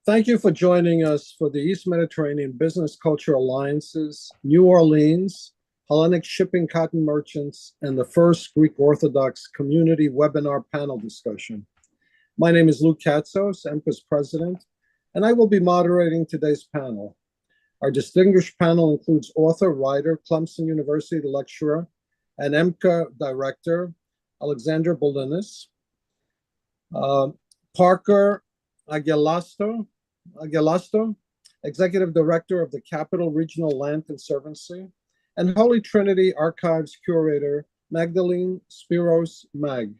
Thank you for joining us for the East Mediterranean Business Culture Alliance's New Orleans, Hellenic Shipping Cotton Merchants, and the first Greek Orthodox Community Webinar Panel Discussion. My name is Luke Katsos, EMCA's president, and I will be moderating today's panel. Our distinguished panel includes author, writer, Clemson University lecturer, and EMCA director, Alexander Bolinas, Parker Agelasto, Executive Director of the Capital Regional Land Conservancy, and Holy Trinity Archives Curator, Magdalene Spiros Mag.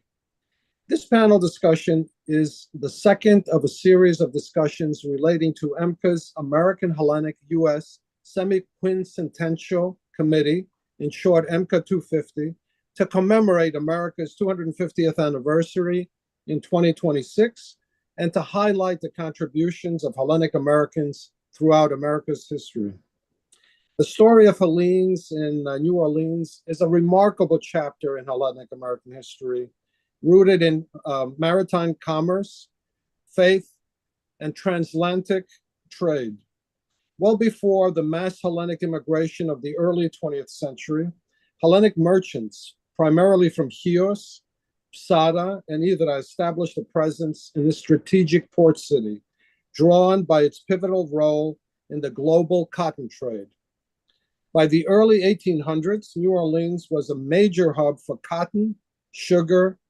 This panel discussion is the second of a series of discussions relating to EMCA's American Hellenic U.S. Semi-Quincentennial Committee, in short EMCA 250, to commemorate America's 250th anniversary in 2026 and to highlight the contributions of Hellenic Americans throughout America's history. The story of Hellenes in New Orleans is a remarkable chapter in Hellenic American history, rooted in maritime commerce, faith, and transatlantic trade. Well before the mass Hellenic immigration of the early 20th century, Hellenic merchants, primarily from Chios, Psada, and Hydra, established a presence in the strategic port city, drawn by its pivotal role in the global cotton trade. By the early 1800s, New Orleans was a major hub for cotton, sugar,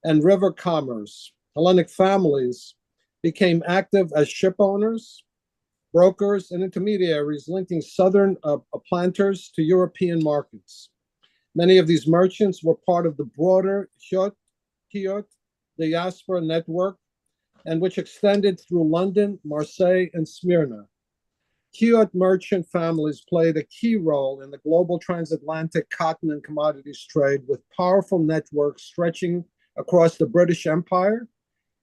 and river commerce. Hellenic families became active as ship owners, brokers, and intermediaries linking southern planters to European markets. Many of these merchants were part of the broader Chiot diaspora network, and which extended through London, Marseille, and Smyrna. Chiot merchant families played a key role in the global transatlantic cotton and commodities trade, with powerful networks stretching across the British Empire,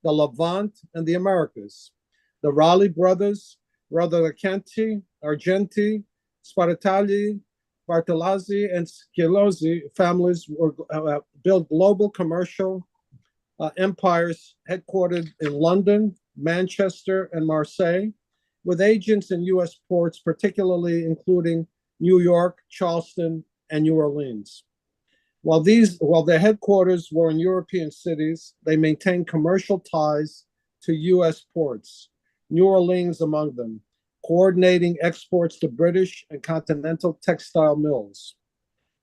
the Levant, and the Americas. The Raleigh brothers, Rodocanti, Argenti, Spartali, Bartolazzi, and Schelozzi families built global commercial empires headquartered in London, Manchester, and Marseille, with agents in U.S. ports, particularly including New York, Charleston, and New Orleans. While their headquarters were in European cities, they maintained commercial ties to U.S. ports, New Orleans among them, coordinating exports to British and continental textile mills.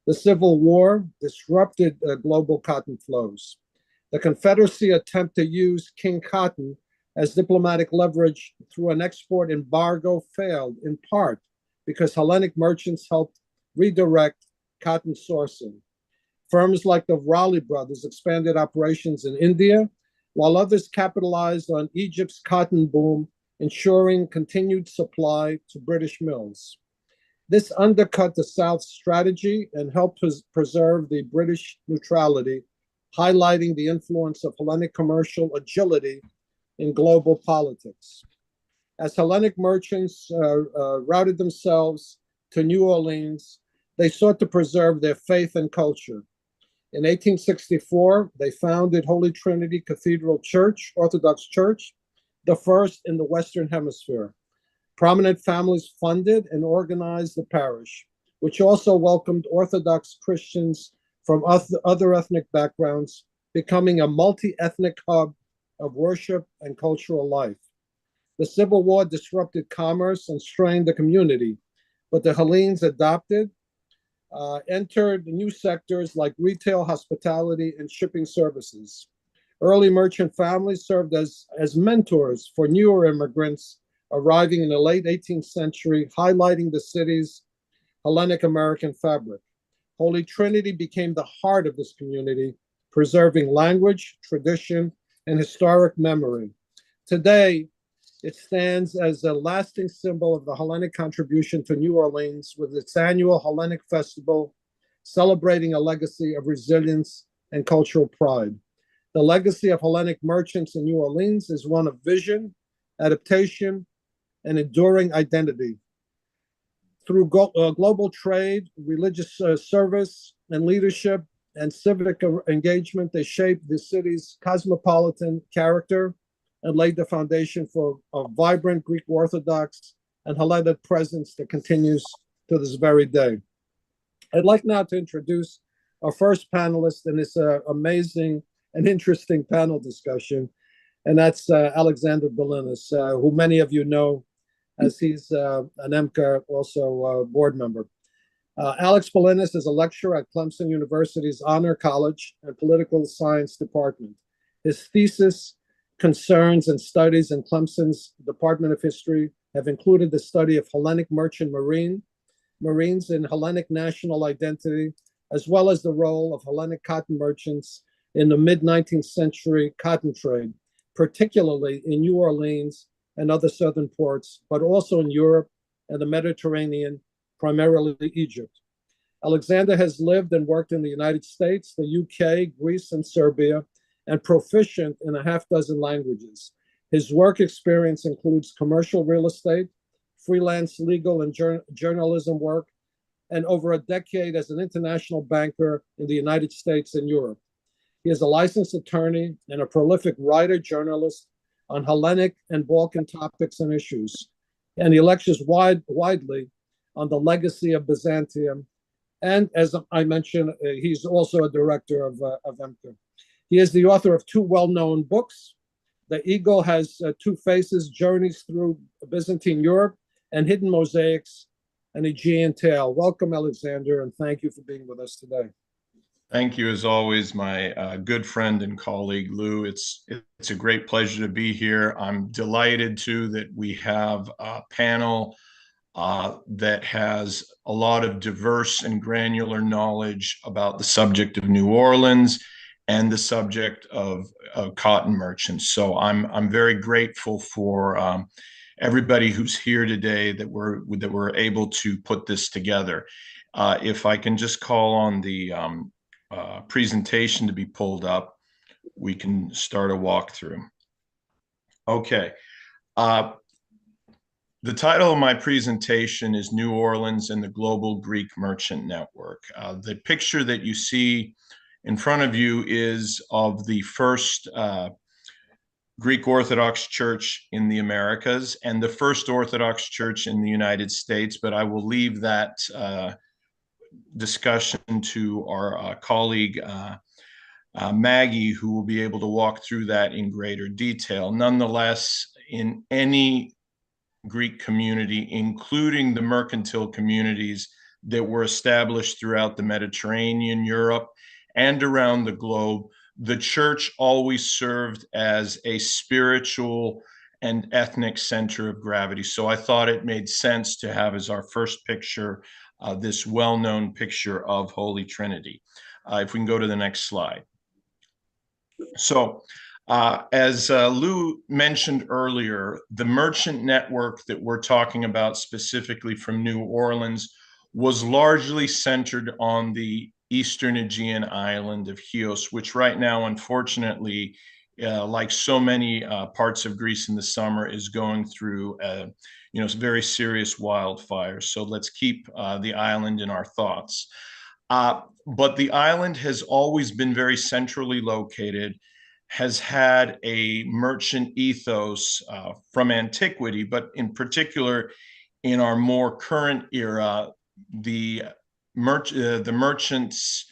The Civil War disrupted global cotton flows. The Confederacy attempt to use King Cotton as diplomatic leverage through an export embargo failed, in part because Hellenic merchants helped redirect cotton sourcing. Firms like the Raleigh brothers expanded operations in India, while others capitalized on Egypt's cotton boom, ensuring continued supply to British mills. This undercut the South's strategy and helped preserve the British neutrality, highlighting the influence of Hellenic commercial agility in global politics. As Hellenic merchants routed themselves to New Orleans, they sought to preserve their faith and culture. In 1864, they founded Holy Trinity Cathedral Church, Orthodox Church, the first in the Western Hemisphere. Prominent families funded and organized the parish, which also welcomed Orthodox Christians from other ethnic backgrounds, becoming a multi-ethnic hub of worship and cultural life. The Civil War disrupted commerce and strained the community, but the Hellenes entered new sectors like retail, hospitality, and shipping services. Early merchant families served as mentors for newer immigrants arriving in the late 18th century, highlighting the city's Hellenic American fabric. Holy Trinity became the heart of this community, preserving language, tradition, and historic memory. Today, it stands as a lasting symbol of the Hellenic contribution to New Orleans, with its annual Hellenic Festival celebrating a legacy of resilience and cultural pride. The legacy of Hellenic merchants in New Orleans is one of vision, adaptation, and enduring identity. Through global trade, religious service, and leadership, and civic engagement, they shaped the city's cosmopolitan character and laid the foundation for a vibrant Greek Orthodox and Hellenic presence that continues to this very day. I'd like now to introduce our first panelist in this amazing and interesting panel discussion, and that's Alexander Belinis, who many of you know as he's an EMCA also board member. Alex Belinis is a lecturer at Clemson University's Honor College and Political Science Department. His thesis concerns and studies in Clemson's Department of History have included the study of Hellenic merchant Marines in Hellenic national identity, as well as the role of Hellenic cotton merchants in the mid-19th century cotton trade, particularly in New Orleans and other southern ports, but also in Europe and the Mediterranean, primarily Egypt. Alexander has lived and worked in the United States, the UK, Greece, and Serbia, and proficient in a half dozen languages. His work experience includes commercial real estate, freelance legal and journalism work, and over a decade as an international banker in the United States and Europe. He is a licensed attorney and a prolific writer, journalist on Hellenic and Balkan topics and issues. And he lectures widely on the legacy of Byzantium. And as I mentioned, he's also a director of EMCA. He is the author of two well-known books. The Eagle Has Two Faces, Journeys Through Byzantine Europe, and Hidden Mosaics, an Aegean Tale. Welcome, Alexander, and thank you for being with us today. Thank you, as always, my good friend and colleague, Lou. It's a great pleasure to be here. I'm delighted, too, that we have a panel that has a lot of diverse and granular knowledge about the subject of New Orleans and the subject of cotton merchants. So I'm very grateful for everybody who's here today that we're able to put this together. If I can just call on the presentation to be pulled up, we can start a walkthrough. Okay. The title of my presentation is New Orleans and the Global Greek Merchant Network. The picture that you see in front of you is of the first Greek Orthodox Church in the Americas and the first Orthodox Church in the United States, but I will leave that discussion to our colleague Maggie, who will be able to walk through that in greater detail. Nonetheless, in any Greek community, including the mercantile communities that were established throughout the Mediterranean, Europe, and around the globe, the church always served as a spiritual and ethnic center of gravity. So I thought it made sense to have as our first picture this well-known picture of Holy Trinity. If we can go to the next slide. So as Lou mentioned earlier, the merchant network that we're talking about specifically from New Orleans was largely centered on the eastern Aegean island of Chios, which right now, unfortunately, like so many parts of Greece in the summer, is going through very serious wildfires. So let's keep the island in our thoughts. But the island has always been very centrally located, has had a merchant ethos from antiquity, but in particular, in our more current era, the merchants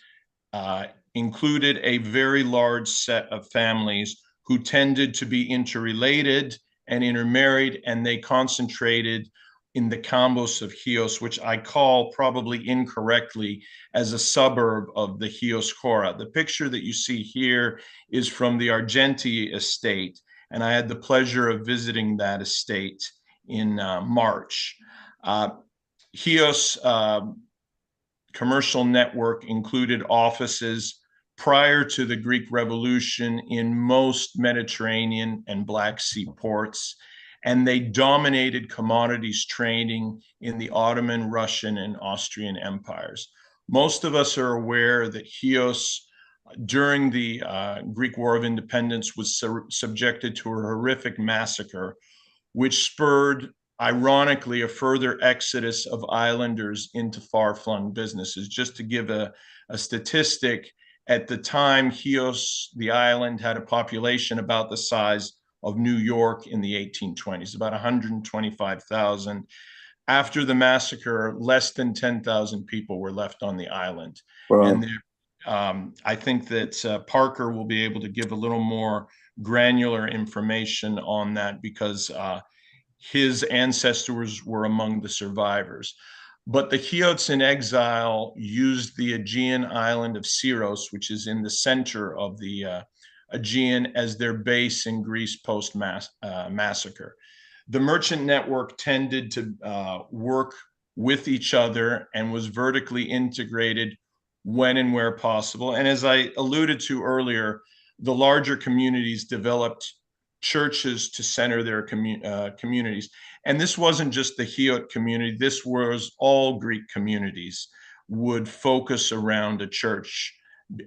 included a very large set of families who tended to be interrelated and intermarried, and they concentrated in the Kambos of Chios, which I call probably incorrectly as a suburb of the Chios Chora. The picture that you see here is from the Argenti estate, and I had the pleasure of visiting that estate in March. Chios commercial network included offices prior to the Greek Revolution in most Mediterranean and Black Sea ports, and they dominated commodities trading in the Ottoman, Russian, and Austrian empires. Most of us are aware that Chios, during the Greek War of Independence, was subjected to a horrific massacre, which spurred, ironically, a further exodus of islanders into far-flung businesses. Just to give a statistic, at the time, Chios, the island, had a population about the size of New York in the 1820s, about 125,000. After the massacre, less than 10,000 people were left on the island. Wow. And I think that Parker will be able to give a little more granular information on that, because his ancestors were among the survivors. But the Heyots in exile used the Aegean island of Syros, which is in the center of the Aegean, as their base in Greece post-massacre. The merchant network tended to work with each other and was vertically integrated when and where possible. And as I alluded to earlier, the larger communities developed churches to center their communities. And this wasn't just the Heyot community, this was all Greek communities would focus around a church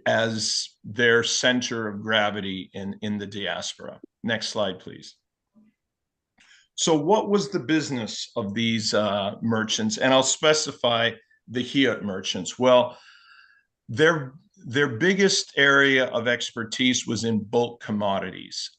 as their center of gravity in the diaspora. Next slide, please. So what was the business of these merchants? And I'll specify the Heyot merchants. Well, their biggest area of expertise was in bulk commodities.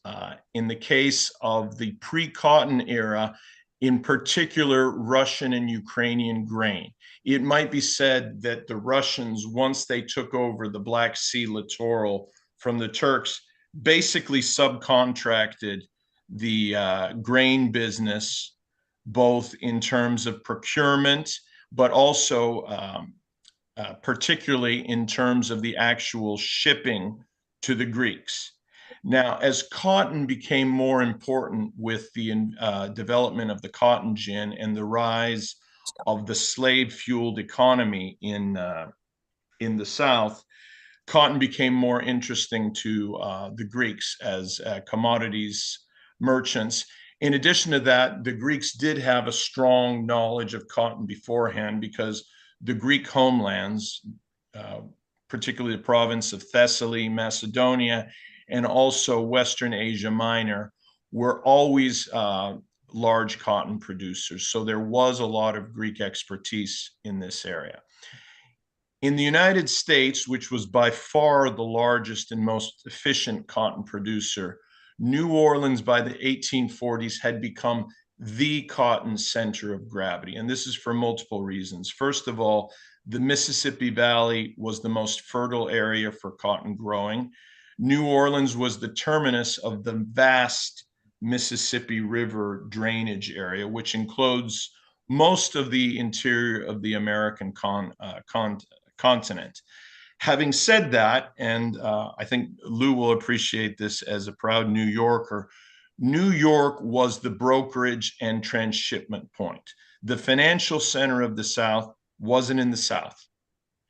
In the case of the pre-cotton era, in particular, Russian and Ukrainian grain. It might be said that the Russians, once they took over the Black Sea littoral from the Turks, basically subcontracted the grain business, both in terms of procurement, but also particularly in terms of the actual shipping to the Greeks. Now, as cotton became more important with the development of the cotton gin and the rise of the slave-fueled economy in the South, cotton became more interesting to the Greeks as commodities merchants. In addition to that, the Greeks did have a strong knowledge of cotton beforehand, because the Greek homelands, particularly the province of Thessaly, Macedonia, and also Western Asia Minor, were always large cotton producers. So there was a lot of Greek expertise in this area. In the United States, which was by far the largest and most efficient cotton producer, New Orleans by the 1840s had become the cotton center of gravity. And this is for multiple reasons. First of all, the Mississippi Valley was the most fertile area for cotton growing. New Orleans was the terminus of the vast Mississippi River drainage area, which includes most of the interior of the American continent. Having said that, and I think Lou will appreciate this as a proud New Yorker, New York was the brokerage and transshipment point. The financial center of the South wasn't in the South.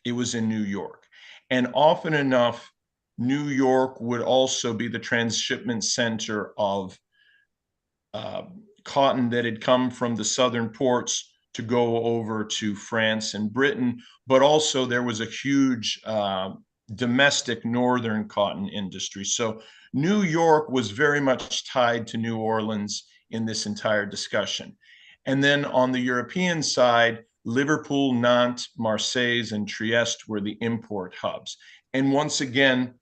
It was in New York. And often enough, New York would also be the transshipment center of cotton that had come from the southern ports to go over to France and Britain, but also there was a huge domestic northern cotton industry. So New York was very much tied to New Orleans in this entire discussion. And then on the European side, Liverpool, Nantes, Marseille, and Trieste were the import hubs. And once again,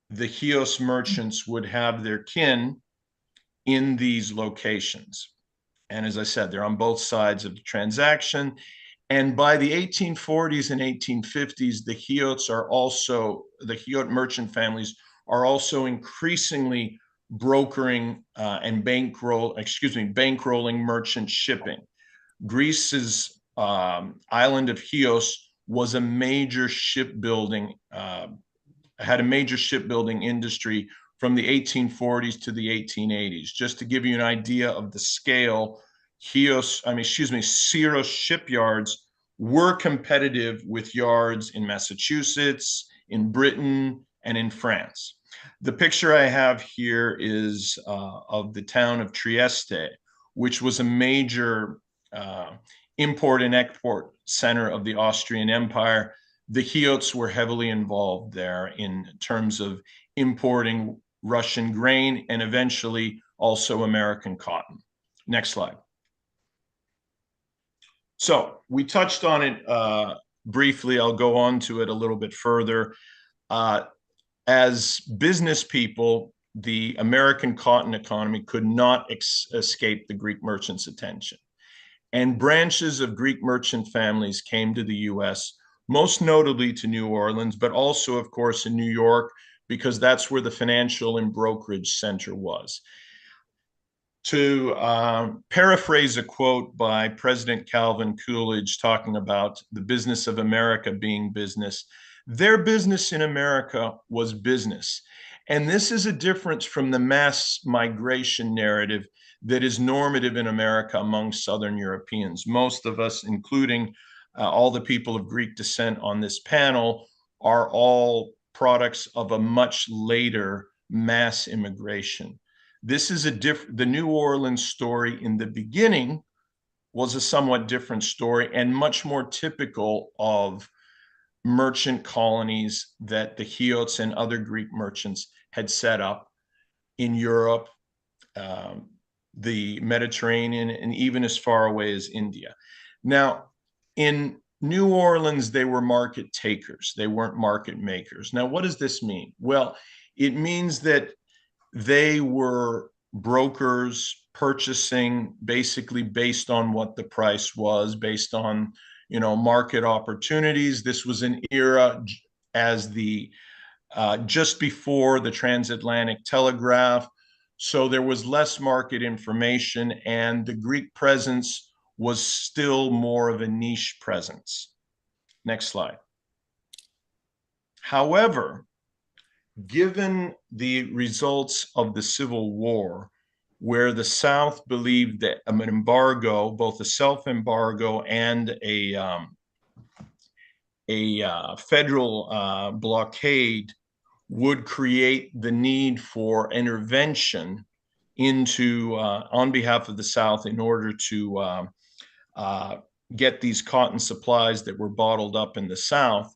the Chios merchants would have their kin in these locations. And as I said, they're on both sides of the transaction. And by the 1840s and 1850s, the Heyot merchant families are also increasingly brokering and bankrolling merchant shipping. Greece's island of Chios was a major shipbuilding, had a major shipbuilding industry from the 1840s to the 1880s. Just to give you an idea of the scale, Syros shipyards were competitive with yards in Massachusetts, in Britain, and in France. The picture I have here is of the town of Trieste, which was a major import and export center of the Austrian Empire. The Heyots were heavily involved there in terms of importing Russian grain and eventually also American cotton. Next slide. So we touched on it briefly. I'll go on to it a little bit further. As business people, the American cotton economy could not escape the Greek merchants' attention. And branches of Greek merchant families came to the US, most notably to New Orleans, but also, of course, in New York, because that's where the financial and brokerage center was. To paraphrase a quote by President Calvin Coolidge talking about the business of America being business, their business in America was business. And this is a difference from the mass migration narrative that is normative in America among Southern Europeans. Most of us, including all the people of Greek descent on this panel, are all products of a much later mass immigration. This is the New Orleans story in the beginning was a somewhat different story and much more typical of merchant colonies that the Hiots and other Greek merchants had set up in Europe, the Mediterranean, and even as far away as India. Now, in New Orleans, they were market takers. They weren't market makers. Now, what does this mean? Well, it means that they were brokers purchasing basically based on what the price was, based on, market opportunities. This was an era as the just before the transatlantic telegraph. So there was less market information, and the Greek presence was still more of a niche presence. Next slide. However, given the results of the Civil War, where the South believed that an embargo, both a self-embargo and a federal blockade, would create the need for intervention into on behalf of the South in order to get these cotton supplies that were bottled up in the South.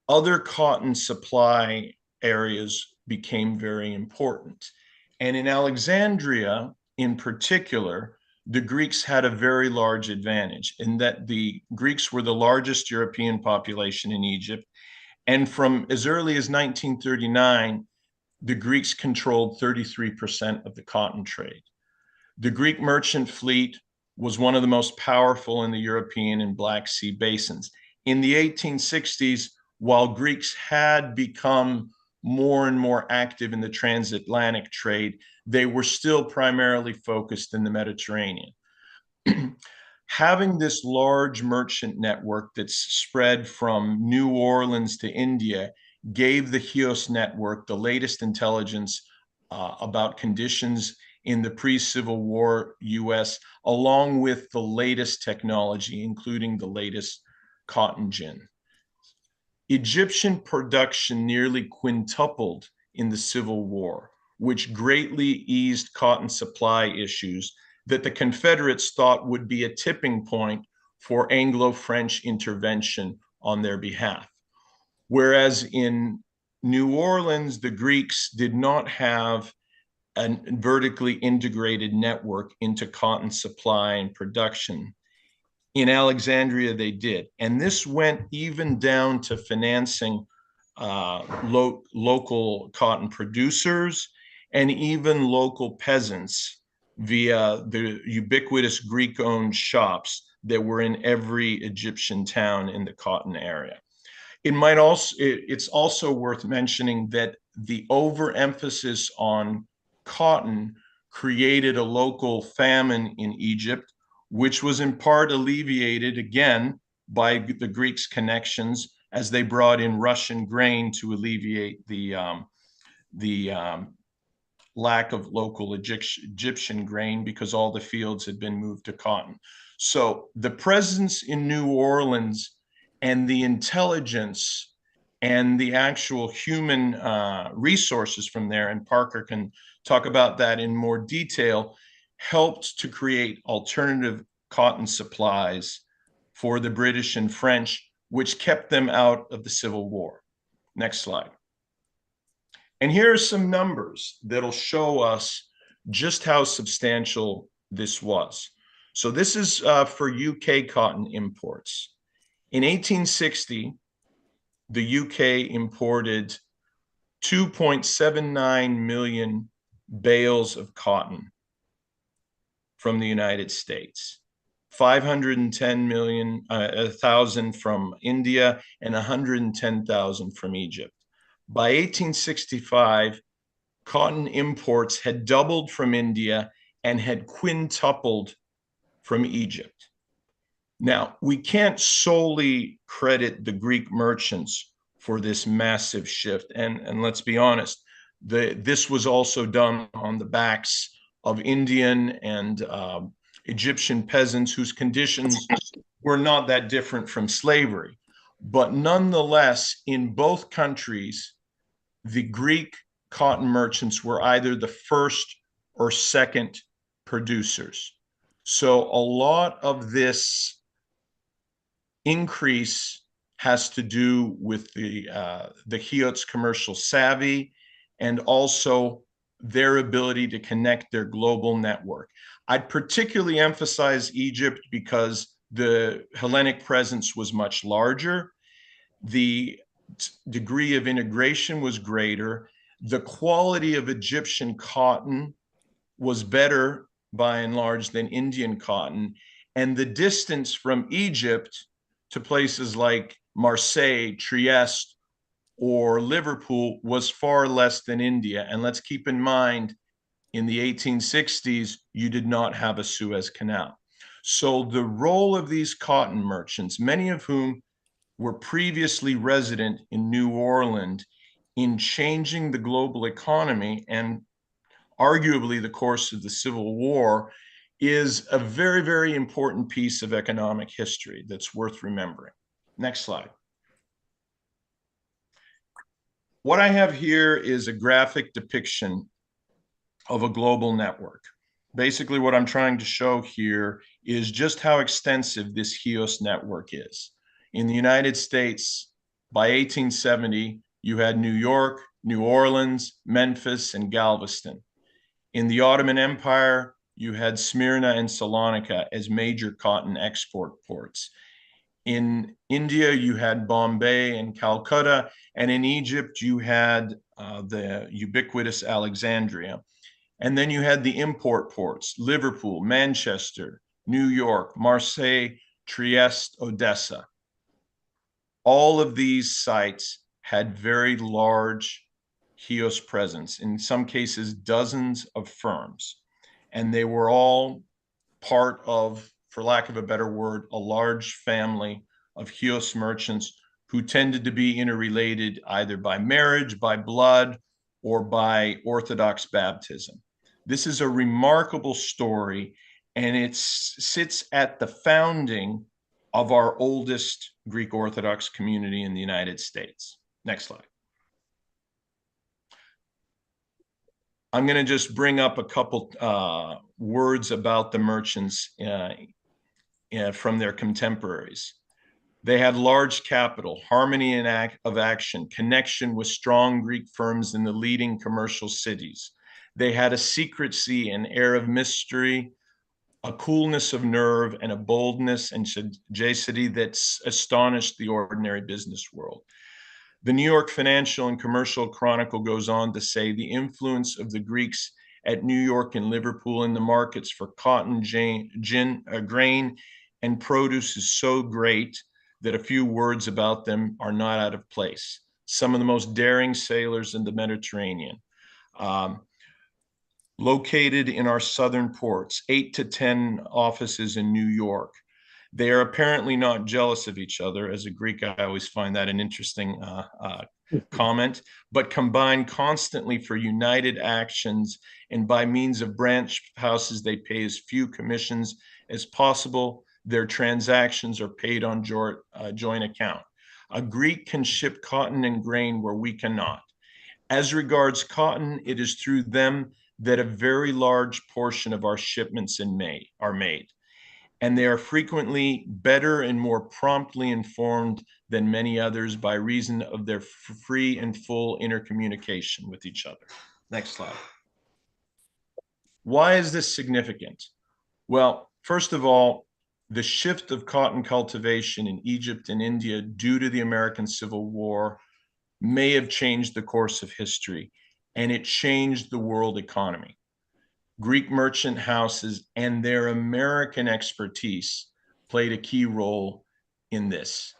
Other cotton supply areas became very important. And in Alexandria, in particular, the Greeks had a very large advantage in that the Greeks were the largest European population in Egypt. And from as early as 1939, the Greeks controlled 33% of the cotton trade. The Greek merchant fleet was one of the most powerful in the European and Black Sea basins. In the 1860s, while Greeks had become more and more active in the transatlantic trade, they were still primarily focused in the Mediterranean. Having this large merchant network that's spread from New Orleans to India gave the Chios network the latest intelligence about conditions in the pre-Civil War US, along with the latest technology, including the latest cotton gin. Egyptian production nearly quintupled in the Civil War, which greatly eased cotton supply issues that the Confederates thought would be a tipping point for Anglo-French intervention on their behalf. Whereas in New Orleans, the Greeks did not have a vertically integrated network into cotton supply and production. In Alexandria, they did. And this went even down to financing local cotton producers and even local peasants via the ubiquitous Greek-owned shops that were in every Egyptian town in the cotton area. It's also worth mentioning that the overemphasis on cotton created a local famine in Egypt, which was in part alleviated again by the Greeks' connections as they brought in Russian grain to alleviate the lack of local Egyptian grain because all the fields had been moved to cotton. So the presence in New Orleans and the intelligence and the actual human resources from there, and Parker can talk about that in more detail, helped to create alternative cotton supplies for the British and French, which kept them out of the Civil War. Next slide. And here are some numbers that'll show us just how substantial this was. So this is for UK cotton imports. In 1860, the UK imported 2.79 million bales of cotton from the United States, 1,000 from India, and 110,000 from Egypt. By 1865, cotton imports had doubled from India and had quintupled from Egypt. Now, we can't solely credit the Greek merchants for this massive shift. And let's be honest, this was also done on the backs of Indian and Egyptian peasants whose conditions were not that different from slavery. But nonetheless, in both countries, the Greek cotton merchants were either the first or second producers. So a lot of this increase has to do with the Chiot's commercial savvy and also their ability to connect their global network. I'd particularly emphasize Egypt because the Hellenic presence was much larger. The degree of integration was greater. The quality of Egyptian cotton was better by and large than Indian cotton. And the distance from Egypt to places like Marseille, Trieste, or Liverpool was far less than India. And let's keep in mind, in the 1860s, you did not have a Suez Canal. So the role of these cotton merchants, many of whom were previously resident in New Orleans, in changing the global economy and arguably the course of the Civil War, is a very, very important piece of economic history that's worth remembering. Next slide. What I have here is a graphic depiction of a global network. Basically, what I'm trying to show here is just how extensive this Chios network is. In the United States, by 1870, you had New York, New Orleans, Memphis, and Galveston. In the Ottoman Empire, you had Smyrna and Salonika as major cotton export ports. In India, you had Bombay and Calcutta, and in Egypt, you had the ubiquitous Alexandria. And then you had the import ports, Liverpool, Manchester, New York, Marseille, Trieste, Odessa. All of these sites had very large Chios presence, in some cases, dozens of firms. And they were all part of, for lack of a better word, a large family of Chios merchants who tended to be interrelated either by marriage, by blood, or by Orthodox baptism. This is a remarkable story, and it sits at the founding of our oldest Greek Orthodox community in the United States. Next slide. I'm going to just bring up a couple words about the merchants from their contemporaries. They had large capital, harmony of action, connection with strong Greek firms in the leading commercial cities. They had a secrecy, an air of mystery, a coolness of nerve, and a boldness and sagacity that astonished the ordinary business world. The New York Financial and Commercial Chronicle goes on to say the influence of the Greeks at New York and Liverpool in the markets for cotton, grain, and produce is so great that a few words about them are not out of place. Some of the most daring sailors in the Mediterranean. Located in our southern ports, 8 to 10 offices in New York. They are apparently not jealous of each other. As a Greek, I always find that an interesting comment, but combine constantly for united actions, and by means of branch houses, they pay as few commissions as possible. Their transactions are paid on joint account. A Greek can ship cotton and grain where we cannot. As regards cotton, it is through them that a very large portion of our shipments are made. And they are frequently better and more promptly informed than many others by reason of their free and full intercommunication with each other. Next slide. Why is this significant? Well, first of all, the shift of cotton cultivation in Egypt and India due to the American Civil War may have changed the course of history, and it changed the world economy. Greek merchant houses and their American expertise played a key role in this.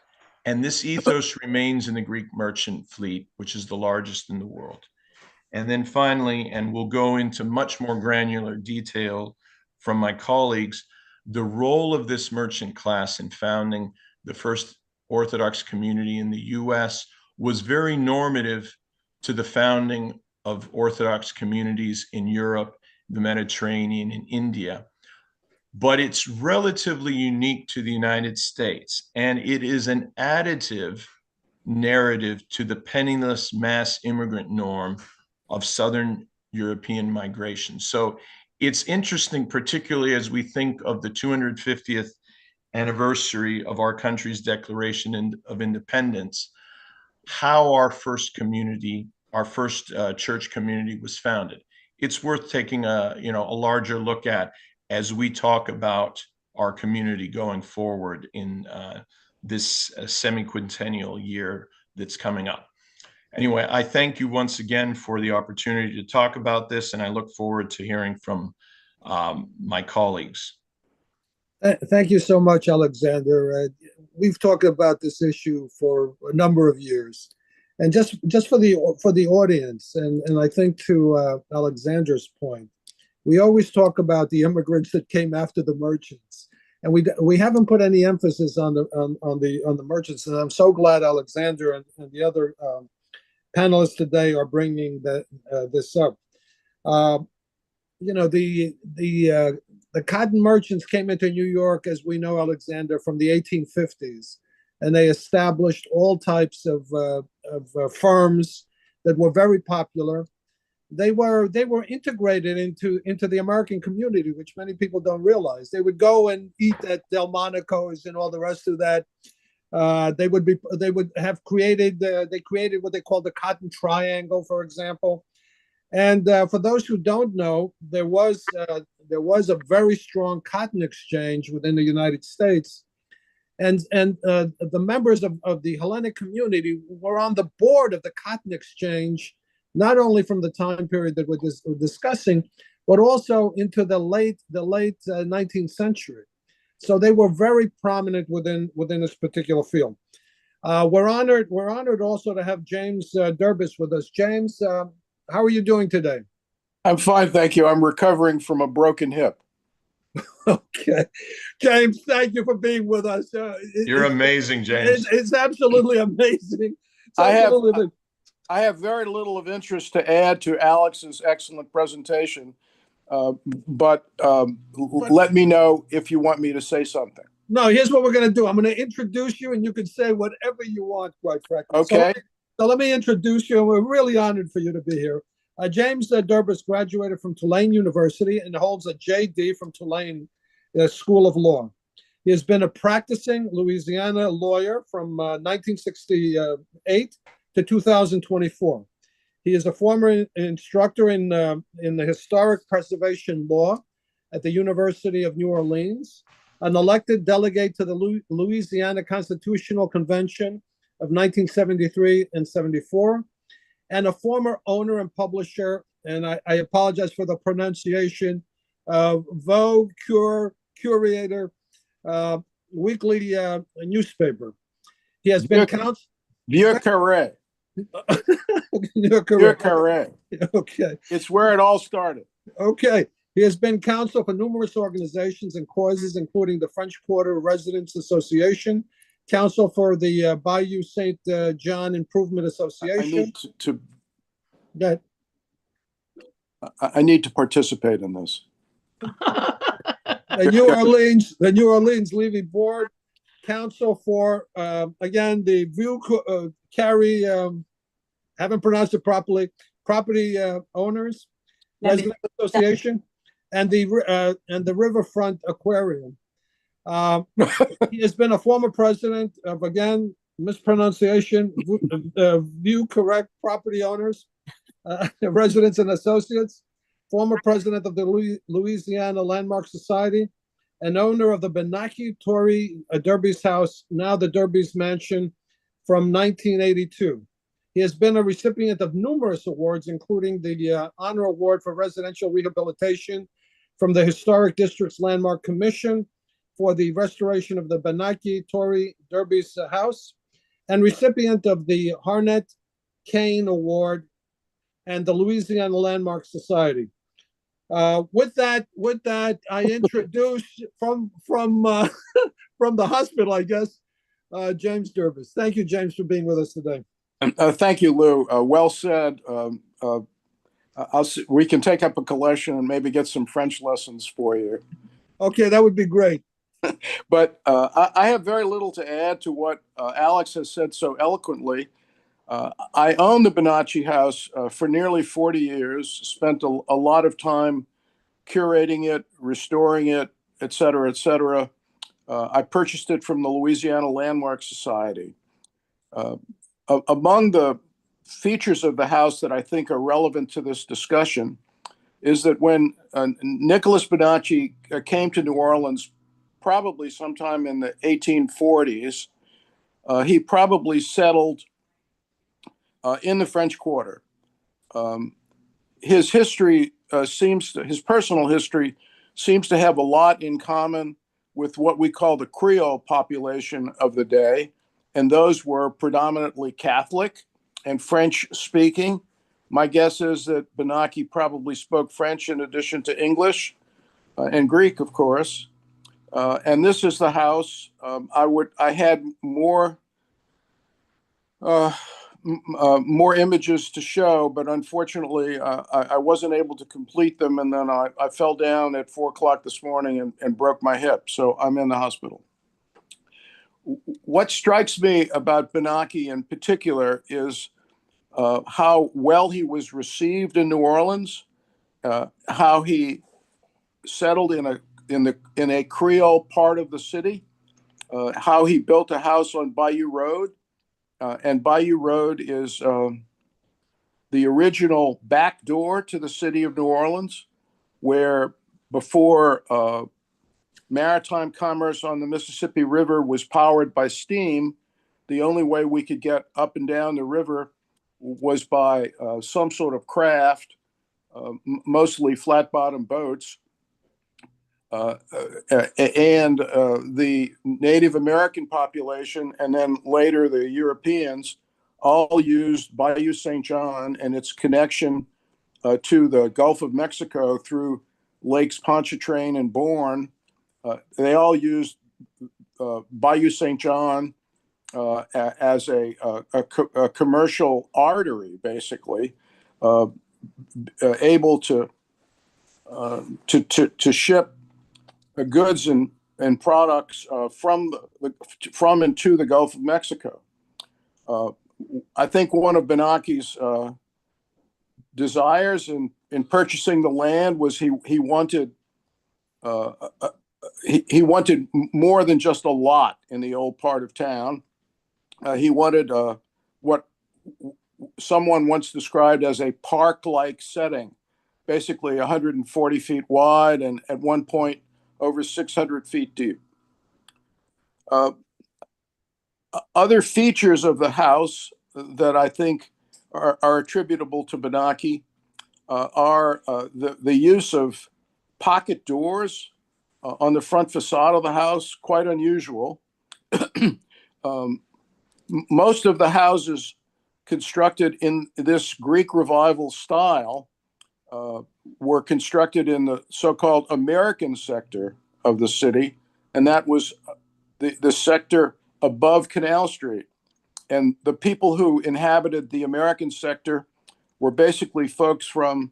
And this ethos remains in the Greek merchant fleet, which is the largest in the world. And then finally, and we'll go into much more granular detail from my colleagues, the role of this merchant class in founding the first Orthodox community in the US was very normative to the founding of Orthodox communities in Europe, the Mediterranean, and India. But it's relatively unique to the United States, and it is an additive narrative to the penniless mass immigrant norm of Southern European migration. So it's interesting, particularly as we think of the 250th anniversary of our country's Declaration of Independence, how our first community, our first church community was founded. It's worth taking a larger look at as we talk about our community going forward in this semi-quintennial year that's coming up. Anyway, I thank you once again for the opportunity to talk about this, and I look forward to hearing from my colleagues. Thank you so much, Alexander. We've talked about this issue for a number of years, and just for the audience, and I think to Alexander's point, we always talk about the immigrants that came after the merchants, and we haven't put any emphasis on the merchants. And I'm so glad Alexander and the other panelists today are bringing this up. The cotton merchants came into New York, as we know, Alexander, from the 1850s, and they established all types of firms that were very popular. They were integrated into the American community, which many people don't realize. They would go and eat at Delmonico's and all the rest of that. They created what they called the Cotton Triangle, for example. And for those who don't know, there was a very strong cotton exchange within the United States, and the members of the Hellenic community were on the board of the cotton exchange, not only from the time period that we're discussing, but also into the late 19th century. So they were very prominent within this particular field. We're honored also to have James Durbis with us. James, how are you doing today? I'm fine, thank you. I'm recovering from a broken hip. Okay. James, thank you for being with us. You're amazing, James. It's absolutely amazing. I have very little of interest to add to Alex's excellent presentation, but let me know if you want me to say something. No, here's what we're going to do. I'm going to introduce you, and you can say whatever you want, quite frankly. Okay. So let me introduce you. We're really honored for you to be here. James Durbis graduated from Tulane University and holds a JD from Tulane School of Law. He has been a practicing Louisiana lawyer from 1968 to 2024. He is a former instructor in the historic preservation law at the University of New Orleans, an elected delegate to the Louisiana Constitutional Convention of 1973 and 74, and a former owner and publisher, and I apologize for the pronunciation, Vogue Curator weekly newspaper. He has been counsel. You're correct. You're correct. Okay. It's where it all started. Okay. He has been counsel for numerous organizations and causes, including the French Quarter Residents Association, counsel for the Bayou St. John Improvement Association. I need to participate in this. The New Orleans Levy Board, counsel for again the View Carry, haven't pronounced it properly, Property Owners Resident Association, and the Riverfront Aquarium. He has been a former president of, again, mispronunciation, View Correct Property Owners, Residents and Associates, former president of the Louisiana Landmark Society, and owner of the Benaki Torrey Durbis House, now the Durbis Mansion, from 1982. He has been a recipient of numerous awards, including the Honor Award for Residential Rehabilitation from the Historic District's Landmark Commission for the restoration of the Benaki Tori Derby's house, and recipient of the Harnett Kane Award and the Louisiana Landmark Society. With that, I introduce from from the hospital, I guess, James Durbis. Thank you, James, for being with us today. Thank you, Lou. Well said. We can take up a collection and maybe get some French lessons for you. Okay, that would be great. But I have very little to add to what Alex has said so eloquently. I owned the Bonacci house for nearly 40 years, spent a lot of time curating it, restoring it, et cetera, et cetera. I purchased it from the Louisiana Landmark Society. Among the features of the house that I think are relevant to this discussion is that when Nicholas Bonacci came to New Orleans, probably sometime in the 1840s, he probably settled in the French Quarter. His history his personal history seems to have a lot in common with what we call the Creole population of the day, and those were predominantly Catholic and French speaking. My guess is that Bonacci probably spoke French in addition to English and Greek, of course. And this is the house. I had more images to show, but unfortunately, I wasn't able to complete them. And then I fell down at 4 o'clock this morning and broke my hip. So I'm in the hospital. What strikes me about Bonacci in particular is how well he was received in New Orleans, how he settled in a Creole part of the city, how he built a house on Bayou Road. And Bayou Road is the original back door to the city of New Orleans, where before maritime commerce on the Mississippi River was powered by steam, the only way we could get up and down the river was by some sort of craft, mostly flat-bottom boats. And the Native American population, and then later the Europeans, all used Bayou St. John and its connection to the Gulf of Mexico through Lakes Pontchartrain and Bourne. They all used Bayou St. John as a commercial artery, basically, able to ship goods and products from and to the Gulf of Mexico. I think one of Bonacci's desires in purchasing the land was he wanted more than just a lot in the old part of town. He wanted what someone once described as a park-like setting, basically 140 feet wide and at one point over 600 feet deep. Other features of the house that I think are attributable to Bonacci are the use of pocket doors on the front facade of the house, quite unusual. Most of the houses constructed in this Greek Revival style were constructed in the so-called American sector of the city, and that was the sector above Canal Street. And the people who inhabited the American sector were basically folks from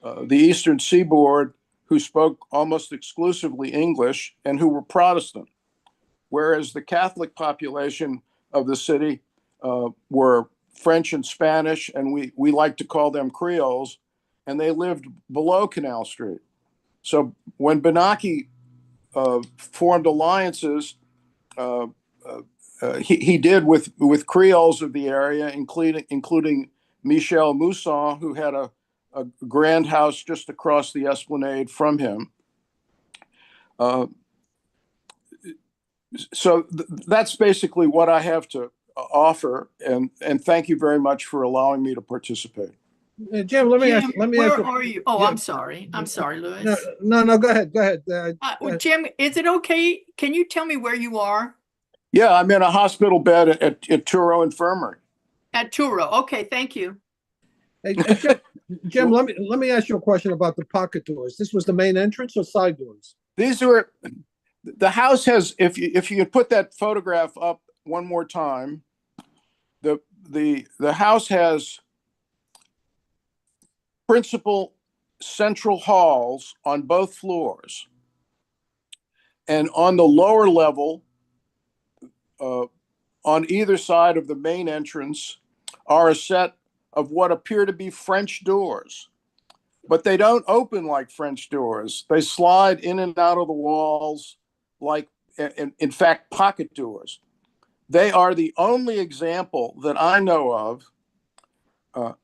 the Eastern Seaboard who spoke almost exclusively English and who were Protestant, whereas the Catholic population of the city were French and Spanish, and we like to call them Creoles, and they lived below Canal Street. So when Bonacci formed alliances, he did with Creoles of the area, including Michel Mousson, who had a grand house just across the Esplanade from him. So that's basically what I have to offer, and thank you very much for allowing me to participate. Jim, let me Jim, ask. Let me where ask. are you? Oh, Yeah. I'm sorry. I'm sorry, No, Louis. no. Go ahead. Go ahead. Well, Jim, is it okay? Can you tell me where you are? Yeah, I'm in a hospital bed at Truro Infirmary. At Truro. Okay, thank you. Hey, Jim, let me ask you a question about the pocket doors. This was the main entrance or side doors? These were the house has. If you could put that photograph up one more time, the house has principal central halls on both floors, and on the lower level, on either side of the main entrance, are a set of what appear to be French doors. But they don't open like French doors. They slide in and out of the walls like, in fact, pocket doors. They are the only example that I know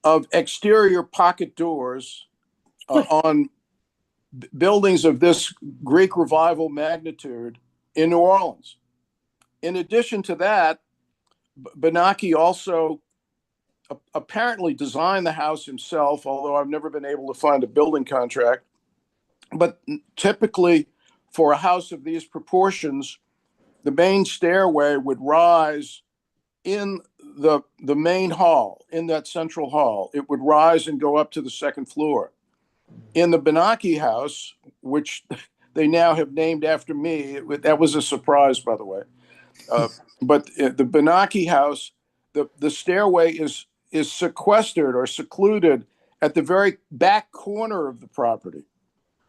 of exterior pocket doors on buildings of this Greek revival magnitude in New Orleans. In addition to that, Benaki also apparently designed the house himself, although I've never been able to find a building contract. But typically, for a house of these proportions, the main stairway would rise in the main hall, in that central hall. It would rise and go up to the second floor. In the Benaki house, which they now have named after me, that was a surprise, by the way. But the Benaki house, the stairway is sequestered or secluded at the very back corner of the property.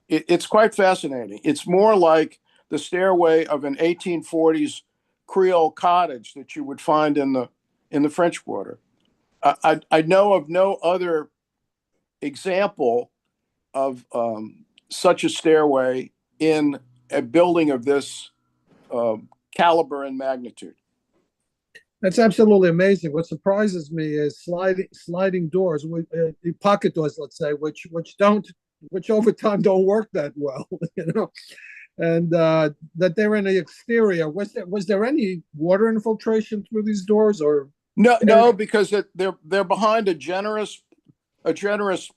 It's quite fascinating. It's more like the stairway of an 1840s Creole cottage that you would find in the French Quarter. I know of no other example of such a stairway in a building of this caliber and magnitude. That's absolutely amazing. What surprises me is sliding doors, pocket doors, let's say, which over time don't work that well, and that they're in the exterior. Was there any water infiltration through these doors, or no, because they're behind a generous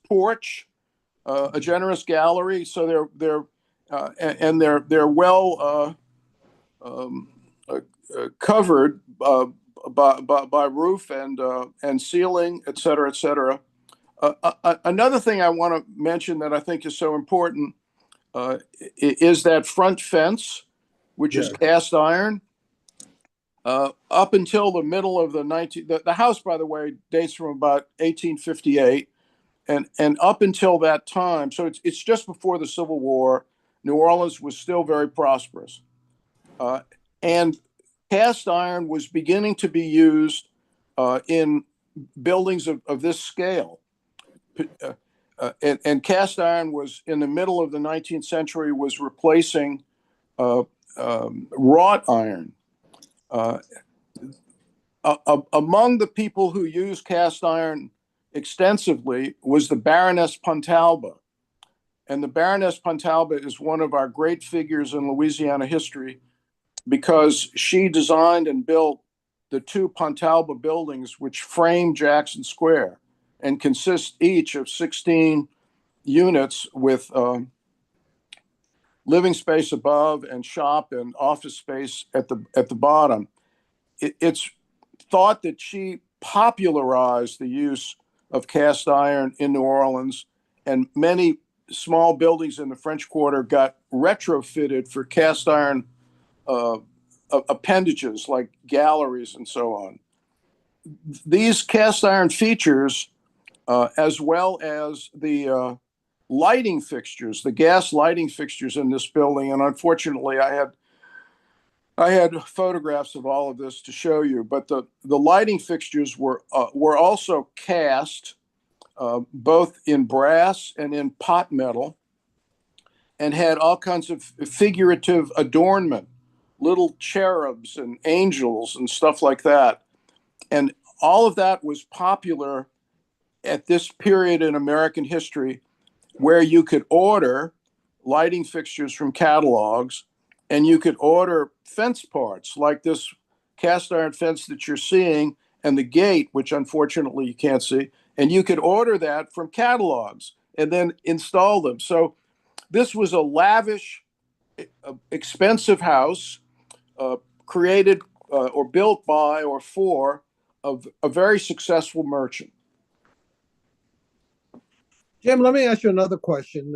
porch, a generous gallery, so they're well covered by roof and ceiling, et cetera, et cetera. Another thing I want to mention that I think is so important is that front fence, which is cast iron. Up until the middle of the house, by the way, dates from about 1858, and up until that time, so it's just before the Civil War. New Orleans was still very prosperous, and cast iron was beginning to be used in buildings of this scale. And cast iron was, in the middle of the 19th century, was replacing wrought iron. Among the people who used cast iron extensively was the Baroness Pontalba. And the Baroness Pontalba is one of our great figures in Louisiana history because she designed and built the two Pontalba buildings which frame Jackson Square and consist each of 16 units with living space above and shop and office space at the bottom. It's thought that she popularized the use of cast iron in New Orleans, and many small buildings in the French Quarter got retrofitted for cast iron appendages like galleries and so on. These cast iron features, as well as the lighting fixtures, the gas lighting fixtures in this building, and unfortunately I had photographs of all of this to show you, but the lighting fixtures were also cast, both in brass and in pot metal, and had all kinds of figurative adornment, little cherubs and angels and stuff like that. And all of that was popular at this period in American history, where you could order lighting fixtures from catalogs, and you could order fence parts like this cast iron fence that you're seeing and the gate, which unfortunately you can't see, and you could order that from catalogs and then install them. So this was a lavish, expensive house created or built by or for a very successful merchant. Jim, let me ask you another question.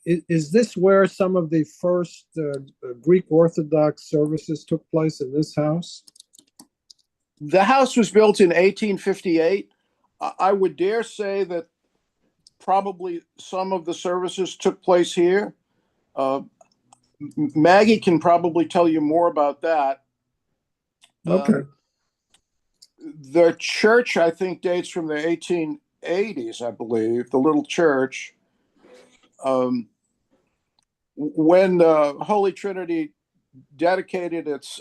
Is this where some of the first Greek Orthodox services took place, in this house? The house was built in 1858. I would dare say that probably some of the services took place here. Maggie can probably tell you more about that. Okay. The church, I think, dates from the 1880s, I believe, the little church. When Holy Trinity dedicated its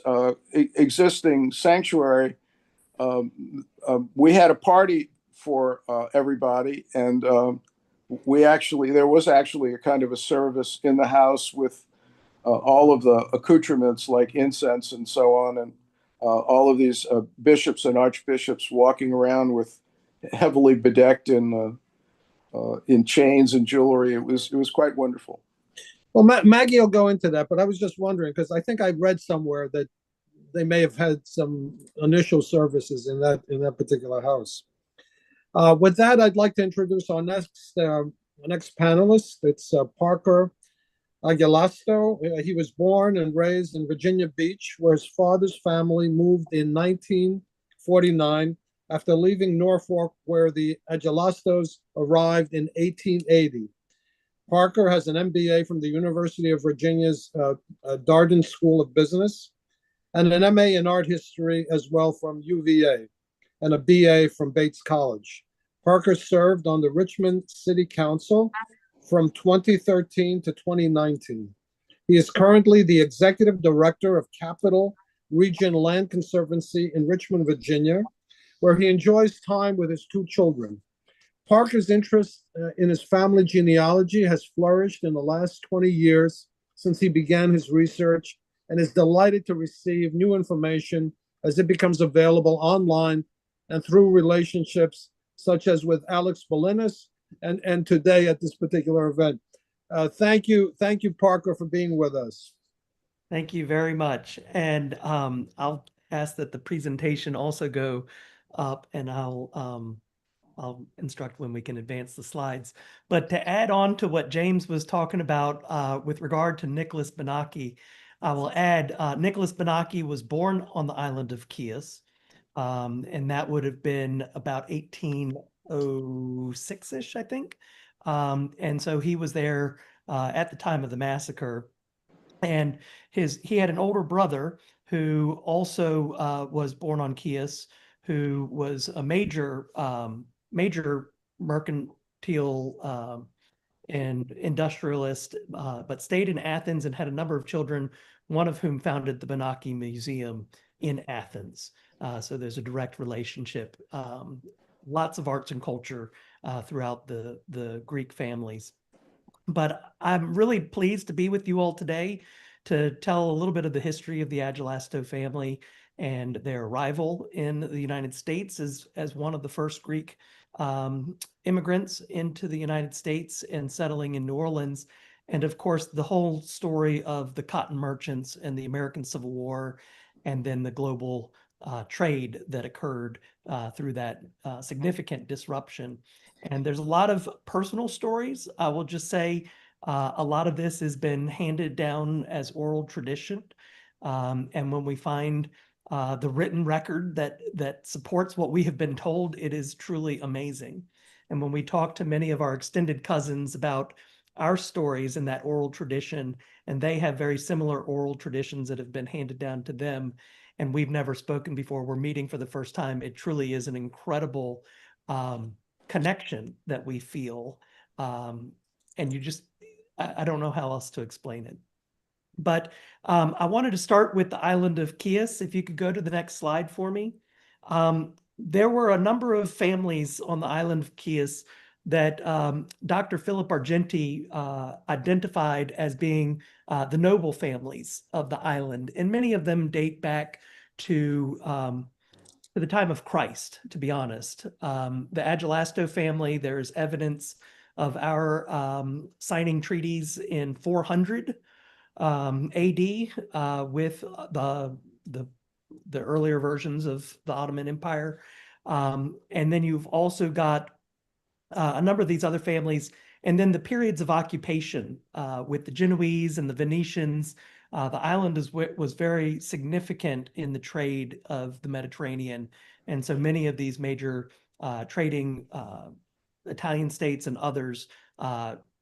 existing sanctuary, we had a party for everybody, and there was actually a kind of a service in the house with all of the accoutrements like incense and so on, and all of these bishops and archbishops walking around with heavily bedecked in chains and jewelry. It was quite wonderful. Well, Maggie will go into that, but I was just wondering, because I think I read somewhere that they may have had some initial services in that particular house. With that, I'd like to introduce our next panelist. It's Parker Agelasto. He was born and raised in Virginia Beach, where his father's family moved in 1949 after leaving Norfolk, where the Agelastos arrived in 1880. Parker has an MBA from the University of Virginia's Darden School of Business and an MA in art history as well from UVA and a BA from Bates College. Parker served on the Richmond City Council from 2013 to 2019. He is currently the executive director of Capital Region Land Conservancy in Richmond, Virginia, where he enjoys time with his two children. Parker's interest in his family genealogy has flourished in the last 20 years since he began his research, and is delighted to receive new information as it becomes available online and through relationships such as with Alex Bolinas and today at this particular event. Thank you, Parker, for being with us. Thank you very much. And I'll ask that the presentation also go up, and I'll instruct when we can advance the slides. But to add on to what James was talking about with regard to Nicholas Benaki, I will add Nicholas Benaki was born on the island of Chios, and that would have been about 1806-ish, I think. And so he was there at the time of the massacre. And he had an older brother who also was born on Chios, who was a major mercantile and industrialist, but stayed in Athens and had a number of children, one of whom founded the Benaki Museum in Athens. So there's a direct relationship. Lots of arts and culture throughout the Greek families. But I'm really pleased to be with you all today to tell a little bit of the history of the Agelasto family and their arrival in the United States as one of the first Greek immigrants into the United States and settling in New Orleans. And of course, the whole story of the cotton merchants and the American Civil War, and then the global trade that occurred through that significant disruption. And there's a lot of personal stories. I will just say a lot of this has been handed down as oral tradition. And when we find the written record that supports what we have been told, it is truly amazing. And when we talk to many of our extended cousins about our stories in that oral tradition, and they have very similar oral traditions that have been handed down to them, and we've never spoken before, we're meeting for the first time, it truly is an incredible connection that we feel. And you just, I don't know how else to explain it. But I wanted to start with the island of Chios. If you could go to the next slide for me. There were a number of families on the island of Chios that Dr. Philip Argenti identified as being the noble families of the island. And many of them date back to the time of Christ, to be honest. The Agelasto family, there's evidence of our signing treaties in 400 AD with the earlier versions of the Ottoman Empire. And then you've also got a number of these other families, and then the periods of occupation with the Genoese and the Venetians. The island was very significant in the trade of the Mediterranean. And so many of these major trading Italian states and others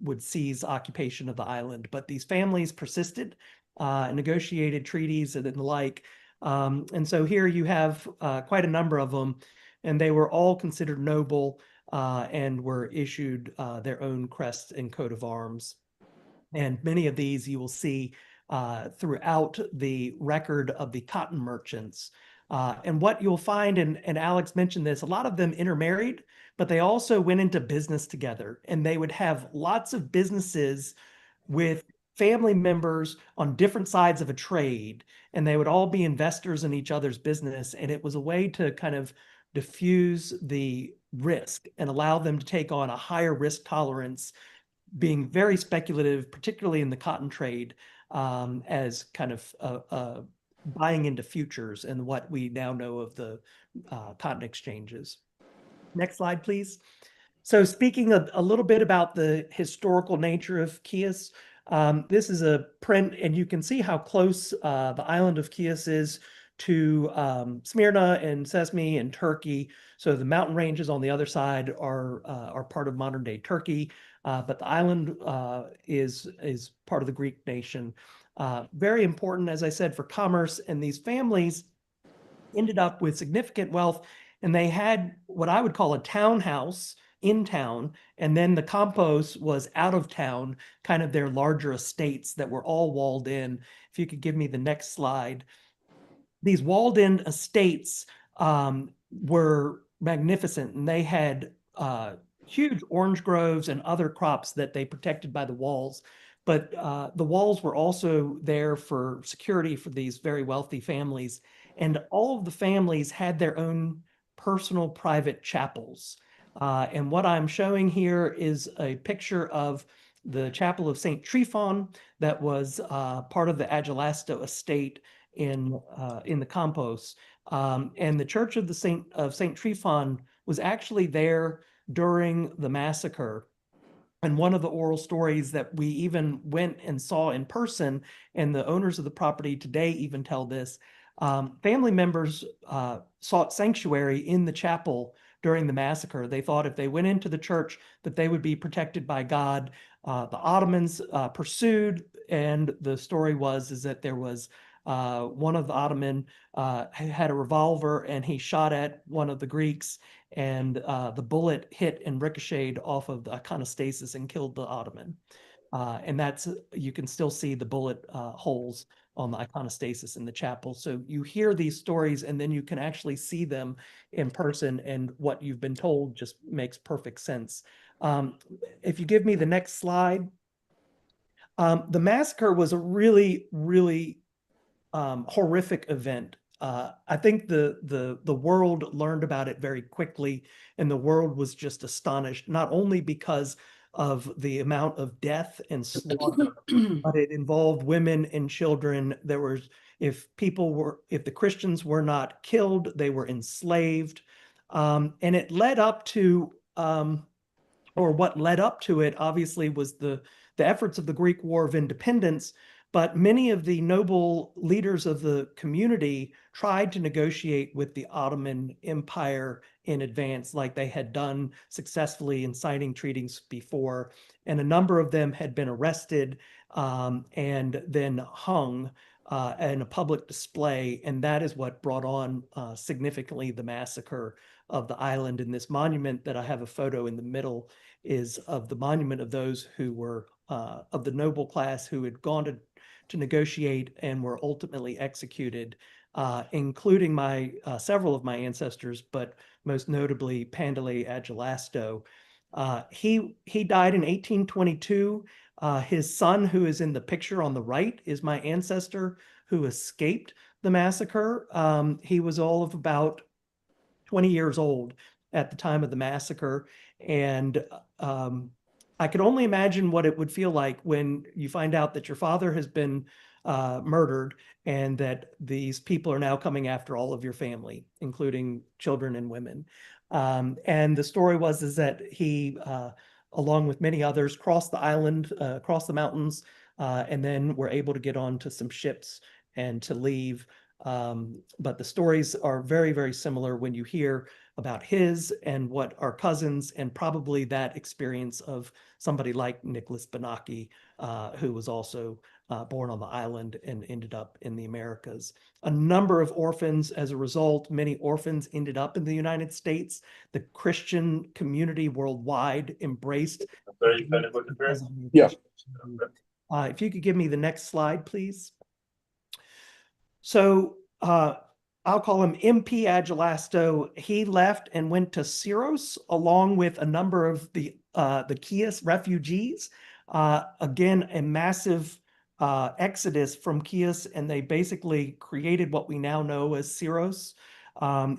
would seize occupation of the island. But these families persisted, negotiated treaties and the like. And so here you have quite a number of them, and they were all considered noble and were issued their own crests and coat of arms. And many of these you will see throughout the record of the cotton merchants. And what you'll find, and Alex mentioned this, a lot of them intermarried, but they also went into business together, and they would have lots of businesses with family members on different sides of a trade, and they would all be investors in each other's business. And it was a way to kind of diffuse the risk and allow them to take on a higher risk tolerance, being very speculative, particularly in the cotton trade, as kind of buying into futures and what we now know of the cotton exchanges. Next slide, please. So speaking a little bit about the historical nature of Chios, this is a print, and you can see how close the island of Chios is to Smyrna and Sesame and Turkey. So the mountain ranges on the other side are part of modern day Turkey, but the island is part of the Greek nation. Very important, as I said, for commerce, and these families ended up with significant wealth, and they had what I would call a townhouse in town, and then the campos was out of town, kind of their larger estates that were all walled in. If you could give me the next slide. These walled in estates were magnificent, and they had huge orange groves and other crops that they protected by the walls. But the walls were also there for security for these very wealthy families. And all of the families had their own personal private chapels. And what I'm showing here is a picture of the chapel of St. Tryphon that was part of the Agelasto estate in the Campos. And the Church of St. Tryphon was actually there during the massacre. And one of the oral stories that we even went and saw in person, and the owners of the property today even tell this, family members sought sanctuary in the chapel during the massacre. They thought if they went into the church that they would be protected by God. The Ottomans pursued, and the story is that there was one of the Ottoman had a revolver, and he shot at one of the Greeks, and the bullet hit and ricocheted off of the iconostasis and killed the Ottoman. And you can still see the bullet holes on the iconostasis in the chapel. So you hear these stories, and then you can actually see them in person, and what you've been told just makes perfect sense. If you give me the next slide. The massacre was a really, really horrific event. I think the world learned about it very quickly, and the world was just astonished, not only because of the amount of death and slaughter, but it involved women and children. If the Christians were not killed, they were enslaved. And it led up to, or what led up to it, obviously, was the efforts of the Greek War of Independence. But many of the noble leaders of the community tried to negotiate with the Ottoman Empire in advance, like they had done successfully in signing treaties before. And a number of them had been arrested and then hung in a public display. And that is what brought on significantly the massacre of the island. And this monument that I have a photo in the middle is of the monument of those who were of the noble class who had gone to negotiate and were ultimately executed, including several of my ancestors, but most notably Pandale Agelasto. He died in 1822. His son, who is in the picture on the right, is my ancestor who escaped the massacre. He was all of about 20 years old at the time of the massacre. And I could only imagine what it would feel like when you find out that your father has been murdered and that these people are now coming after all of your family, including children and women. And the story is that he, along with many others, crossed the island, crossed the mountains, and then were able to get onto some ships and to leave. But the stories are very, very similar when you hear about his and what our cousins, and probably that experience of somebody like Nicholas Benaki, who was also born on the island and ended up in the Americas. A number of orphans as a result. Many orphans ended up in the United States. The Christian community worldwide embraced. Yeah. If you could give me the next slide, please. So I'll call him MP Agelasto. He left and went to Syros along with a number of the Chios refugees. Again, a massive exodus from Chios, and they basically created what we now know as Syros.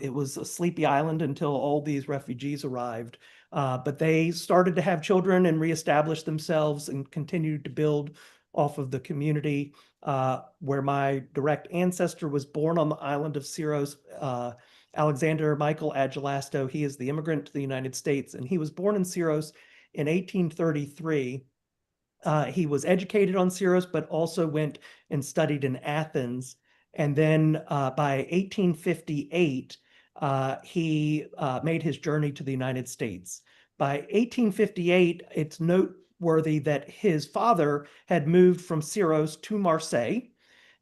It was a sleepy island until all these refugees arrived. But they started to have children and reestablish themselves and continued to build off of the community. Where my direct ancestor was born on the island of Syros, Alexander Michael Agelasto. He is the immigrant to the United States, and he was born in Syros in 1833. He was educated on Syros, but also went and studied in Athens. And then by 1858, he made his journey to the United States. By 1858, it's noteworthy that his father had moved from Syros to Marseille,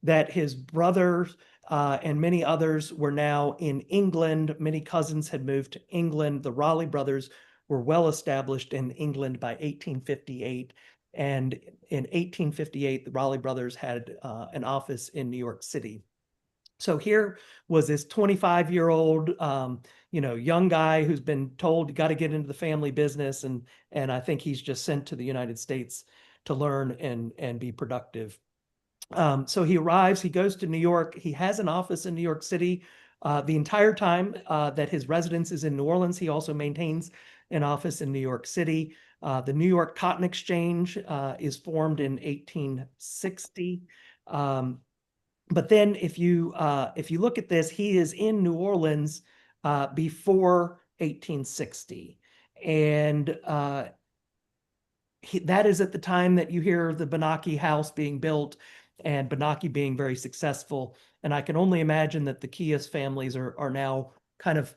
that his brothers and many others were now in England. Many cousins had moved to England. The Raleigh brothers were well established in England by 1858. And in 1858, the Raleigh brothers had an office in New York City. So here was this 25-year-old, young guy who's been told you got to get into the family business, and I think he's just sent to the United States to learn and be productive. So he arrives, he goes to New York. He has an office in New York City. The entire time that his residence is in New Orleans, he also maintains an office in New York City. The New York Cotton Exchange is formed in 1860. But then if you look at this, he is in New Orleans before 1860. And that is at the time that you hear the Benaki house being built and Benaki being very successful. And I can only imagine that the Chios families are now kind of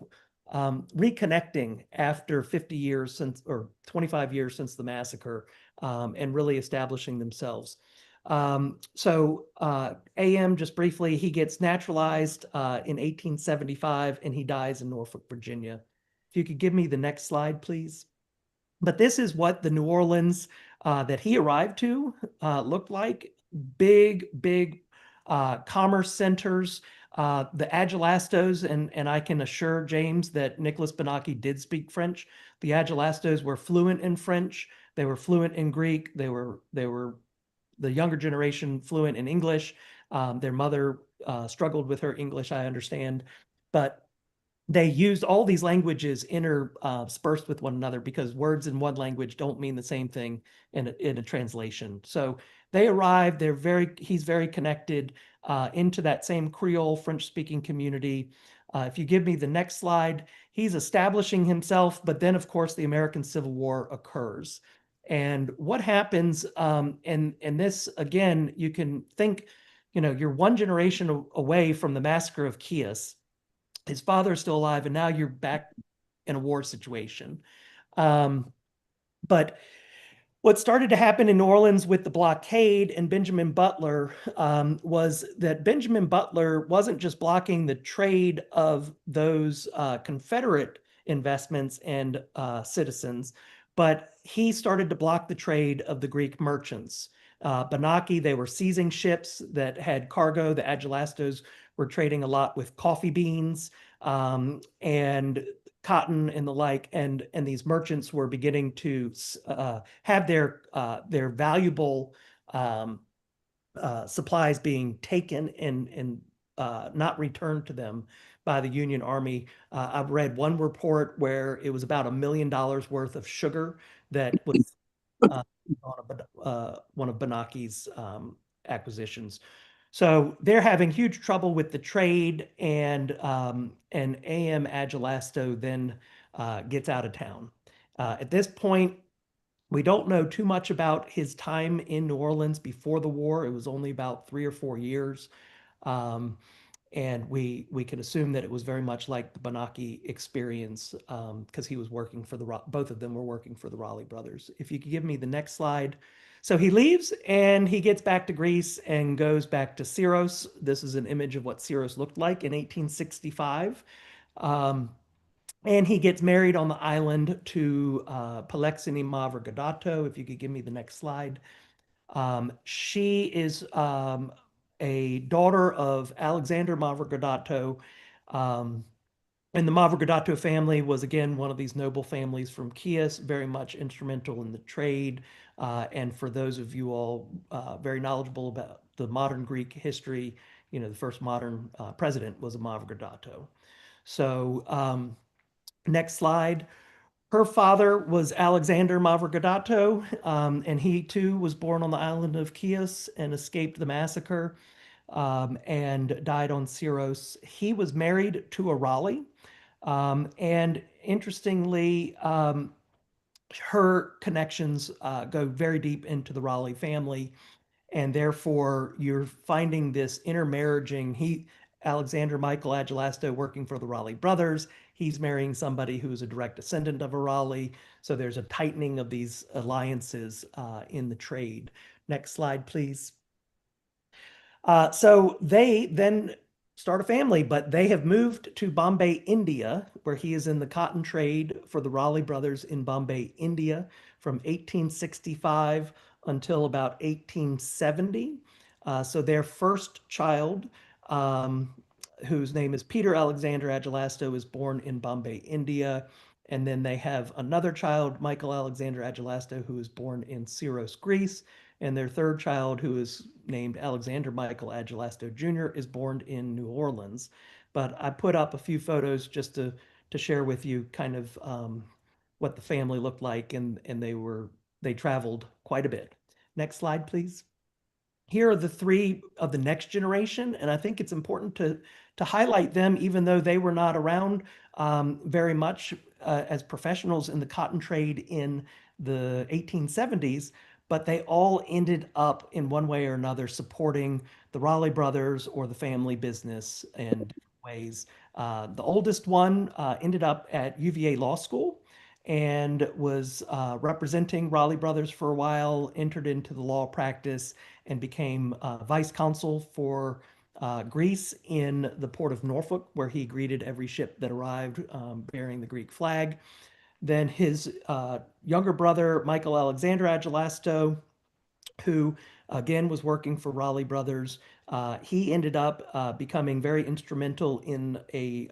reconnecting after 50 years since, or 25 years since the massacre, and really establishing themselves. So AM, just briefly, he gets naturalized in 1875 and he dies in Norfolk, Virginia. If you could give me the next slide, please. But this is what the New Orleans that he arrived to looked like. Big, big commerce centers. The Agelastos, and I can assure James that Nicholas Benaki did speak French. The Agelastos were fluent in French. They were fluent in Greek. They were the younger generation fluent in English. Their mother struggled with her English, I understand. But they used all these languages interspersed with one another because words in one language don't mean the same thing in a translation. So they arrived, he's very connected into that same Creole French-speaking community. If you give me the next slide, he's establishing himself, but then of course the American Civil War occurs. And what happens, and this again, you can think, you're one generation away from the massacre of Chios. His father is still alive, and now you're back in a war situation. But what started to happen in New Orleans with the blockade and Benjamin Butler was that Benjamin Butler wasn't just blocking the trade of those Confederate investments and citizens, but he started to block the trade of the Greek merchants. Benaki, they were seizing ships that had cargo. The Agelastos were trading a lot with coffee beans and cotton and the like, and these merchants were beginning to have their valuable supplies being taken and not returned to them by the Union Army. I've read one report where it was about $1 million worth of sugar that was on one of Benaki's acquisitions. So they're having huge trouble with the trade, and A.M. Agelasto then gets out of town. At this point, we don't know too much about his time in New Orleans before the war. It was only about 3 or 4 years. And we can assume that it was very much like the Benaki experience, because he was working for both of them were working for the Raleigh brothers. If you could give me the next slide. So he leaves and he gets back to Greece and goes back to Syros. This is an image of what Syros looked like in 1865. And he gets married on the island to Polexini Mavrocordato. If you could give me the next slide. She is a daughter of Alexander Mavrocordato. And the Mavrocordato family was, again, one of these noble families from Chios, very much instrumental in the trade. And for those of you all very knowledgeable about the modern Greek history, the first modern president was a Mavrocordato. So next slide. Her father was Alexander Mavrocordato, and he too was born on the island of Chios and escaped the massacre and died on Syros. He was married to a Raleigh, and interestingly, her connections go very deep into the Raleigh family, and therefore you're finding this intermarrying. Alexander Michael Agelasto working for the Raleigh brothers. He's marrying somebody who is a direct descendant of a Raleigh. So there's a tightening of these alliances in the trade. Next slide, please. So they then start a family, but they have moved to Bombay, India, where he is in the cotton trade for the Raleigh brothers in Bombay, India, from 1865 until about 1870. So their first child, whose name is Peter Alexander Agelasto, is born in Bombay, India. And then they have another child, Michael Alexander Agelasto, who is born in Syros, Greece. And their third child, who is named Alexander Michael Agelasto Jr., is born in New Orleans. But I put up a few photos just to share with you kind of what the family looked like, and they traveled quite a bit. Next slide, please. Here are the three of the next generation, and I think it's important to highlight them, even though they were not around very much as professionals in the cotton trade in the 1870s, but they all ended up in one way or another supporting the Raleigh brothers or the family business in different ways. The oldest one ended up at UVA Law School and was representing Raleigh brothers for a while, entered into the law practice, and became vice consul for Greece in the port of Norfolk, where he greeted every ship that arrived bearing the Greek flag. Then his younger brother, Michael Alexander Agelasto, who again was working for Raleigh brothers, he ended up becoming very instrumental in a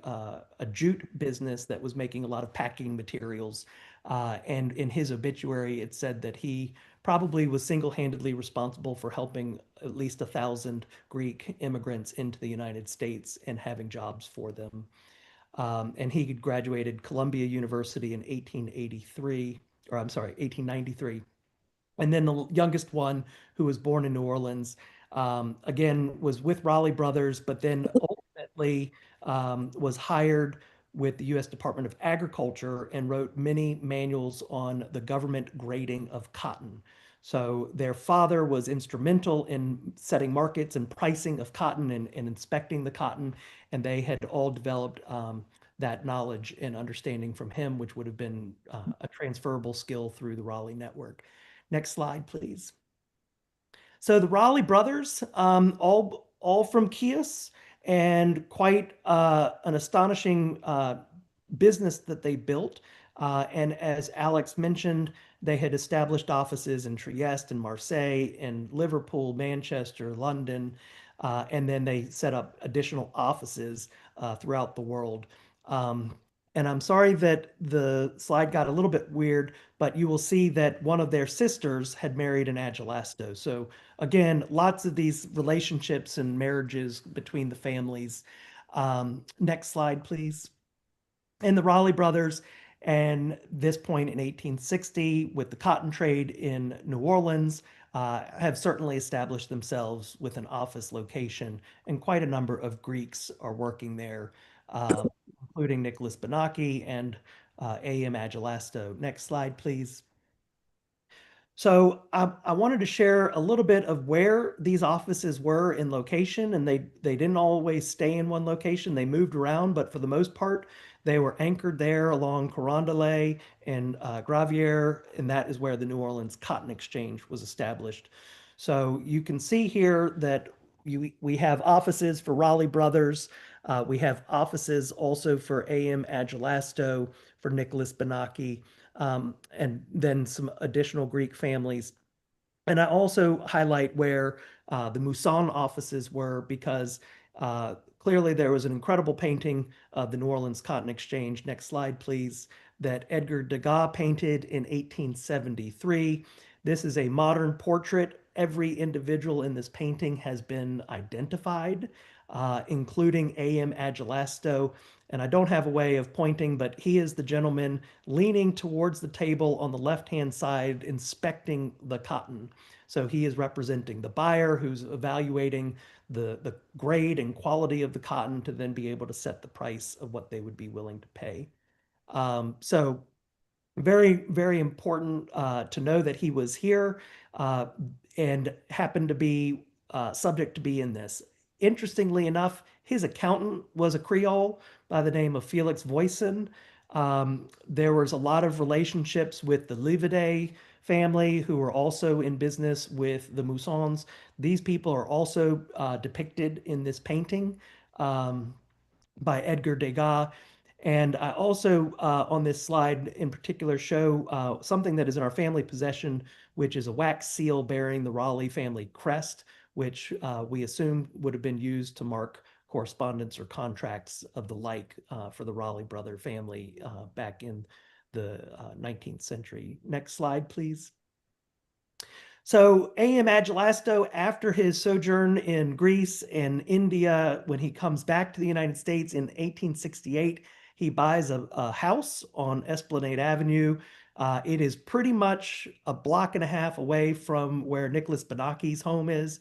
jute business that was making a lot of packing materials. And in his obituary, it said that he probably was single-handedly responsible for helping at least 1,000 Greek immigrants into the United States and having jobs for them. And he graduated Columbia University in 1883, or I'm sorry, 1893. And then the youngest one, who was born in New Orleans, again, was with Raleigh brothers, but then ultimately was hired with the U.S. Department of Agriculture and wrote many manuals on the government grading of cotton. So their father was instrumental in setting markets and pricing of cotton and inspecting the cotton, and they had all developed that knowledge and understanding from him, which would have been a transferable skill through the Raleigh network. Next slide, please. So the Raleigh brothers, all from Chios, and quite an astonishing business that they built. And as Alex mentioned, they had established offices in Trieste and Marseille and Liverpool, Manchester, London, and then they set up additional offices throughout the world. And I'm sorry that the slide got a little bit weird, but you will see that one of their sisters had married an Agelasto. So again, lots of these relationships and marriages between the families. Next slide, please. And the Raleigh brothers, and this point in 1860 with the cotton trade in New Orleans, have certainly established themselves with an office location, and quite a number of Greeks are working there, including Nicholas Benaki and A.M. Agelasto. Next slide, please. So I wanted to share a little bit of where these offices were in location, and they didn't always stay in one location. They moved around, but for the most part, they were anchored there along Carondelet and Gravier, and that is where the New Orleans Cotton Exchange was established. So you can see here that we have offices for Raleigh Brothers. We have offices also for A.M. Agelasto, for Nicholas Benaki, and then some additional Greek families. And I also highlight where the Mousson offices were, because clearly there was an incredible painting of the New Orleans Cotton Exchange. Next slide, please. That Edgar Degas painted in 1873. This is a modern portrait. Every individual in this painting has been identified, including A.M. Agelasto. And I don't have a way of pointing, but he is the gentleman leaning towards the table on the left-hand side, inspecting the cotton. So he is representing the buyer who's evaluating the grade and quality of the cotton to then be able to set the price of what they would be willing to pay. So very, very important to know that he was here and happened to be subject to be in this. Interestingly enough, his accountant was a Creole by the name of Felix Voisin. There was a lot of relationships with the Livide family, who were also in business with the Moussons. These people are also depicted in this painting by Edgar Degas. And I also, on this slide in particular, show something that is in our family possession, which is a wax seal bearing the Raleigh family crest, which we assume would have been used to mark correspondence or contracts of the like for the Raleigh brother family back in the 19th century. Next slide, please. So A.M. Agelasto, after his sojourn in Greece and India, when he comes back to the United States in 1868, he buys a house on Esplanade Avenue. It is pretty much a block and a half away from where Nicholas Benaki's home is.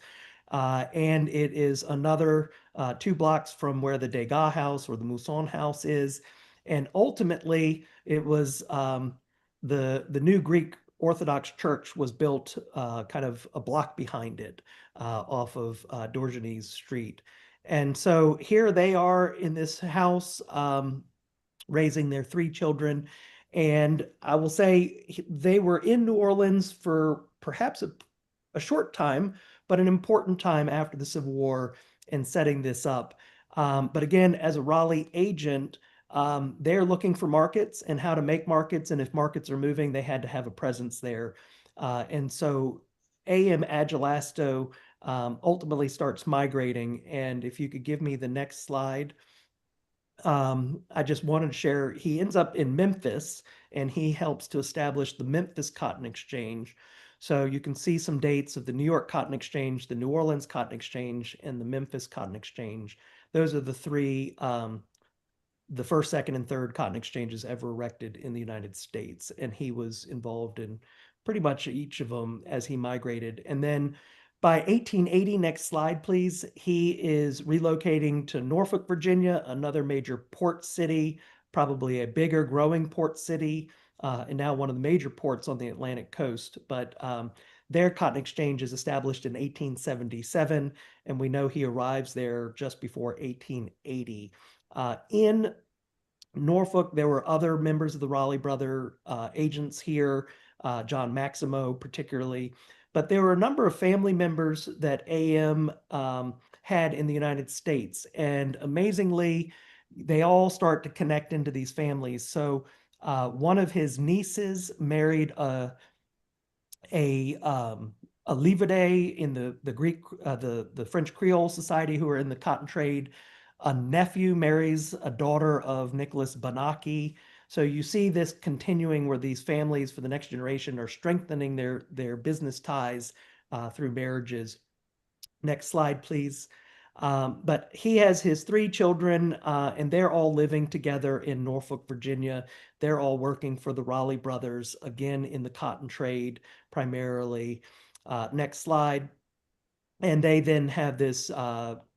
And it is another 2 blocks from where the Degas house or the Mousson house is. And ultimately, it was the new Greek Orthodox church was built kind of a block behind it off of Dorgenes Street. And so here they are in this house, raising their 3 children. And I will say they were in New Orleans for perhaps a short time, but an important time after the Civil War in setting this up. But again, as a Raleigh agent, they're looking for markets and how to make markets. And if markets are moving, they had to have a presence there. And so A.M. Agelasto ultimately starts migrating. And if you could give me the next slide. I just wanted to share, he ends up in Memphis, and he helps to establish the Memphis Cotton Exchange. So you can see some dates of the New York Cotton Exchange, the New Orleans Cotton Exchange, and the Memphis Cotton Exchange. Those are the 3, the first, second, and third cotton exchanges ever erected in the United States. And he was involved in pretty much each of them as he migrated. And then by 1880, next slide, please, he is relocating to Norfolk, Virginia, another major port city, probably a bigger growing port city, and now one of the major ports on the Atlantic coast. But their cotton exchange is established in 1877, and we know he arrives there just before 1880. In Norfolk, there were other members of the Raleigh brother agents here, John Maximo particularly, but there were a number of family members that AM had in the United States. And amazingly, they all start to connect into these families. So one of his nieces married a Livide in the Greek, the French Creole Society, who are in the cotton trade. A nephew marries a daughter of Nicholas Banaki. So you see this continuing where these families for the next generation are strengthening their business ties through marriages. Next slide, please. But he has his three children, and they're all living together in Norfolk, Virginia. They're all working for the Raleigh brothers, again in the cotton trade primarily. Next slide. And they then have this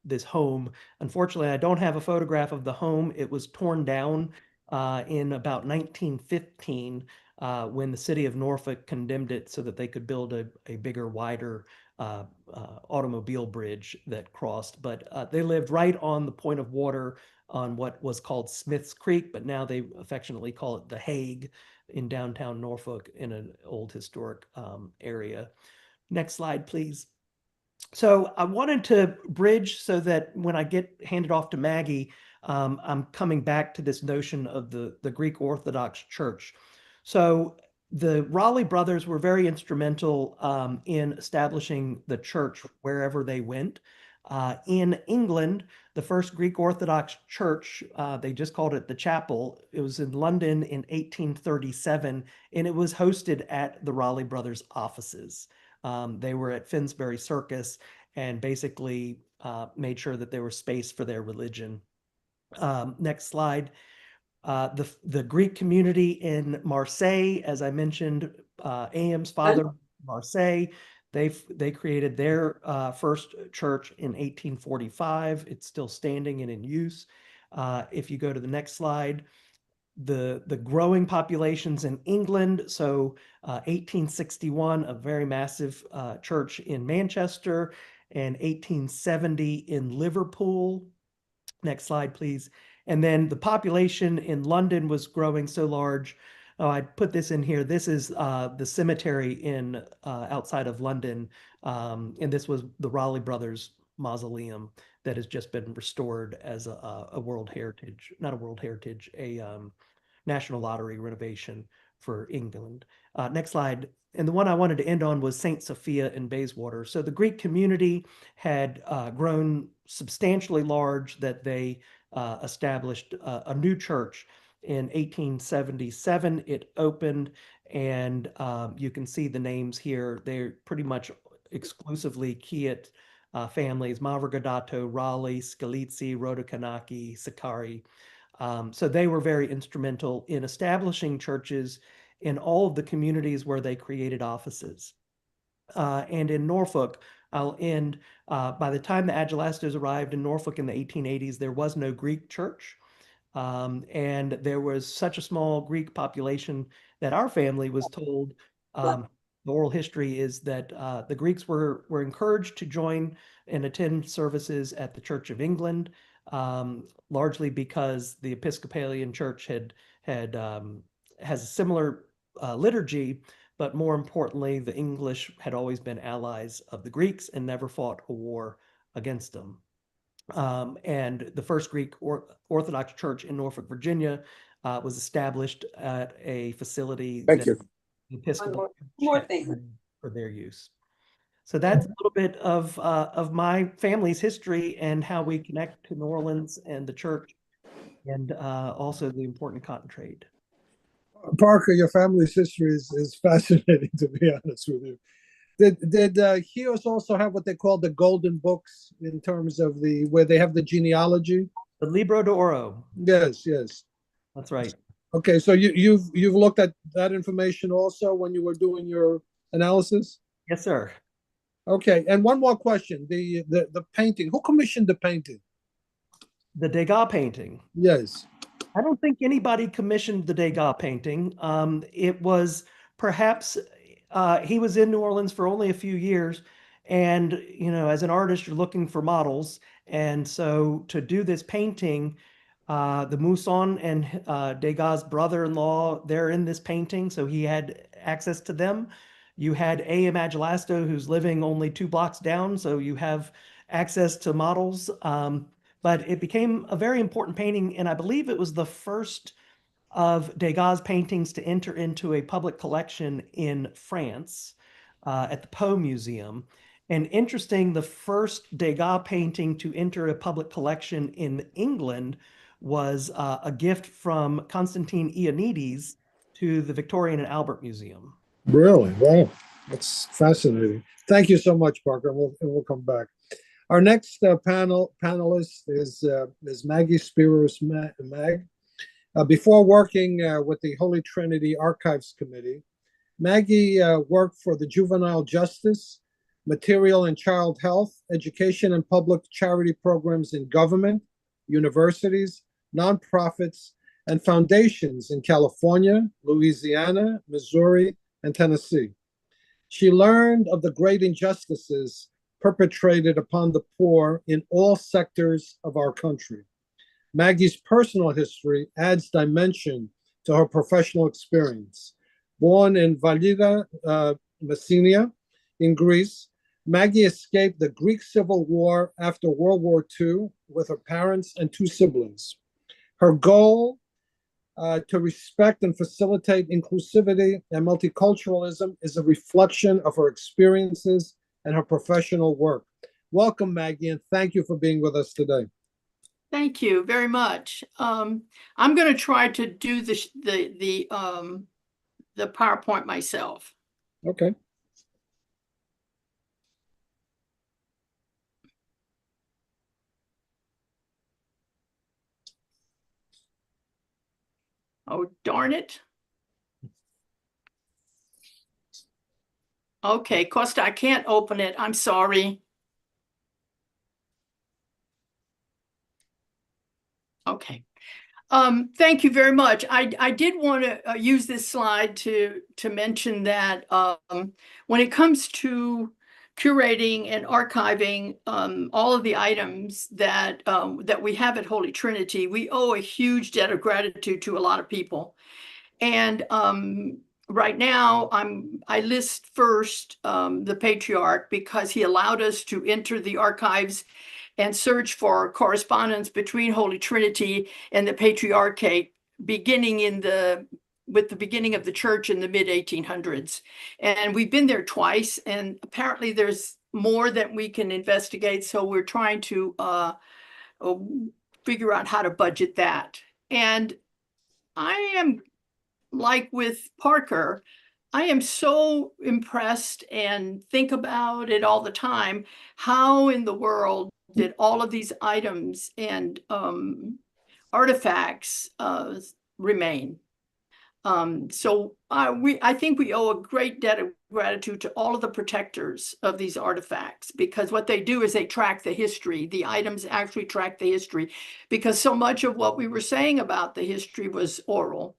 this home. Unfortunately, I don't have a photograph of the home. It was torn down in about 1915 when the city of Norfolk condemned it so that they could build a bigger, wider automobile bridge that crossed. But they lived right on the point of water on what was called Smith's Creek, but now they affectionately call it the Hague in downtown Norfolk in an old historic area. Next slide, please. So I wanted to bridge so that when I get handed off to Maggie, I'm coming back to this notion of the Greek Orthodox Church. So the Raleigh brothers were very instrumental in establishing the church wherever they went. In England, the first Greek Orthodox church, they just called it the chapel. It was in London in 1837, and it was hosted at the Raleigh brothers' offices. They were at Finsbury Circus and basically made sure that there was space for their religion. Next slide. The Greek community in Marseille, as I mentioned, Aham's father, Marseille, they created their first church in 1845. It's still standing and in use. If you go to the next slide, the growing populations in England. So 1861, a very massive church in Manchester, and 1870 in Liverpool. Next slide, please. And then the population in London was growing so large. Oh, I put this in here. This is the cemetery in outside of London, and this was the Raleigh brothers mausoleum that has just been restored as a World Heritage, not a World Heritage, a National Lottery renovation for England. Next slide. And the one I wanted to end on was St. Sophia in Bayswater. So the Greek community had grown substantially large that they established a new church in 1877. It opened, and you can see the names here. They're pretty much exclusively Chiet families: Mavrocordato, Raleigh, Scalizzi, Rotokanaki, Sakari. So they were very instrumental in establishing churches in all of the communities where they created offices. And in Norfolk, I'll end, by the time the Agelastos arrived in Norfolk in the 1880s, there was no Greek church. And there was such a small Greek population that our family was told, the oral history is that the Greeks were encouraged to join and attend services at the Church of England, largely because the Episcopalian Church has a similar liturgy, but more importantly, the English had always been allies of the Greeks and never fought a war against them. And the first Greek Orthodox Church in Norfolk, Virginia, was established at a facility Thank that you. the Episcopal More Church thing. had for their use. So that's a little bit of my family's history and how we connect to New Orleans and the church, and also the important cotton trade. Parker, your family's history is fascinating, to be honest with you. Did Chios also have what they call the golden books in terms of where they have the genealogy? The Libro de Oro. Yes, yes. That's right. Okay, so you've looked at that information also when you were doing your analysis? Yes, sir. Okay, and one more question. The painting, who commissioned the painting? The Degas painting. Yes. I don't think anybody commissioned the Degas painting. It was perhaps he was in New Orleans for only a few years, and as an artist, you're looking for models, and so to do this painting, the Mousson and Degas' brother-in-law, they're in this painting, so he had access to them. You had A.M. Agelasto, who's living only 2 blocks down, so you have access to models. But it became a very important painting, and I believe it was the first of Degas' paintings to enter into a public collection in France at the Poe Museum. And interesting, the first Degas painting to enter a public collection in England was a gift from Constantine Ioannidis to the Victorian and Albert Museum. Really? Wow. That's fascinating. Thank you so much, Parker. We'll come back. Our next panelist is Maggie Spiros Mag. Before working with the Holy Trinity Archives Committee, Maggie worked for the Juvenile Justice, Material and Child Health, Education and Public Charity Programs in government, universities, nonprofits, and foundations in California, Louisiana, Missouri, and Tennessee. She learned of the great injustices perpetrated upon the poor in all sectors of our country. Maggie's personal history adds dimension to her professional experience. Born in Valida, Messenia, in Greece, Maggie escaped the Greek Civil War after World War II with her parents and two siblings. Her goal to respect and facilitate inclusivity and multiculturalism is a reflection of her experiences and her professional work. Welcome, Maggie, and thank you for being with us today. Thank you very much. I'm going to try to do the PowerPoint myself. Okay. Oh, darn it. Okay, Costa, I can't open it. I'm sorry. Okay. Thank you very much. I did want to use this slide to mention that when it comes to curating and archiving all of the items that we have at Holy Trinity, we owe a huge debt of gratitude to a lot of people. And right now, I list first the Patriarch because he allowed us to enter the archives and search for correspondence between Holy Trinity and the Patriarchate, beginning with the beginning of the church in the mid-1800s. And we've been there twice, and apparently there's more that we can investigate, so we're trying to figure out how to budget that. And I am, like with Parker, I am so impressed and think about it all the time. How in the world did all of these items and artifacts remain? So I think we owe a great debt of gratitude to all of the protectors of these artifacts, because what they do is they track the history. The items actually track the history, because so much of what we were saying about the history was oral.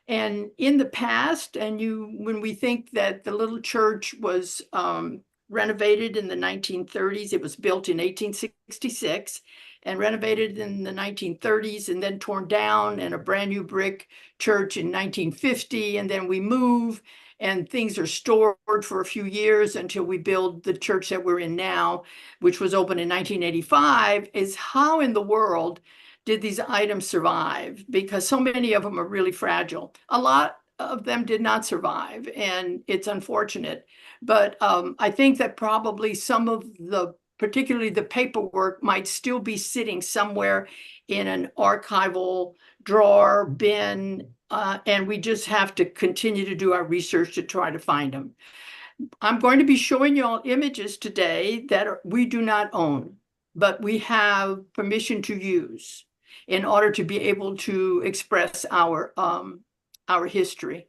And in the past, when we think that the little church was renovated in the 1930s, it was built in 1866 and renovated in the 1930s and then torn down, and a brand new brick church in 1950. And then we move and things are stored for a few years until we build the church that we're in now, which was opened in 1985. Is how in the world did these items survive? Because so many of them are really fragile. A lot of them did not survive, and it's unfortunate. But I think that probably some of particularly the paperwork, might still be sitting somewhere in an archival drawer, bin, and we just have to continue to do our research to try to find them. I'm going to be showing you all images today that we do not own, but we have permission to use in order to be able to express our history.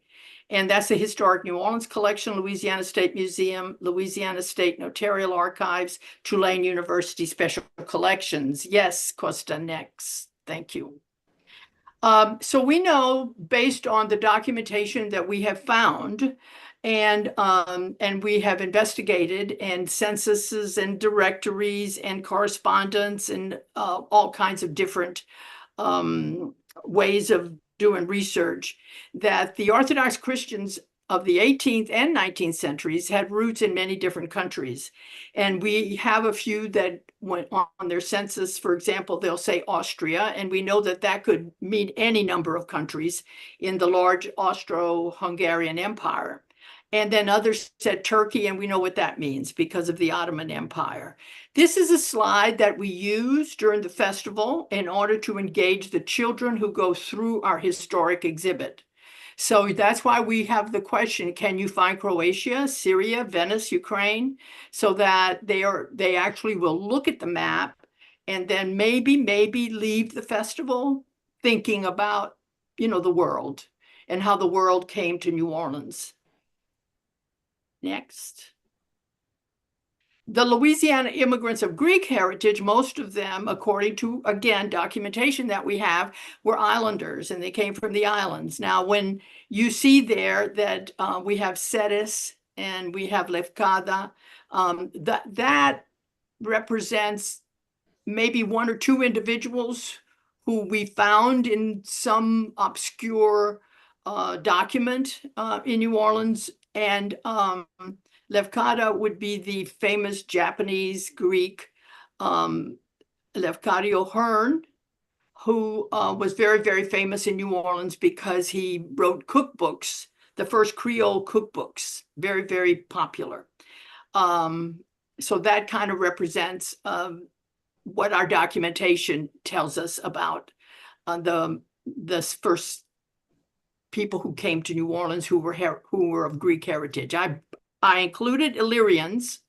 And that's the Historic New Orleans Collection, Louisiana State Museum, Louisiana State Notarial Archives, Tulane University Special Collections. Yes, Costa, next. Thank you. So we know, based on the documentation that we have found, and we have investigated, and censuses and directories and correspondence and all kinds of different ways of doing research, that the Orthodox Christians of the 18th and 19th centuries had roots in many different countries. And we have a few that went on their census. For example, they'll say Austria, and we know that that could mean any number of countries in the large Austro-Hungarian Empire. And then others said Turkey, and we know what that means because of the Ottoman Empire. This is a slide that we use during the festival in order to engage the children who go through our historic exhibit. So that's why we have the question, can you find Croatia, Syria, Venice, Ukraine? So that they actually will look at the map and then maybe leave the festival thinking about, the world and how the world came to New Orleans. Next. The Louisiana immigrants of Greek heritage, most of them, according to, again, documentation that we have, were islanders, and they came from the islands. Now, when you see there that we have Ceres and we have Lefkada, that represents maybe one or two individuals who we found in some obscure document in New Orleans, and Lefkada would be the famous Japanese Greek Lefkadio Hearn, who was very, very famous in New Orleans because he wrote cookbooks, the first Creole cookbooks, very, very popular. So that kind of represents what our documentation tells us about the first people who came to New Orleans who were of Greek heritage. I included Illyrians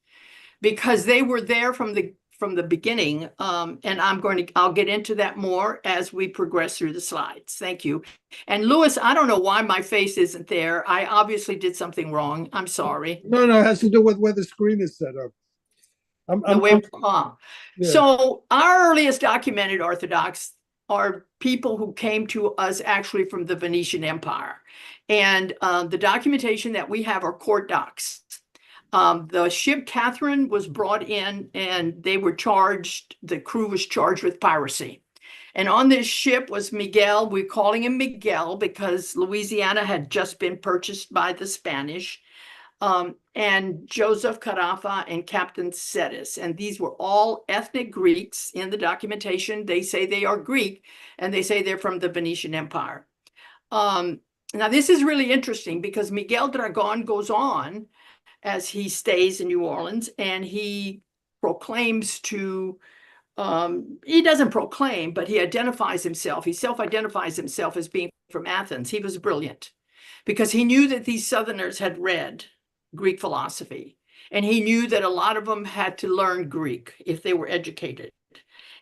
because they were there from the beginning, and I'll get into that more as we progress through the slides. Thank you. And Louis, I don't know why my face isn't there. I obviously did something wrong. I'm sorry. No, it has to do with where the screen is set up. Yeah. So our earliest documented Orthodox are people who came to us actually from the Venetian Empire. And the documentation that we have are court docs. The ship Catherine was brought in and they were charged, the crew was charged with piracy. And on this ship was Miguel. We're calling him Miguel because Louisiana had just been purchased by the Spanish. And Joseph Carafa and Captain Ceres. And these were all ethnic Greeks in the documentation. They say they are Greek, and they say they're from the Venetian Empire. Now, this is really interesting because Miguel Dragon goes on as he stays in New Orleans, and he proclaims to, he doesn't proclaim, but he identifies himself. He self-identifies himself as being from Athens. He was brilliant because he knew that these Southerners had read Greek philosophy, and he knew that a lot of them had to learn Greek if they were educated,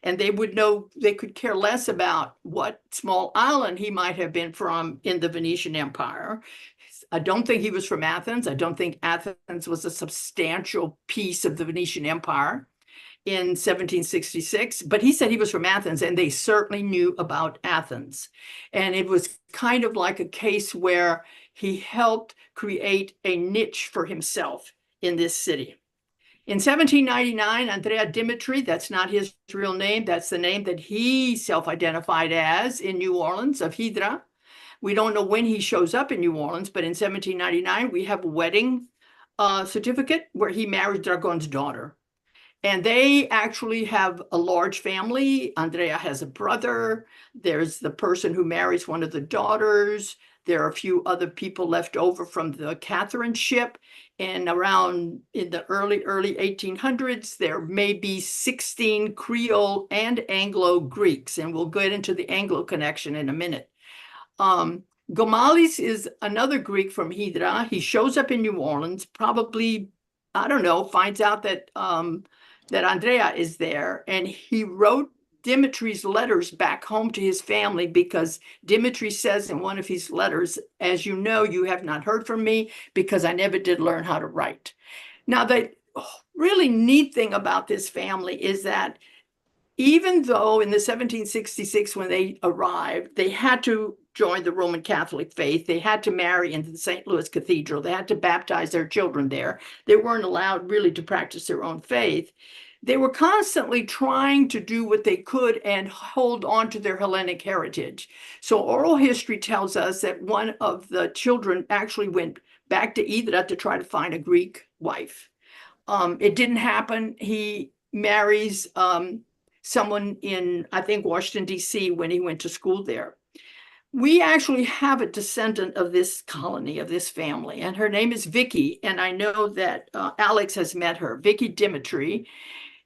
and they would know, they could care less about what small island he might have been from in the Venetian Empire. I don't think he was from Athens. I don't think Athens was a substantial piece of the Venetian Empire in 1766, but he said he was from Athens, and they certainly knew about Athens. And it was kind of like a case where he helped create a niche for himself in this city. In 1799, Andrea Dimitri, that's not his real name, that's the name that he self-identified as in New Orleans, of Hydra. We don't know when he shows up in New Orleans, but in 1799, we have a wedding certificate where he marries Dragon's daughter. And they actually have a large family. Andrea has a brother. There's the person who marries one of the daughters. There are a few other people left over from the Catherine ship. And around in the early 1800s, there may be 16 Creole and Anglo Greeks. And we'll get into the Anglo connection in a minute. Gomalis is another Greek from Hydra. He shows up in New Orleans, probably, I don't know, finds out that that Andrea is there, and he wrote Dimitri's letters back home to his family because Dimitri says in one of his letters, as you know, you have not heard from me because I never did learn how to write. Now, the really neat thing about this family is that even though in the 1766, when they arrived, they had to join the Roman Catholic faith, they had to marry into the St. Louis Cathedral, they had to baptize their children there, they weren't allowed really to practice their own faith. They were constantly trying to do what they could and hold on to their Hellenic heritage. So oral history tells us that one of the children actually went back to Hydra to try to find a Greek wife. It didn't happen. He marries someone in, I think, Washington, D.C. when he went to school there. We actually have a descendant of this colony, of this family, and her name is Vicky. And I know that Alex has met her. Vicky Dimitri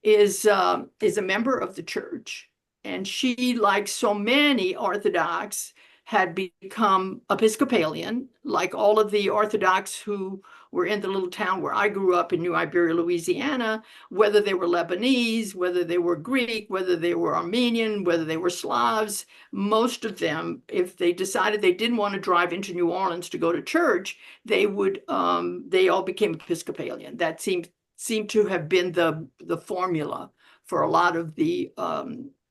is a member of the church, and she, like so many Orthodox, had become Episcopalian, like all of the Orthodox who were in the little town where I grew up in New Iberia, Louisiana, whether they were Lebanese, whether they were Greek, whether they were Armenian, whether they were Slavs. Most of them, if they decided they didn't want to drive into New Orleans to go to church, they all became Episcopalian. That seemed to have been the formula for a lot of the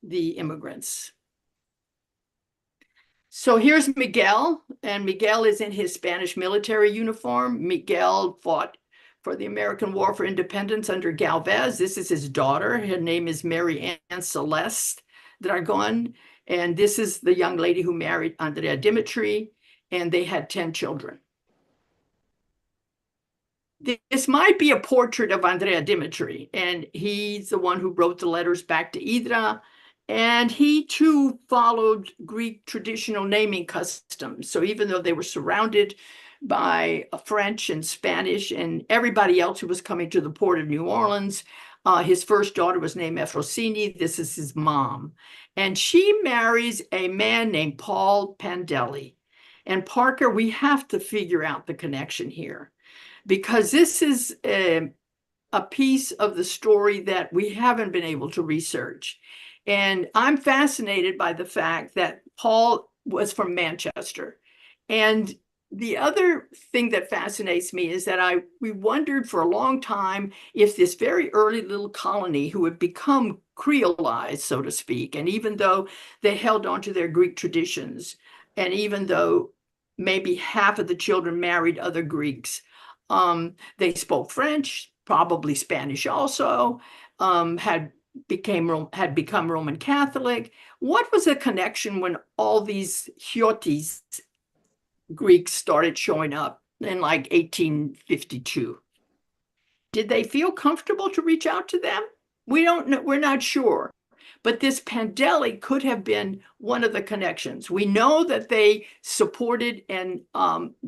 immigrants. So here's Miguel, and Miguel is in his Spanish military uniform. Miguel fought for the American War for Independence under Galvez. This is his daughter. Her name is Mary Ann Celeste Dragon, and this is the young lady who married Andrea Dimitri, and they had 10 children. This might be a portrait of Andrea Dimitri, and he's the one who wrote the letters back to Idra. And he too followed Greek traditional naming customs. So even though they were surrounded by French and Spanish and everybody else who was coming to the port of New Orleans, his first daughter was named Efrosini. This is his mom. And she marries a man named Paul Pandelli. And Parker, we have to figure out the connection here, because this is a piece of the story that we haven't been able to research. And I'm fascinated by the fact that Paul was from Manchester. And the other thing that fascinates me is that we wondered for a long time if this very early little colony, who had become Creolized, so to speak, and even though they held on to their Greek traditions, and even though maybe half of the children married other Greeks, they spoke French, probably Spanish also, had become Roman Catholic. What was the connection when all these Chiotis Greeks started showing up in like 1852? Did they feel comfortable to reach out to them? We don't know. We're not sure. But this Pandelli could have been one of the connections. We know that they supported and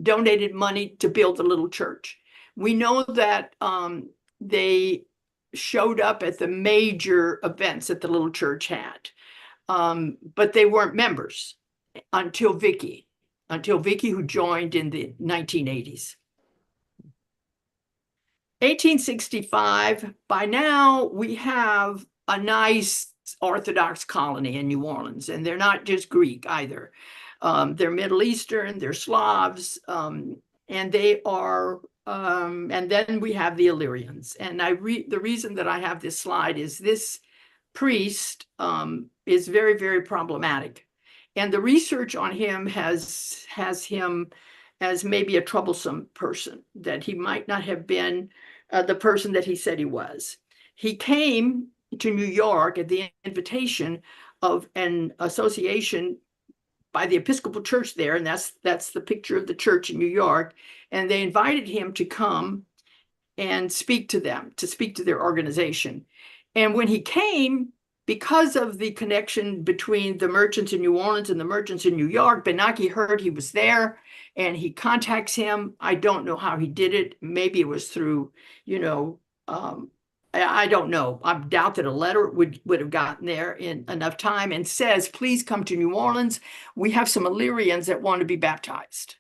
donated money to build the little church. We know that they showed up at the major events that the little church had. But they weren't members until Vicky, who joined in the 1980s. 1865, by now we have a nice Orthodox colony in New Orleans, and they're not just Greek either. They're Middle Eastern, they're Slavs, and they are and then we have the Illyrians. And the reason that I have this slide is this priest is very, very problematic. And the research on him has him as maybe a troublesome person, that he might not have been the person that he said he was. He came to New York at the invitation of an association by the Episcopal Church there, and that's the picture of the church in New York. And they invited him to come and speak to them, to speak to their organization. And when he came, because of the connection between the merchants in New Orleans and the merchants in New York, Benaki heard he was there, and he contacts him. I don't know how he did it. Maybe it was through, I don't know. I doubt that a letter would have gotten there in enough time, and says, please come to New Orleans. We have some Illyrians that want to be baptized.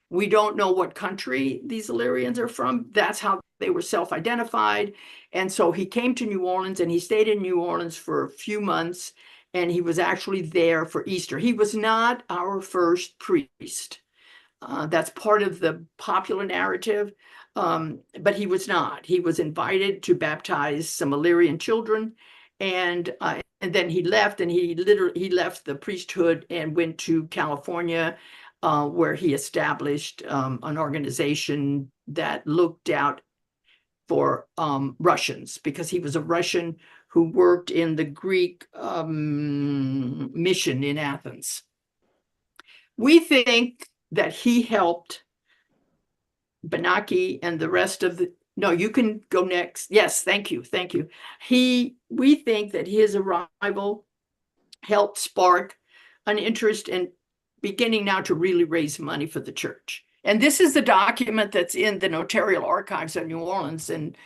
We don't know what country these Illyrians are from. That's how they were self-identified. And so he came to New Orleans, and he stayed in New Orleans for a few months, and he was actually there for Easter. He was not our first priest. That's part of the popular narrative. But he was not. He was invited to baptize some Illyrian children, and then he left, and he left the priesthood and went to California, where he established an organization that looked out for Russians, because he was a Russian who worked in the Greek mission in Athens. We think that he helped Benaki and the rest of the, no, you can go next. Yes, thank you. We think that his arrival helped spark an interest in beginning now to really raise money for the church. And this is the document that's in the notarial archives of New Orleans. And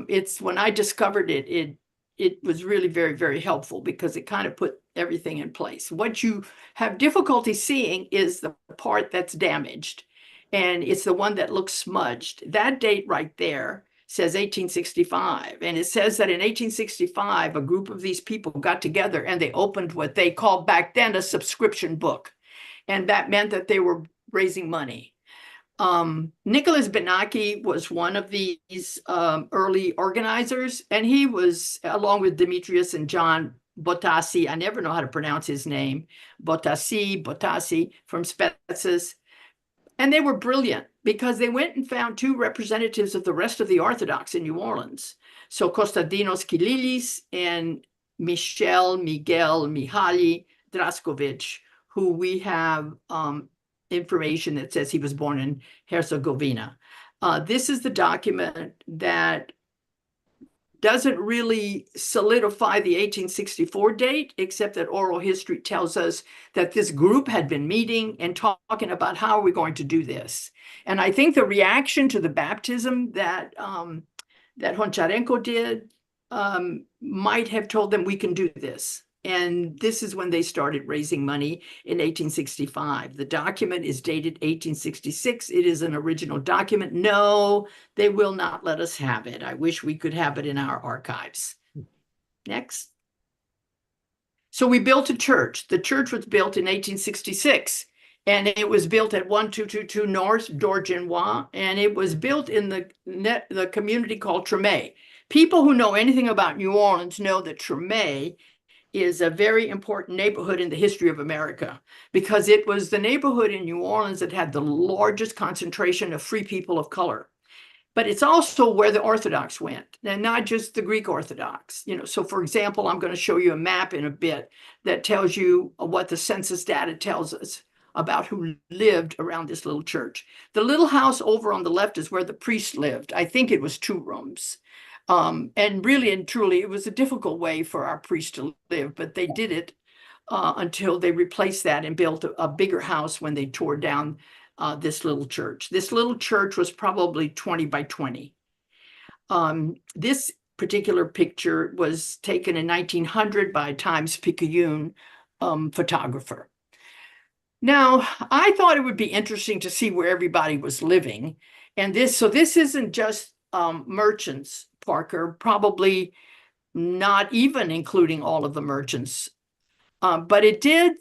it's when I discovered it, it was really very, very helpful because it kind of put everything in place. What you have difficulty seeing is the part that's damaged, and it's the one that looks smudged. That date right there says 1865, and it says that in 1865, a group of these people got together and they opened what they called back then a subscription book, and that meant that they were raising money. Nicholas Benaki was one of these early organizers, and he was, along with Demetrius and John Botassi, I never know how to pronounce his name, Botassi from Spetses, and they were brilliant because they went and found two representatives of the rest of the Orthodox in New Orleans. So Konstantinos Kililis and Miguel Mihaly Draskovic, who we have information that says he was born in Herzegovina. This is the document that doesn't really solidify the 1864 date, except that oral history tells us that this group had been meeting and talking about how are we going to do this. And I think the reaction to the baptism that Honcharenko did might have told them we can do this. And this is when they started raising money in 1865. The document is dated 1866. It is an original document. No, they will not let us have it. I wish we could have it in our archives. Next. So we built a church. The church was built in 1866, and it was built at 1222 North Dorgenois, and it was built in the community called Tremé. People who know anything about New Orleans know that Tremé is a very important neighborhood in the history of America because it was the neighborhood in New Orleans that had the largest concentration of free people of color. But it's also where the Orthodox went, and not just the Greek Orthodox. So for example, I'm going to show you a map in a bit that tells you what the census data tells us about who lived around this little church. The little house over on the left is where the priest lived. I think it was 2 rooms. And really and truly, it was a difficult way for our priests to live, but they did it until they replaced that and built a bigger house when they tore down this little church. This little church was probably 20 by 20. This particular picture was taken in 1900 by Times-Picayune photographer. Now, I thought it would be interesting to see where everybody was living. And this isn't just merchants, Parker, probably not even including all of the merchants. But it did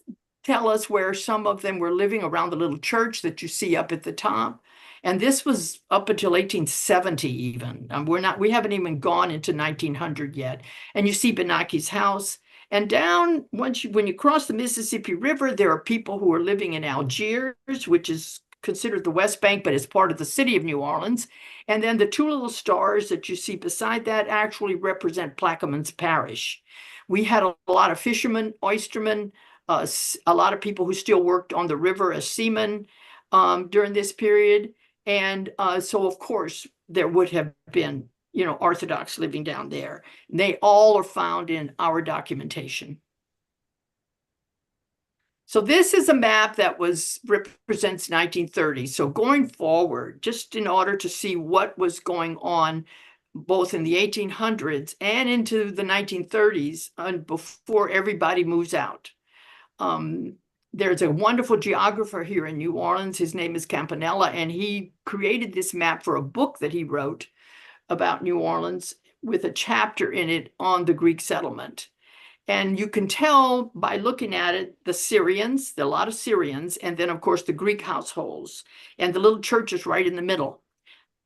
tell us where some of them were living around the little church that you see up at the top. And this was up until 1870 even. We haven't even gone into 1900 yet. And you see Benaki's house. And down, when you cross the Mississippi River, there are people who are living in Algiers, which is considered the West Bank, but it's part of the city of New Orleans. And then the 2 little stars that you see beside that actually represent Plaquemines Parish. We had a lot of fishermen, oystermen, a lot of people who still worked on the river as seamen during this period. And so, of course, there would have been, Orthodox living down there. They all are found in our documentation. So this is a map that represents 1930. So going forward, just in order to see what was going on both in the 1800s and into the 1930s and before everybody moves out. There's a wonderful geographer here in New Orleans. His name is Campanella, and he created this map for a book that he wrote about New Orleans with a chapter in it on the Greek settlement. And you can tell by looking at it, the Syrians, a lot of Syrians, and then, of course, the Greek households, and the little church is right in the middle.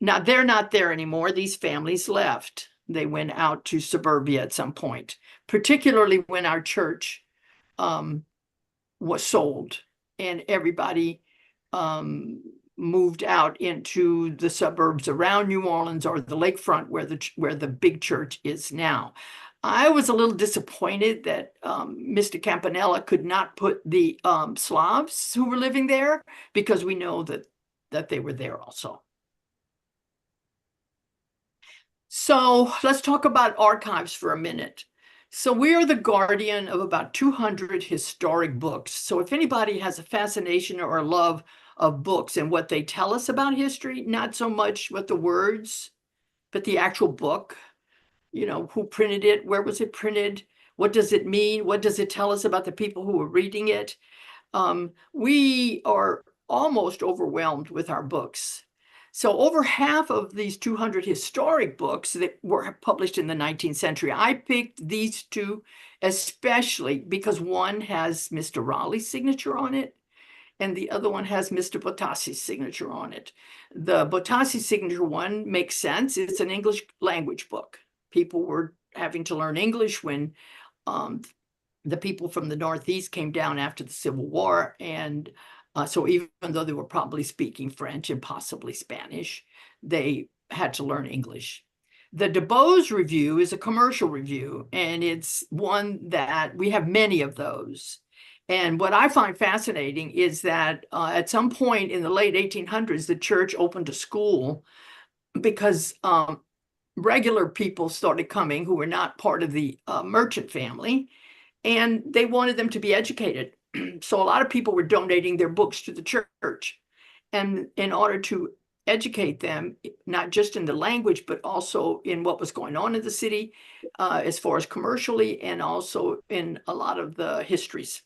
Now, they're not there anymore. These families left. They went out to suburbia at some point, particularly when our church was sold and everybody moved out into the suburbs around New Orleans or the lakefront where the big church is now. I was a little disappointed that Mr. Campanella could not put the Slavs who were living there, because we know that they were there also. So let's talk about archives for a minute. So we are the guardian of about 200 historic books. So if anybody has a fascination or a love of books and what they tell us about history, not so much what the words, but the actual book, who printed it, where was it printed, what does it mean, what does it tell us about the people who are reading it? We are almost overwhelmed with our books. So over half of these 200 historic books that were published in the 19th century, I picked these two especially because one has Mr. Raleigh's signature on it, and the other one has Mr. Bottassi's signature on it. The Bottassi signature one makes sense. It's an English language book. People were having to learn English when the people from the Northeast came down after the Civil War. And so even though they were probably speaking French and possibly Spanish, they had to learn English. The DeBose review is a commercial review, and it's one that we have many of those. And what I find fascinating is that at some point in the late 1800s, the church opened a school because regular people started coming who were not part of the merchant family, and they wanted them to be educated. So a lot of people were donating their books to the church. And in order to educate them, not just in the language, but also in what was going on in the city, as far as commercially, and also in a lot of the histories.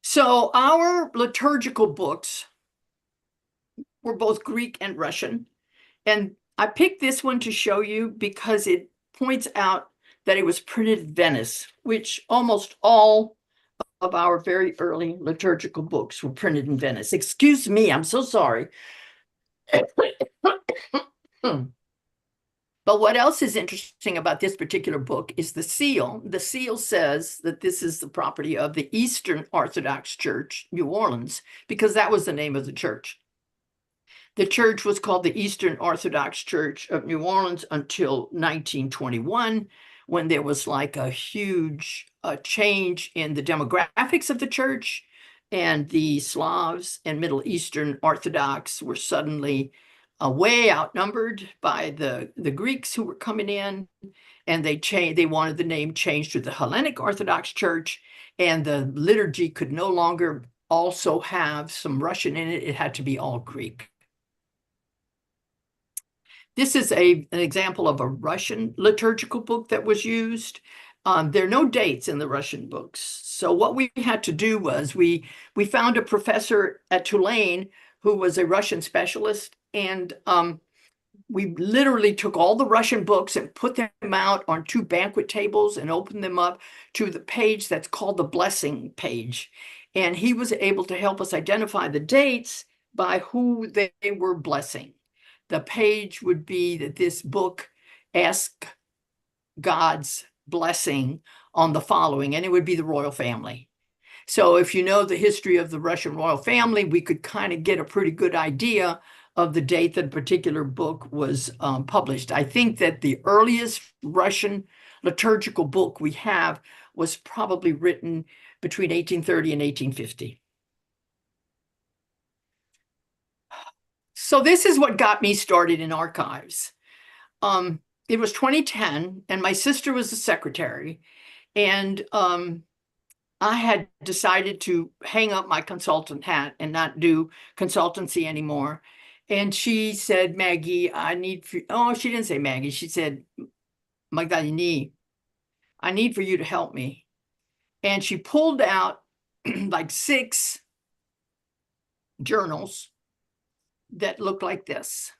So our liturgical books were both Greek and Russian. And I picked this one to show you because it points out that it was printed in Venice, which almost all of our very early liturgical books were printed in Venice. Excuse me, I'm so sorry. But what else is interesting about this particular book is the seal. The seal says that this is the property of the Eastern Orthodox Church, New Orleans, because that was the name of the church. The church was called the Eastern Orthodox Church of New Orleans until 1921, when there was like a huge change in the demographics of the church, and the Slavs and Middle Eastern Orthodox were suddenly way outnumbered by the Greeks who were coming in, and they wanted the name changed to the Hellenic Orthodox Church, and the liturgy could no longer also have some Russian in it. It had to be all Greek. This is an example of a Russian liturgical book that was used. There are no dates in the Russian books. So what we had to do was we found a professor at Tulane who was a Russian specialist, and we literally took all the Russian books and put them out on two banquet tables and opened them up to the page that's called the blessing page. And he was able to help us identify the dates by who they were blessing. The page would be that this book asked God's blessing on the following, and it would be the royal family. So if you know the history of the Russian royal family, we could kind of get a pretty good idea of the date that a particular book was published. I think that the earliest Russian liturgical book we have was probably written between 1830 and 1850. So this is what got me started in archives. It was 2010, and my sister was the secretary, and I had decided to hang up my consultant hat and not do consultancy anymore. And she said, Maggie, she didn't say Maggie. She said, Magdalene, I need for you to help me. And she pulled out like 6 journals that looked like this.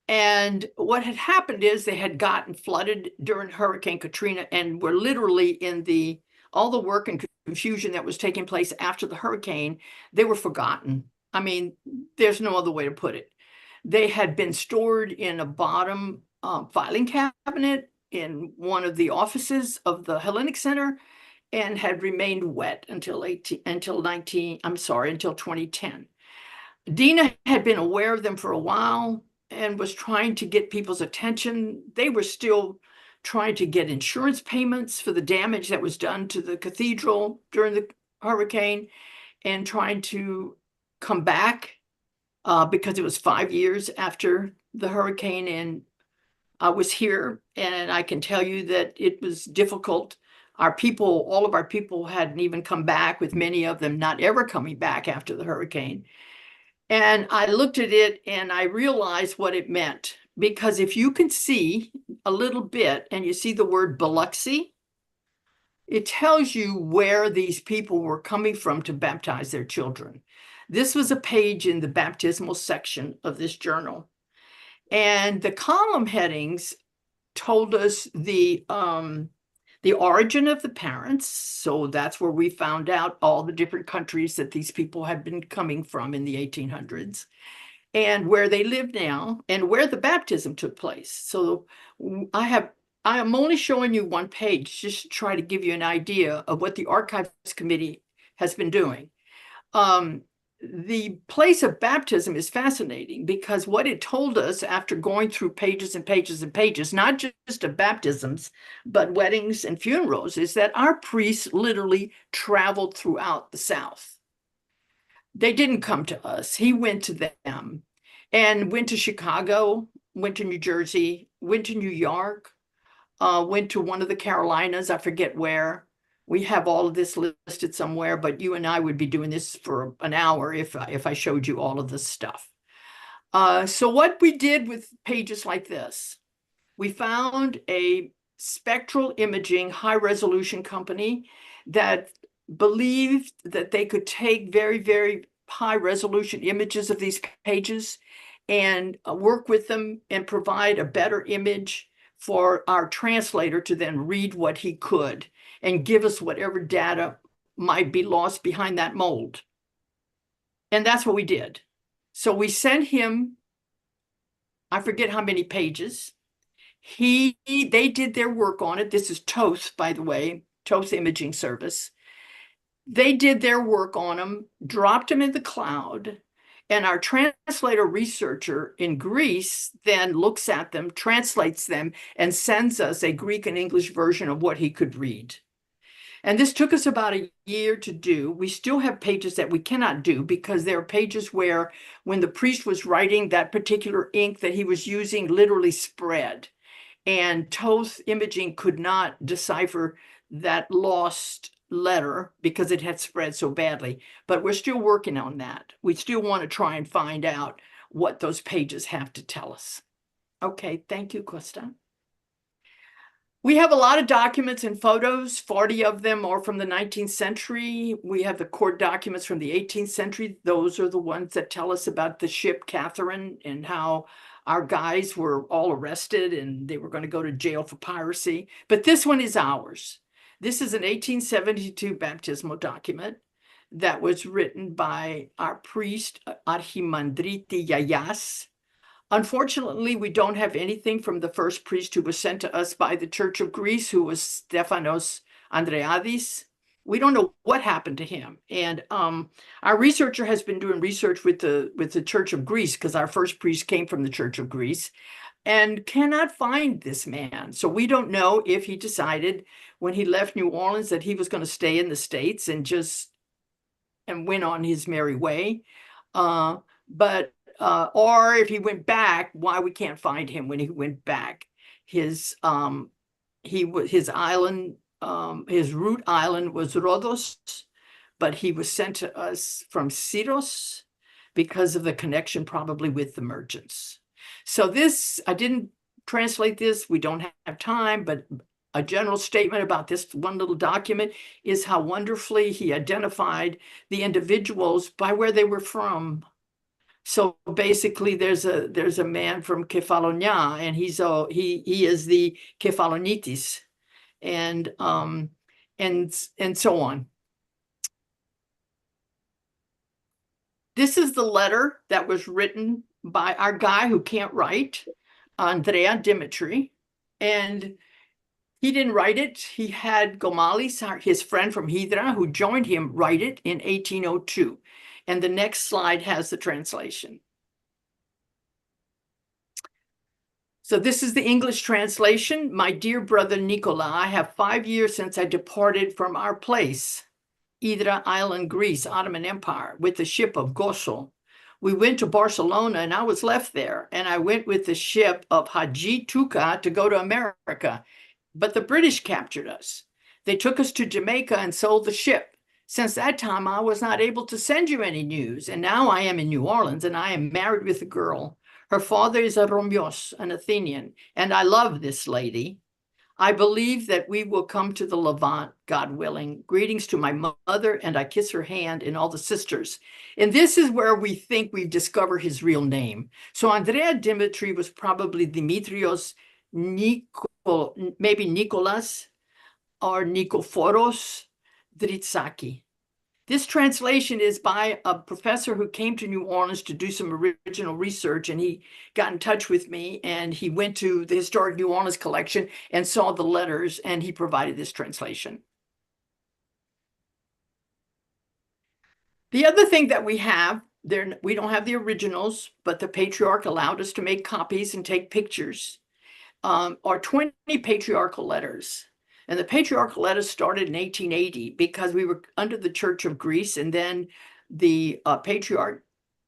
And what had happened is they had gotten flooded during Hurricane Katrina and were literally in all the work and confusion that was taking place after the hurricane, they were forgotten. I mean, there's no other way to put it. They had been stored in a bottom filing cabinet in one of the offices of the Hellenic Center and had remained wet until 2010. Dina had been aware of them for a while and was trying to get people's attention. They were still trying to get insurance payments for the damage that was done to the cathedral during the hurricane, and trying to come back because it was 5 years after the hurricane, and I was here, and I can tell you that it was difficult. Our people, all of our people hadn't even come back, with many of them not ever coming back after the hurricane. And I looked at it and I realized what it meant. Because if you can see a little bit and you see the word Biloxi, it tells you where these people were coming from to baptize their children. This was a page in the baptismal section of this journal. And the column headings told us the origin of the parents. So that's where we found out all the different countries that these people had been coming from in the 1800s, and where they live now, and where the baptism took place. So I am only showing you one page just to try to give you an idea of what the Archives Committee has been doing. The place of baptism is fascinating, because what it told us after going through pages and pages and pages, not just of baptisms, but weddings and funerals, is that our priests literally traveled throughout the South. They didn't come to us. He went to them, and went to Chicago, went to New Jersey, went to New York, went to one of the Carolinas, I forget where. We have all of this listed somewhere, but you and I would be doing this for an hour if I showed you all of this stuff. So what we did with pages like this, we found a spectral imaging high resolution company that believed that they could take very, very high resolution images of these pages and work with them and provide a better image for our translator to then read what he could and give us whatever data might be lost behind that mold. And that's what we did. So we sent him, I forget how many pages. They did their work on it. This is Toth, by the way, Toth Imaging Service. They did their work on them, dropped them in the cloud, and our translator researcher in Greece then looks at them, translates them, and sends us a Greek and English version of what he could read. And this took us about a year to do. We still have pages that we cannot do, because there are pages where, when the priest was writing, that particular ink that he was using literally spread. And Toth Imaging could not decipher that lost letter because it had spread so badly. But we're still working on that. We still want to try and find out what those pages have to tell us. Okay, thank you, Costa. We have a lot of documents and photos. 40 of them are from the 19th century. We have the court documents from the 18th century. Those are the ones that tell us about the ship Catherine and how our guys were all arrested and they were going to go to jail for piracy. But this one is ours. This is an 1872 baptismal document that was written by our priest, Archimandriti Yayas. Unfortunately, we don't have anything from the first priest who was sent to us by the Church of Greece, who was Stephanos Andreadis. We don't know what happened to him. And our researcher has been doing research with the Church of Greece, because our first priest came from the Church of Greece, and cannot find this man. So we don't know if he decided when he left New Orleans that he was going to stay in the States and went on his merry way. Or if he went back, why we can't find him when he went back. His island, his root island was Rhodos, but he was sent to us from Syros because of the connection probably with the merchants. So this, I didn't translate this, we don't have time, but a general statement about this one little document is how wonderfully he identified the individuals by where they were from. So basically, there's a man from Kefalonia, and he is the Kefalonitis, and so on. This is the letter that was written by our guy who can't write, Andrea Dimitri, and he didn't write it. He had Gomalis, his friend from Hydra, who joined him, write it in 1802. And the next slide has the translation. So this is the English translation. My dear brother Nicola, I have 5 years since I departed from our place, Hydra Island, Greece, Ottoman Empire, with the ship of Gosol, We went to Barcelona and I was left there. And I went with the ship of Haji Tuka to go to America. But the British captured us. They took us to Jamaica and sold the ship. Since that time, I was not able to send you any news. And now I am in New Orleans and I am married with a girl. Her father is a Romios, an Athenian, and I love this lady. I believe that we will come to the Levant, God willing. Greetings to my mother, and I kiss her hand and all the sisters. And this is where we think we've discovered his real name. So Andrea Dimitri was probably Dimitrios maybe Nicholas or Nikophoros Dritsaki. This translation is by a professor who came to New Orleans to do some original research, and he got in touch with me, and he went to the Historic New Orleans collection and saw the letters, and he provided this translation. The other thing that we have, we don't have the originals, but the patriarch allowed us to make copies and take pictures, are 20 patriarchal letters. And the patriarchal letters started in 1880 because we were under the Church of Greece, and then the patriarch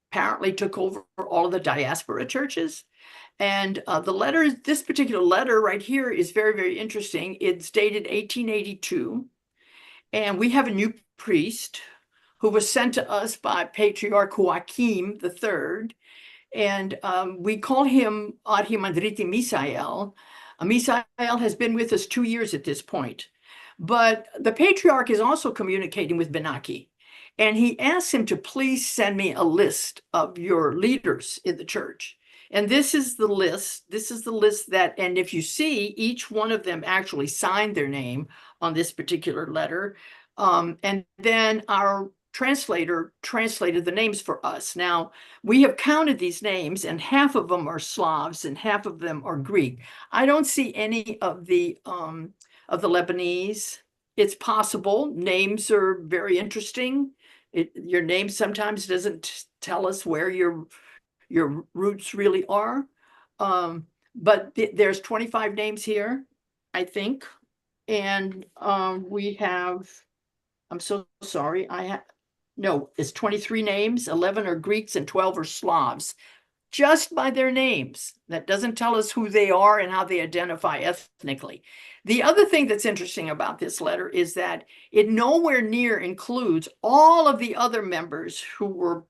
apparently took over all of the diaspora churches. And the letters, this particular letter right here is very, very interesting. It's dated 1882. And we have a new priest who was sent to us by Patriarch Joachim III. And we call him Archimandriti Misael. Misael has been with us 2 years at this point. But the patriarch is also communicating with Benaki. And he asks him to please send me a list of your leaders in the church. And this is the list. This is the list that, and if you see, each one of them actually signed their name on this particular letter. And then our translator translated the names for us. Now, we have counted these names, and half of them are Slavs and half of them are Greek. I don't see any of the Lebanese. It's possible. Names are very interesting. Your name sometimes doesn't tell us where your roots really are. But there's 25 names here, I think. And we have, I'm so sorry, no, it's 23 names, 11 are Greeks and 12 are Slavs, just by their names. That doesn't tell us who they are and how they identify ethnically. The other thing that's interesting about this letter is that it nowhere near includes all of the other members who were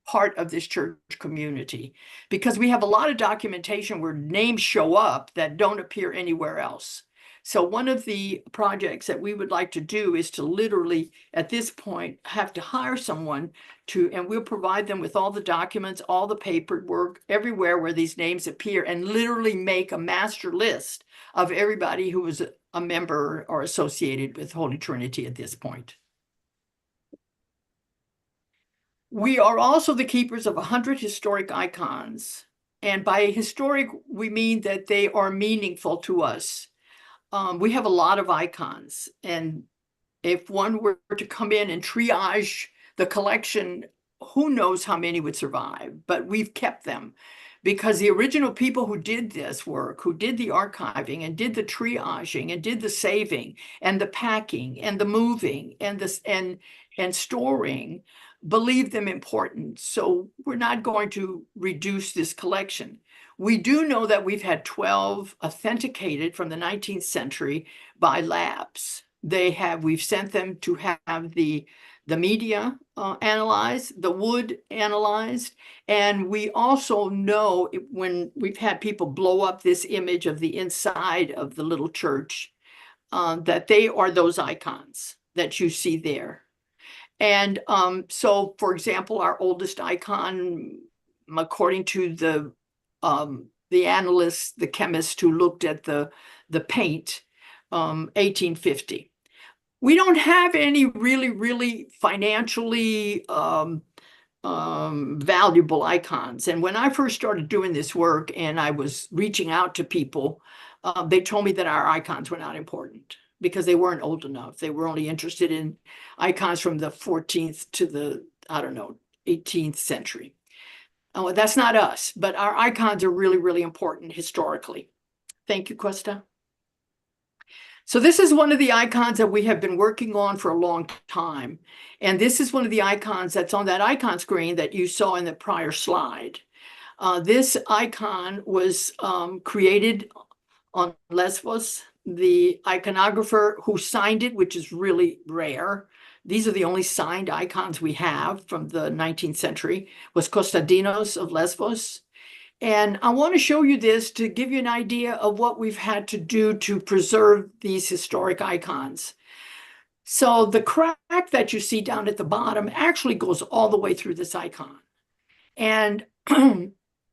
part of this church community, because we have a lot of documentation where names show up that don't appear anywhere else. So one of the projects that we would like to do is to literally, at this point, have to hire someone to, and we'll provide them with all the documents, all the paperwork, everywhere where these names appear, and literally make a master list of everybody who was a member or associated with Holy Trinity at this point. We are also the keepers of 100 historic icons. And by historic, we mean that they are meaningful to us. We have a lot of icons, and if one were to come in and triage the collection, who knows how many would survive, but we've kept them because the original people who did this work, who did the archiving and did the triaging and did the saving and the packing and the moving and storing, believed them important. So we're not going to reduce this collection. We do know that we've had 12 authenticated from the 19th century by labs. We've sent them to have the media analyzed, the wood analyzed, and we also know when we've had people blow up this image of the inside of the little church, that they are those icons that you see there. And so, for example, our oldest icon, according to the analyst, the chemist who looked at the paint, 1850. We don't have any really financially valuable icons. And when I first started doing this work and I was reaching out to people, they told me that our icons were not important because they weren't old enough. They were only interested in icons from the 14th to the, 18th century. That's not us, but our icons are really important historically. Thank you, Costa. So this is one of the icons that we have been working on for a long time. And this is one of the icons that's on that icon screen that you saw in the prior slide. This icon was created on Lesbos. The iconographer who signed it, which is really rare, these are the only signed icons we have from the 19th century, was Konstantinos of Lesbos. And I want to show you this to give you an idea of what we've had to do to preserve these historic icons. So the crack that you see down at the bottom actually goes all the way through this icon and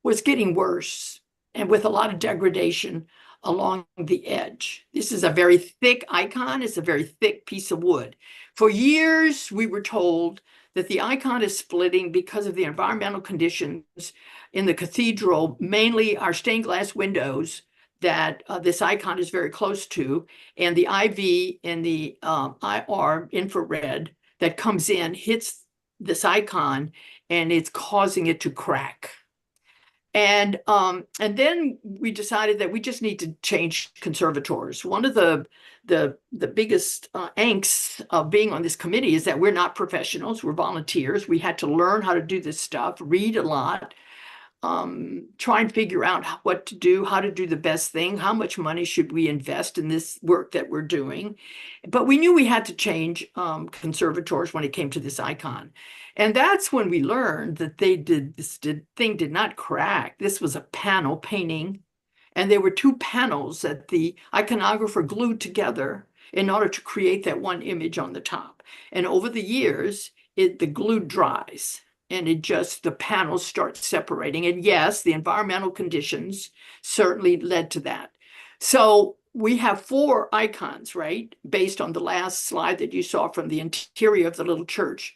was getting worse and with a lot of degradation along the edge. This is a very thick icon. It's a very thick piece of wood. For years, we were told that the icon is splitting because of the environmental conditions in the cathedral, mainly our stained glass windows that this icon is very close to, and the IV and the IR infrared that comes in hits this icon and it's causing it to crack. And then we decided that we just need to change conservators. One of the biggest angst of being on this committee is that we're not professionals, we're volunteers. We had to learn how to do this stuff, read a lot, try and figure out what to do, how to do the best thing, how much money should we invest in this work that we're doing. But we knew we had to change conservators when it came to this icon. And that's when we learned that this thing did not crack. This was a panel painting. And there were two panels that the iconographer glued together in order to create that one image on the top. And over the years, the glue dries. And the panels start separating. And yes, the environmental conditions certainly led to that. So we have 4 icons, right? Based on the last slide that you saw from the interior of the little church.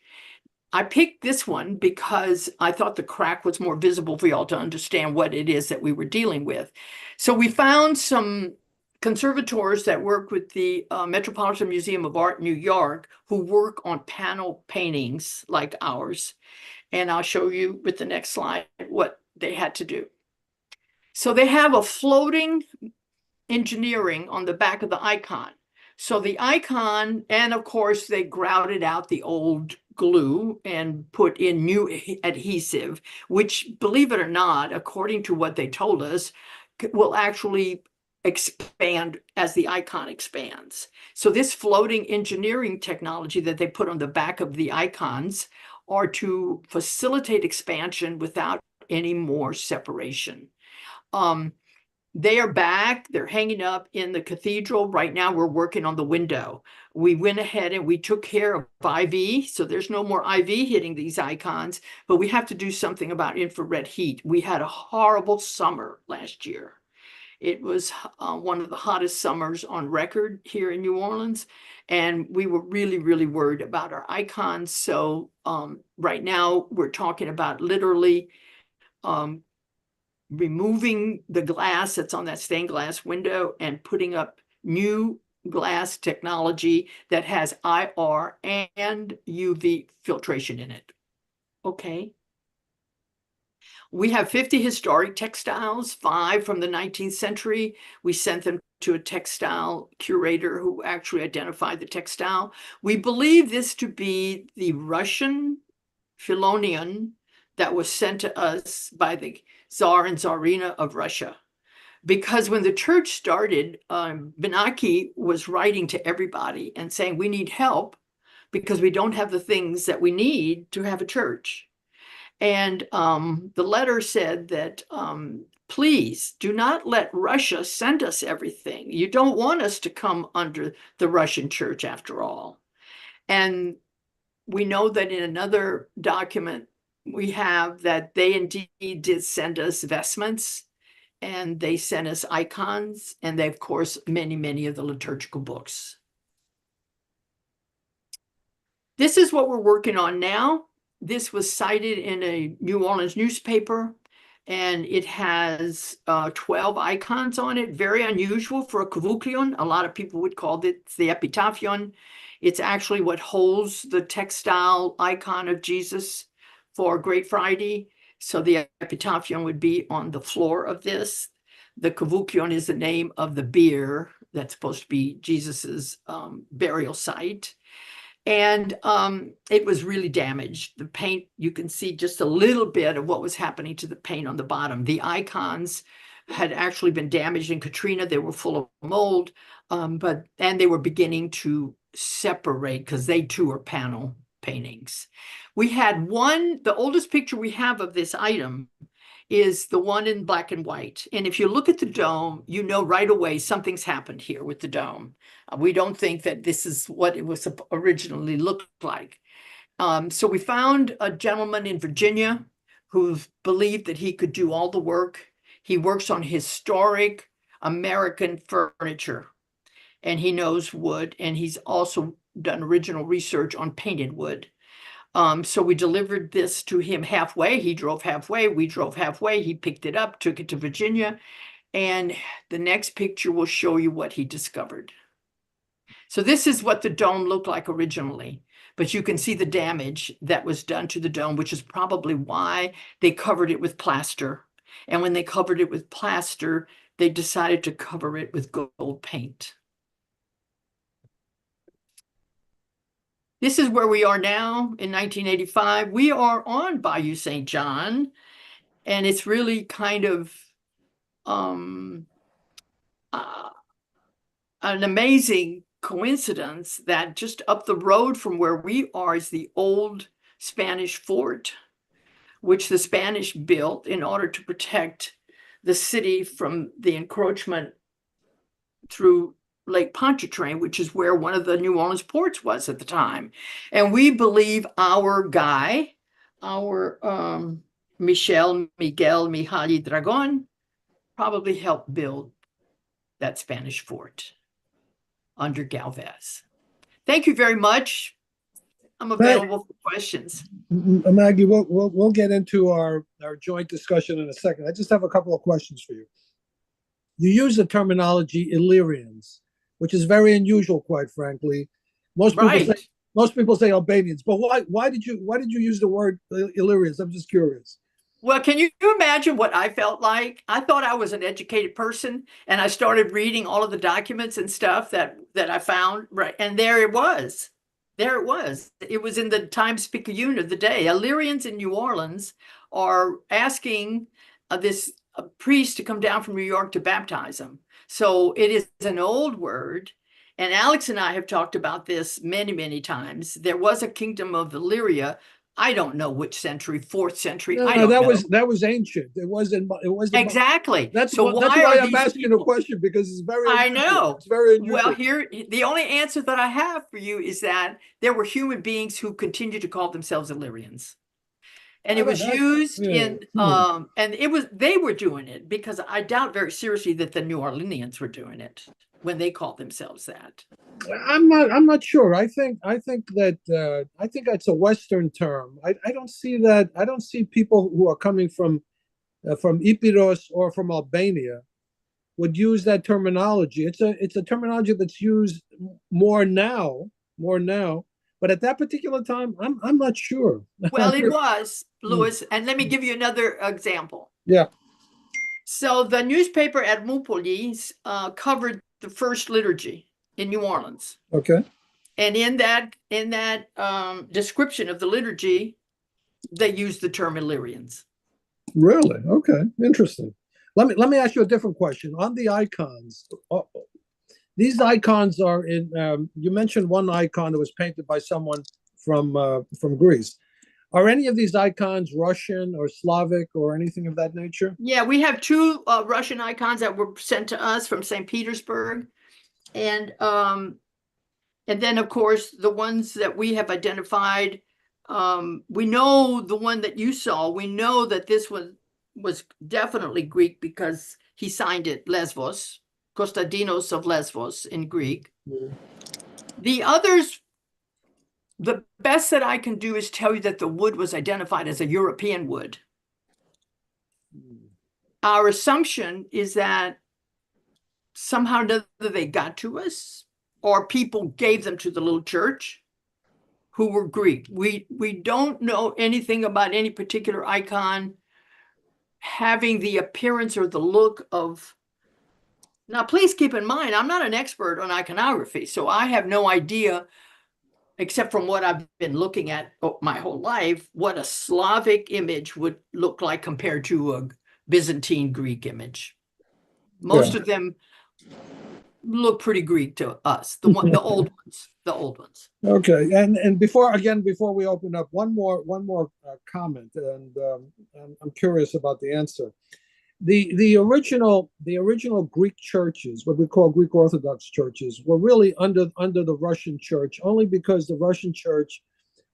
I picked this one because I thought the crack was more visible for y'all to understand what it is that we were dealing with. So we found some conservators that work with the Metropolitan Museum of Art in New York who work on panel paintings like ours. And I'll show you with the next slide what they had to do. So they have a floating engineering on the back of the icon. So the icon, and of course they grouted out the old glue and put in new adhesive, which, believe it or not, according to what they told us, will actually expand as the icon expands. So this floating engineering technology that they put on the back of the icons are to facilitate expansion without any more separation. They are back, they're hanging up in the cathedral. Right now, we're working on the window. We went ahead and we took care of IV, so there's no more IV hitting these icons, but we have to do something about infrared heat. We had a horrible summer last year. It was one of the hottest summers on record here in New Orleans, and we were really, really worried about our icons. So right now, we're talking about literally removing the glass that's on that stained glass window and putting up new glass technology that has IR and UV filtration in it. Okay. We have 50 historic textiles, 5 from the 19th century. We sent them to a textile curator who actually identified the textile. We believe this to be the Russian Philonion that was sent to us by the Tsar and Tsarina of Russia. Because when the church started, Benaki was writing to everybody and saying, we need help because we don't have the things that we need to have a church. And the letter said that, please do not let Russia send us everything. You don't want us to come under the Russian church after all. And we know that in another document, we have that they indeed did send us vestments, and they sent us icons, and they, of course, many, many of the liturgical books. This is what we're working on now. This was cited in a New Orleans newspaper, and it has 12 icons on it. Very unusual for a kavuklion. A lot of people would call it the epitaphion. It's actually what holds the textile icon of Jesus for Great Friday. So the epitaphion would be on the floor of this. The Kavoukion is the name of the bier that's supposed to be Jesus's burial site. And it was really damaged. The paint, you can see just a little bit of what was happening to the paint on the bottom. The icons had actually been damaged in Katrina. They were full of mold, and they were beginning to separate because they too are panel paintings. We had one, the oldest picture we have of this item is the one in black and white. And if you look at the dome, you know right away something's happened here with the dome. We don't think that this is what it was originally looked like. So we found a gentleman in Virginia who believed that he could do all the work. He works on historic American furniture, and he knows wood, and he's also done original research on painted wood. So we delivered this to him halfway. He drove halfway, we drove halfway. He picked it up, took it to Virginia, and the next picture will show you what he discovered. So this is what the dome looked like originally, but you can see the damage that was done to the dome, which is probably why they covered it with plaster. And when they covered it with plaster, they decided to cover it with gold paint. This is where we are now in 1985. We are on Bayou St. John, and it's really kind of an amazing coincidence that just up the road from where we are is the old Spanish fort, which the Spanish built in order to protect the city from the encroachment through Lake Pontchartrain, which is where one of the New Orleans ports was at the time. And we believe our guy, our Miguel Mihaly Dragon, probably helped build that Spanish fort under Galvez. Thank you very much. I'm available for questions. Maggie, we'll get into our joint discussion in a second. I just have a couple of questions for you. You use the terminology Illyrians, which is very unusual, quite frankly. Most people say Albanians, but why did you use the word Illyrians? I'm just curious. Well, can you imagine what I felt like? I thought I was an educated person, and I started reading all of the documents and stuff that I found, right? And there it was. There it was. It was in the Times-Picayune of the day. Illyrians in New Orleans are asking this priest to come down from New York to baptize them. So it is an old word. And Alex and I have talked about this many, many times. There was a kingdom of Illyria. I don't know which century, 4th century. No, I don't know. That was ancient. It wasn't exactly. That's so that's why I'm asking a question, because it's very unusual. I know. It's very unusual. Well, here the only answer that I have for you is that there were human beings who continued to call themselves Illyrians. And it was used in and they were doing it, because I doubt very seriously that the New Orleanians were doing it when they called themselves that. I'm not sure. I think that's a Western term. I don't see that. I don't see people who are coming from Epirus or from Albania would use that terminology. It's a terminology that's used more now. But at that particular time, I'm not sure. Well, it was, Louis, and let me give you another example. Yeah. So the newspaper at Montpellier covered the first liturgy in New Orleans. Okay. And in that description of the liturgy, they used the term Illyrians. Really? Okay. Interesting. Let me ask you a different question. On the icons, these icons are in. You mentioned one icon that was painted by someone from Greece. Are any of these icons Russian or Slavic or anything of that nature? Yeah, we have two Russian icons that were sent to us from St. Petersburg, and then of course the ones that we have identified. We know the one that you saw. We know that this one was definitely Greek because he signed it Lesvos. Konstantinos of Lesvos in Greek. Mm. The others, the best that I can do is tell you that the wood was identified as a European wood. Mm. Our assumption is that somehow or another they got to us, or people gave them to the little church who were Greek. We don't know anything about any particular icon having the appearance or the look of Now, please keep in mind, I'm not an expert on iconography, so I have no idea, except from what I've been looking at my whole life, what a Slavic image would look like compared to a Byzantine Greek image. Most of them look pretty Greek to us, the old ones. Okay, and before we open up, one more comment, and I'm curious about the answer. The original Greek churches, what we call Greek Orthodox churches, were really under the Russian Church only because the Russian Church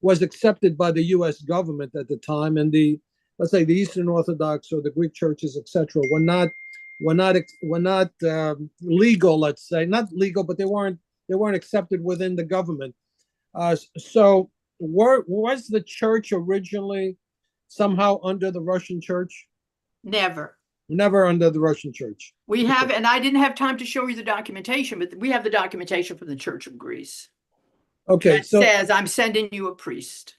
was accepted by the U.S. government at the time, and let's say the Eastern Orthodox or the Greek churches, etc., were not legal. Let's say not legal, but they weren't accepted within the government. So was the church originally somehow under the Russian Church? Never under the Russian Church. We have, and I didn't have time to show you the documentation, but we have the documentation from the Church of Greece. Okay, that says, I'm sending you a priest.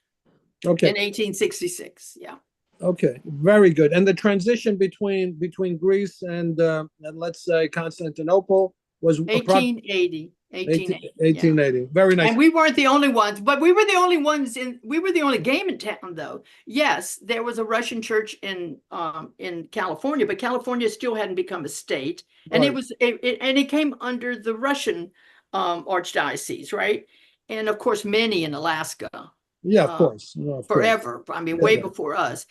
Okay. In 1866, yeah. Okay, very good. And the transition between Greece and let's say Constantinople was 1880. 1880. Yeah. Very nice. And we weren't the only ones, but we were the only game in town, though. Yes, there was a Russian church in California, but California still hadn't become a state, and Right. it came under the Russian archdiocese, right? And of course, many in Alaska. Yeah, of course. No, of forever. course. I mean, way before us.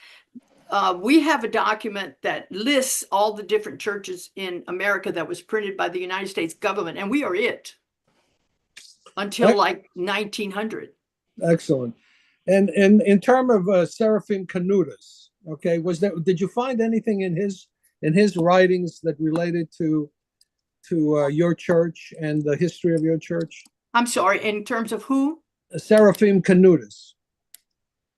We have a document that lists all the different churches in America that was printed by the United States government, and we are it until like 1900. Excellent. And in terms of Seraphim Canutus, okay, did you find anything in his writings that related to your church and the history of your church? I'm sorry, in terms of who? Seraphim Canutus.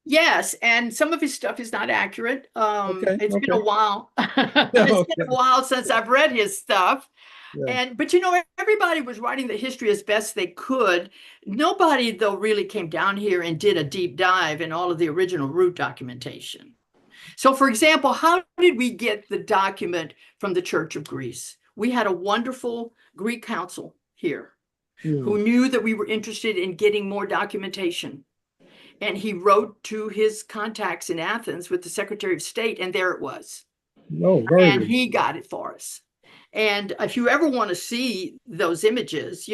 Yes, and some of his stuff is not accurate. It's been a while. It's been a while since I've read his stuff. Yeah. But everybody was writing the history as best they could. Nobody, though, really came down here and did a deep dive in all of the original root documentation. So, for example, how did we get the document from the Church of Greece? We had a wonderful Greek council here who knew that we were interested in getting more documentation. And he wrote to his contacts in Athens with the Secretary of State, and there it was. Very good. He got it for us. And if you ever want to see those images,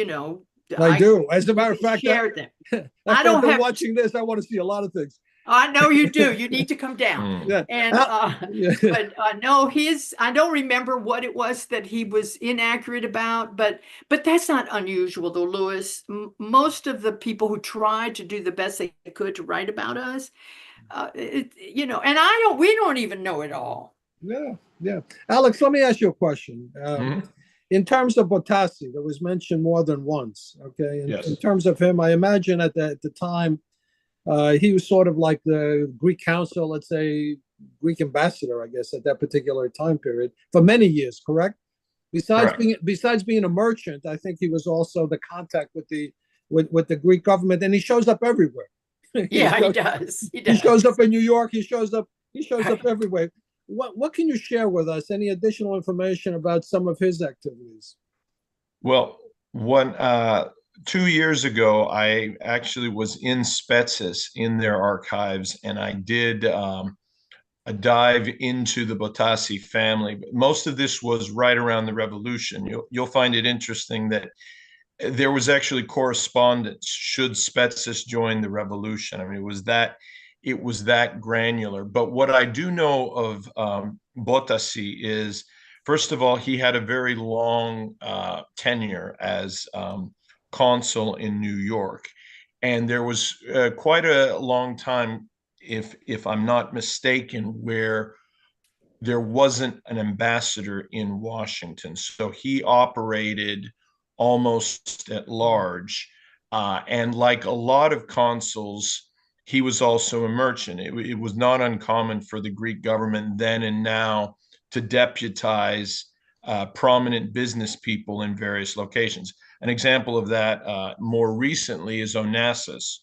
I do. As a matter of fact, shared them. I don't have watching this. I want to see a lot of things. I know you do. You need to come down. Yeah. And but no, I don't remember what it was that he was inaccurate about, but that's not unusual though, Louis. Most of the people who tried to do the best they could to write about us, and we don't even know it all. Yeah. Alex, let me ask you a question. In terms of Botassi, that was mentioned more than once. Okay. Yes. In terms of him, I imagine at the time, he was sort of like the Greek council, let's say Greek ambassador, I guess, at that particular time period for many years, correct? Besides being a merchant, I think he was also the contact with the Greek government, and he shows up everywhere. He does. He shows up in New York. He shows up everywhere. What can you share with us? Any additional information about some of his activities? Well, 2 years ago, I actually was in Spetses in their archives, and I did a dive into the Botassi family. Most of this was right around the revolution. You'll find it interesting that there was actually correspondence should Spetses join the revolution. I mean, it was that granular. But what I do know of Botassi is, first of all, he had a very long tenure as consul in New York, and there was quite a long time, if I'm not mistaken, where there wasn't an ambassador in Washington. So he operated almost at large, and like a lot of consuls, he was also a merchant. It was not uncommon for the Greek government then and now to deputize prominent business people in various locations. An example of that more recently is Onassis,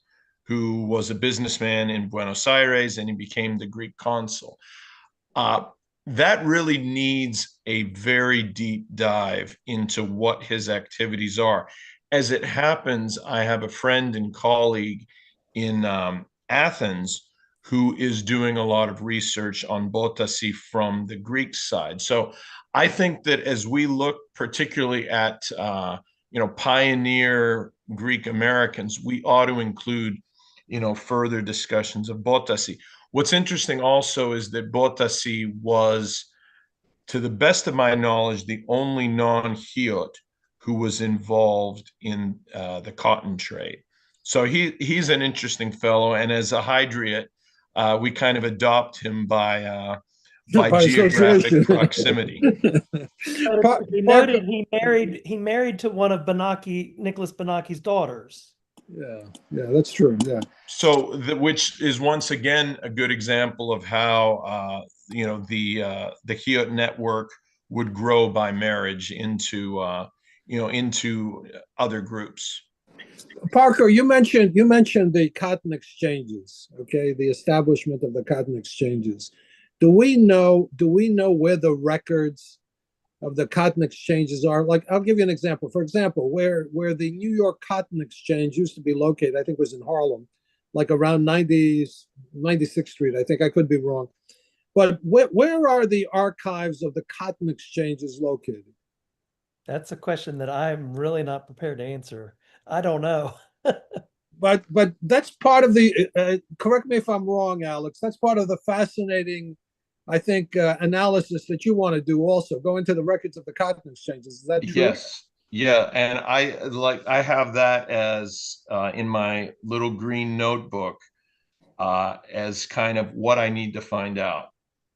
who was a businessman in Buenos Aires, and he became the Greek consul. that really needs a very deep dive into what his activities are. As it happens, I have a friend and colleague in Athens who is doing a lot of research on Botasi from the Greek side. So I think that as we look particularly at pioneer Greek Americans, we ought to include further discussions of Botasi. What's interesting also is that Botasi was, to the best of my knowledge, the only non-Hiot who was involved in the cotton trade. So he's an interesting fellow, and as a Hydriot, we kind of adopt him by geographic proximity. But he noted he married to one of Nicholas Benaki's daughters. Yeah, that's true. Yeah. So, which is once again a good example of how the Hiot network would grow by marriage into other groups. Parker, you mentioned the cotton exchanges. Okay, the establishment of the cotton exchanges. Do we know where the records of the cotton exchanges are? Like, I'll give you an example. For example, where the New York Cotton Exchange used to be located, I think was in Harlem, like around 96th Street. I think, I could be wrong. But where are the archives of the cotton exchanges located? That's a question that I'm really not prepared to answer. I don't know. But that's part of the, correct me if I'm wrong, Alex, that's part of the fascinating, I think, analysis that you want to do also. Go into the records of the cotton exchanges. Is that true? Yes. Yeah. And I have that as in my little green notebook as kind of what I need to find out.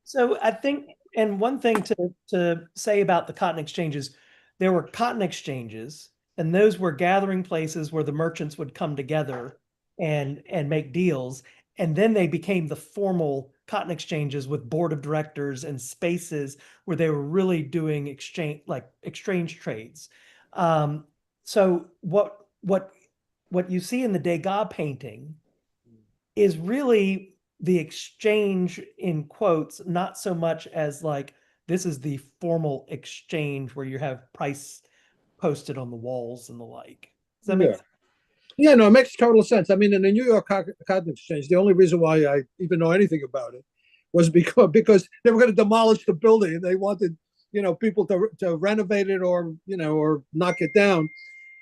So I think, and one thing to say about the cotton exchanges, there were cotton exchanges, and those were gathering places where the merchants would come together and make deals. And then they became the formal cotton exchanges with board of directors and spaces where they were really doing exchange trades. So what you see in the Degas painting is really the exchange in quotes, not so much as like, this is the formal exchange where you have price posted on the walls and the like. Does that make sense? Yeah, no, it makes total sense. I mean, in the New York Cotton Exchange, the only reason why I even know anything about it was because they were going to demolish the building and they wanted, people to renovate it or knock it down.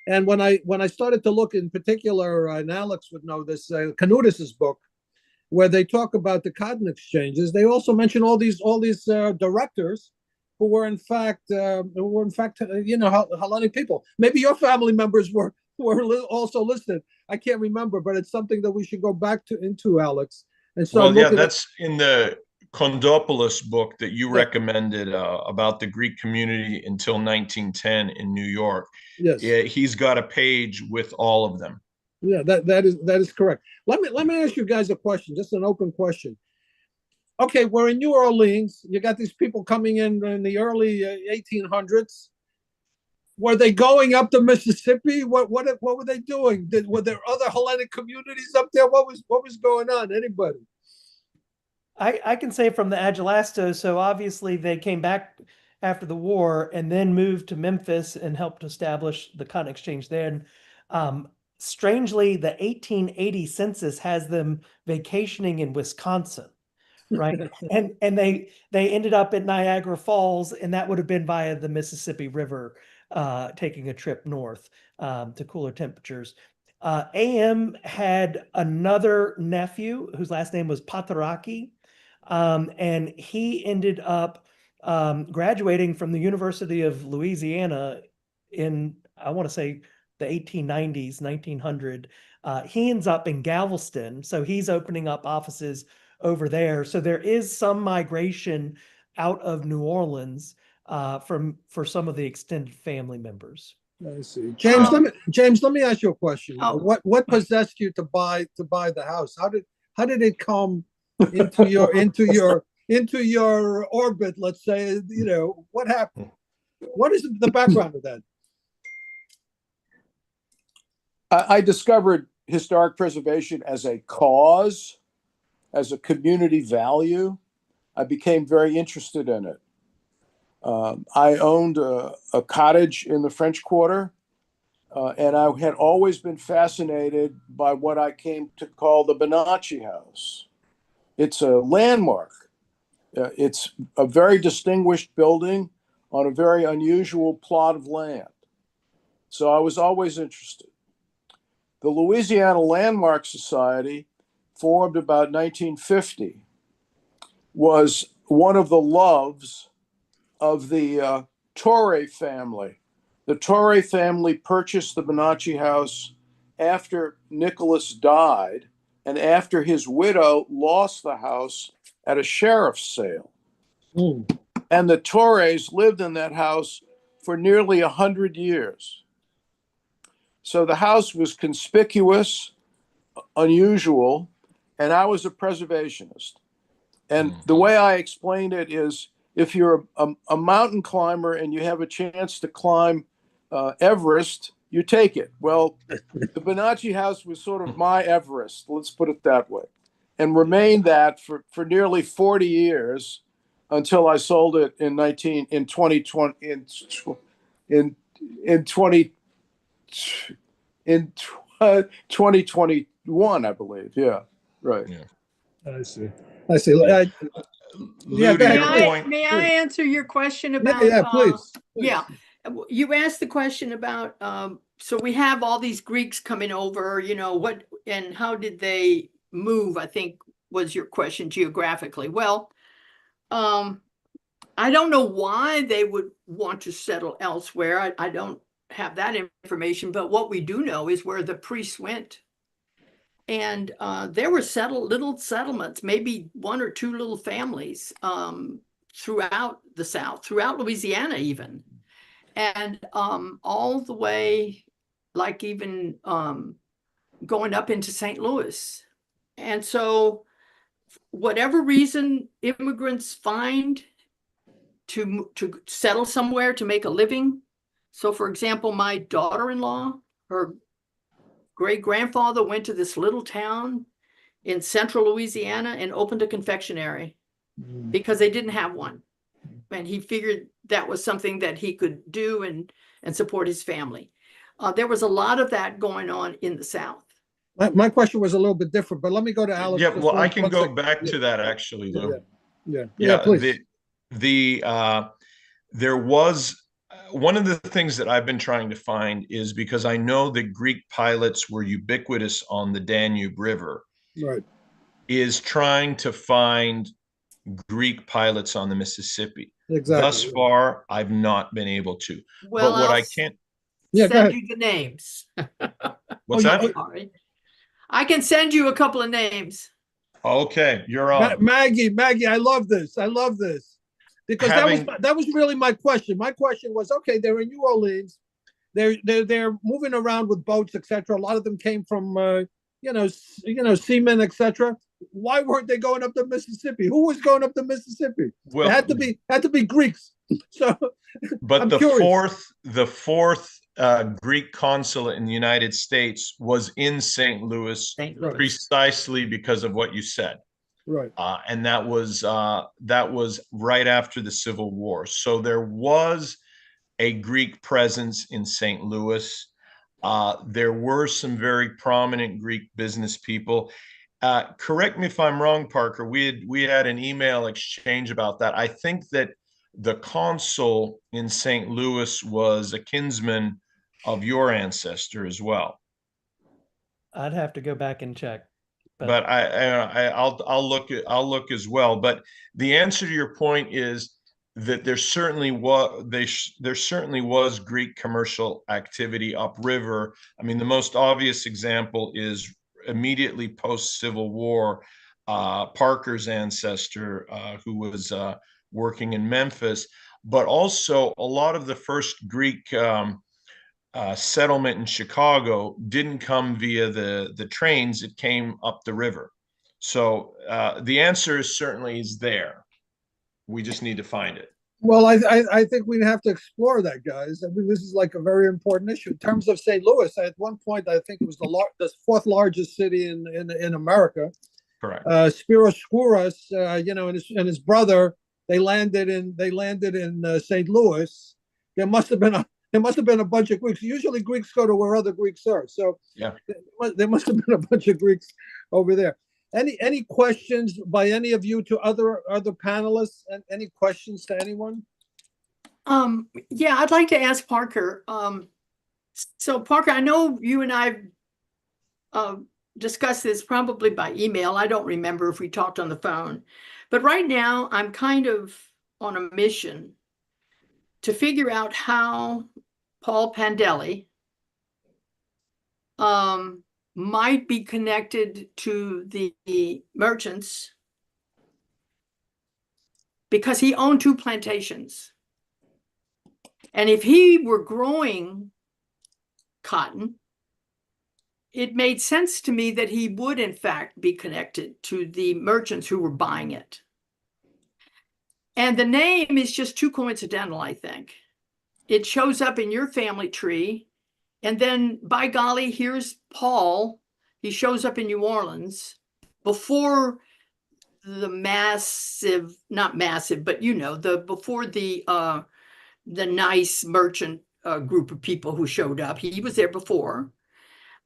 And when I started to look in particular, and Alex would know this, Canutus's book, where they talk about the cotton exchanges, they also mention all these directors who were in fact Hellenic people. Maybe your family members were also listed. I can't remember, but it's something that we should go back into, Alex. And so, that's in the Kondopoulos book that you recommended about the Greek community until 1910 in New York. Yes, he's got a page with all of them. Yeah, that is correct. Let me ask you guys a question, just an open question. Okay, we're in New Orleans. You got these people coming in the early 1800s. Were they going up the Mississippi? What were they doing? Were there other Hellenic communities up there? What was going on? Anybody? I can say from the Agilastos, so obviously they came back after the war and then moved to Memphis and helped establish the cotton exchange there. And strangely, the 1880 census has them vacationing in Wisconsin, right? and they ended up at Niagara Falls, and that would have been via the Mississippi River, taking a trip north to cooler temperatures. AM had another nephew whose last name was Pataraki, and he ended up graduating from the University of Louisiana in, I want to say, the 1890s, 1900. He ends up in Galveston, so he's opening up offices over there. So there is some migration out of New Orleans for some of the extended family members. I see. James, let me ask you a question. What possessed you to buy the house? How did it come into your orbit? Let's say, what happened? What is the background of that? I discovered historic preservation as a cause, as a community value. I became very interested in it. I owned a cottage in the French Quarter, and I had always been fascinated by what I came to call the Bonacci House. It's a landmark. It's a very distinguished building on a very unusual plot of land. So I was always interested. The Louisiana Landmark Society, formed about 1950, was one of the loves of the Torre family. The Torre family purchased the Bonacci House after Nicholas died and after his widow lost the house at a sheriff's sale. And the Torres lived in that house for nearly 100 years. So the house was conspicuous, unusual, and I was a preservationist. And the way I explained it is, if you're a mountain climber and you have a chance to climb Everest, you take it. Well, the Bonacci House was sort of my Everest, let's put it that way, and remained that for nearly 40 years until I sold it in 2021, I believe. Yeah, right. Yeah. I see. I see. Yeah. Yeah, Lou, go to ahead. your Please. point, May I answer your question about? Yeah, please. Yeah, you asked the question about, so we have all these Greeks coming over, you know, what, and how did they move, I think was your question geographically. Well, I don't know why they would want to settle elsewhere. I don't have that information, but what we do know is where the priests went. And there were little settlements, maybe one or two little families throughout the South, throughout Louisiana even. And all the way, like even going up into St. Louis. And so whatever reason immigrants find to settle somewhere to make a living. So for example, my daughter-in-law, her great-grandfather went to this little town in central Louisiana and opened a confectionery because they didn't have one. And he figured that was something that he could do and support his family. There was a lot of that going on in the South. My question was a little bit different, but let me go to Alex. yeah, well, I can go back to that actually, Lou. Yeah, please. There was one of the things that I've been trying to find is, because I know that Greek pilots were ubiquitous on the Danube River, Right. is trying to find Greek pilots on the Mississippi. Exactly. Thus far, I've not been able to. Well, but what I'll I can't send you the names. What's that? Sorry. I can send you a couple of names. Okay, you're on. Maggie, I love this. Because that was really my question. My question was, okay, they're in New Orleans, they're moving around with boats, etc. A lot of them came from seamen, etc. Why weren't they going up the Mississippi? Who was going up the Mississippi? Well, it had to be Greeks. So, but I'm the curious. fourth Greek consulate in the United States was in St. Louis, precisely because of what you said. Right. And that was right after the Civil War. So there was a Greek presence in St. Louis. There were some very prominent Greek business people. Correct me if I'm wrong, Parker. We had an email exchange about that. I think that the consul in St. Louis was a kinsman of your ancestor as well. I'd have to go back and check. But I'll look as well. But the answer to your point is that there certainly was Greek commercial activity upriver. I mean, the most obvious example is immediately post Civil War, Parker's ancestor, who was working in Memphis, but also a lot of the first Greek settlement in Chicago didn't come via the trains. It came up the river. So the answer certainly is there. We just need to find it. Well, I think we'd have to explore that, guys. I mean, this is like a very important issue. In terms of St. Louis, at one point, I think it was the fourth largest city in America. Correct. Spiros Skouras, and his brother, they landed in St. Louis. There must have been a bunch of Greeks. Usually Greeks go to where other Greeks are. So Yeah. there must have been a bunch of Greeks over there. Any questions by any of you to other panelists? And any questions to anyone? Yeah, I'd like to ask Parker. So Parker, I know you and I discussed this probably by email. I don't remember if we talked on the phone, but right now I'm kind of on a mission to figure out how Paul Pandeli might be connected to the merchants, because he owned 2 plantations. And if he were growing cotton, it made sense to me that he would in fact be connected to the merchants who were buying it. And the name is just too coincidental, I think. It shows up in your family tree, and then by golly, here's Paul. He shows up in New Orleans before the massive, not massive, but before the nice merchant group of people who showed up. He was there before,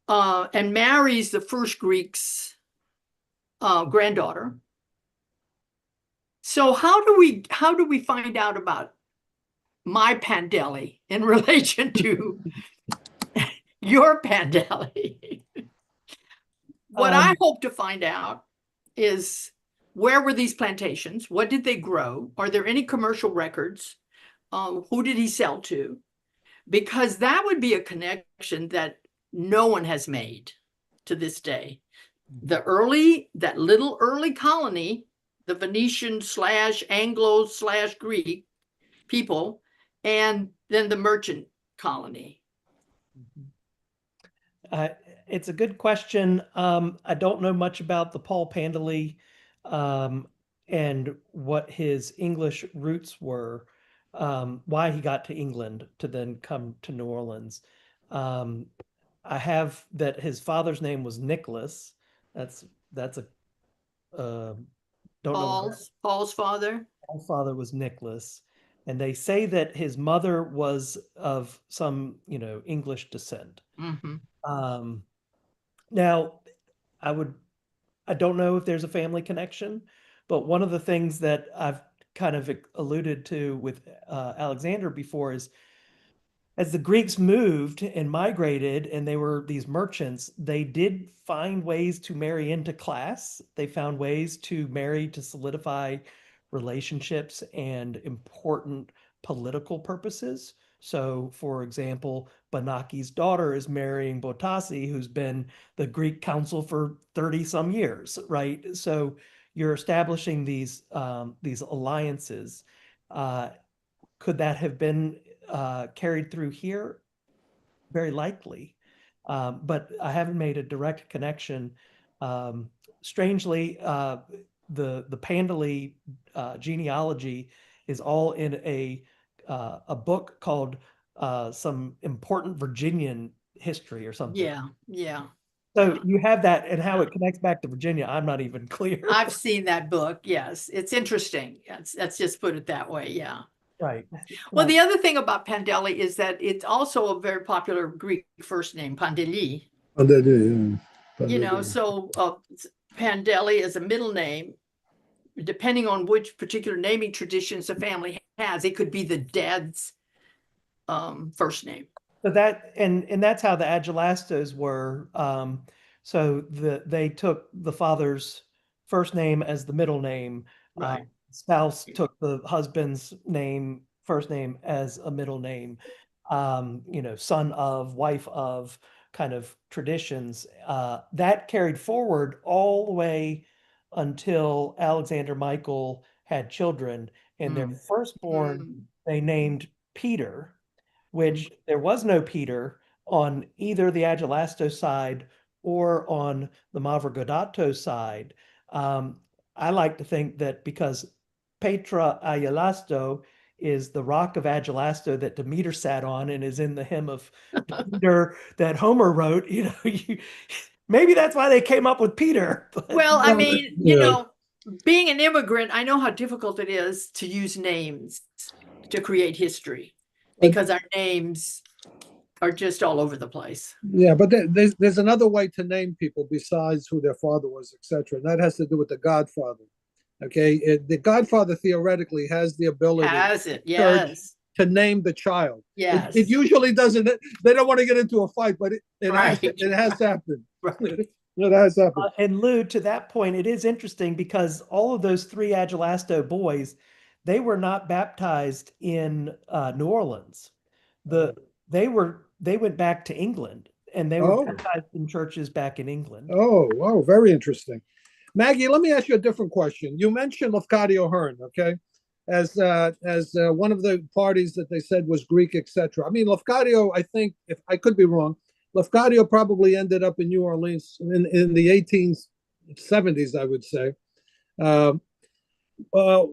and marries the first Greek's granddaughter. So how do we find out about my Pandeli in relation to your Pandeli? What I hope to find out is, where were these plantations? What did they grow? Are there any commercial records? Who did he sell to? Because that would be a connection that no one has made to this day. That little early colony, the Venetian / Anglo / Greek people, and then the merchant colony. It's a good question. I don't know much about the Paul Pandeli and what his English roots were, why he got to England to then come to New Orleans. I have that his father's name was Nicholas. That's a don't know. Paul's father. Paul's father was Nicholas, and they say that his mother was of some English descent. Mm-hmm. Now, I don't know if there's a family connection, but one of the things that I've kind of alluded to with Alexander before is, as the Greeks moved and migrated and they were these merchants, they did find ways to marry into class. They found ways to marry to solidify relationships and important political purposes. So, for example, Banaki's daughter is marrying Botasi, who's been the Greek consul for 30 some years, right? So you're establishing these alliances. Could that have been carried through here? Very likely, but I haven't made a direct connection. Strangely, the Pandeli genealogy is all in a book called Some Important Virginian History or something. Yeah. So you have that, and how it connects back to Virginia, I'm not even clear. I've seen that book. Yes, it's interesting. Let's just put it that way. Yeah. Right. Well, the other thing about Pandeli is that it's also a very popular Greek first name, Pandeli. Pandeli, yeah. So Pandeli is a middle name. Depending on which particular naming traditions the family has, it could be the dad's first name. So that and that's how the Agelastos were. So they took the father's first name as the middle name. Right. Spouse took the husband's first name as a middle name. Son of, wife of, kind of traditions. That carried forward all the way until Alexander Michael had children, and their firstborn they named Peter, which there was no Peter on either the Agelastos side or on the Mavrocordato side. I like to think that because Petra Agelasto is the rock of Agelasto that Demeter sat on and is in the hymn of Demeter that Homer wrote, Maybe that's why they came up with Peter. But Well, I mean, you Yeah. know, being an immigrant, I know how difficult it is to use names to create history because our names are just all over the place. Yeah, but there's another way to name people besides who their father was, etc. And that has to do with the Godfather. Okay, the Godfather theoretically has the ability Has it? church Yes. to name the child. Yes. It usually doesn't. They don't want to get into a fight, but Right. it has happened. Right. It has happened. and Lou, to that point, it is interesting because all of those three Agelasto boys, they were not baptized in New Orleans. They went back to England and they were Oh. baptized in churches back in England. Oh, very interesting. Maggie, let me ask you a different question. You mentioned Lafcadio Hearn, okay, as one of the parties that they said was Greek, etc. I mean, Lafcadio, I think, if I could be wrong, Lafcadio probably ended up in New Orleans in the 1870s, I would say. Uh, uh,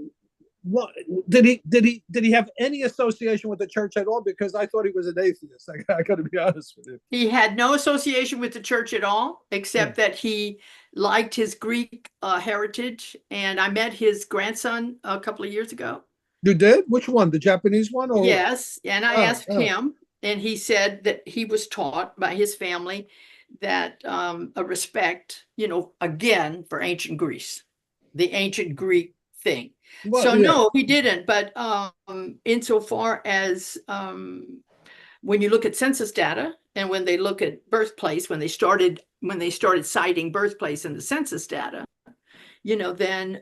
what did he have any association with the church at all? Because I thought he was an atheist. I got to be honest with you. He had no association with the church at all, except that he liked his Greek heritage. And I met his grandson a couple of years ago. You did? Which one? The Japanese one? Or Yes. And I asked him, and he said that he was taught by his family that a respect, you know, again, for ancient Greece, the ancient Greek thing. Well, so yeah. no, he didn't. But insofar as when you look at census data and when they look at birthplace, when they started citing birthplace in the census data, you know, then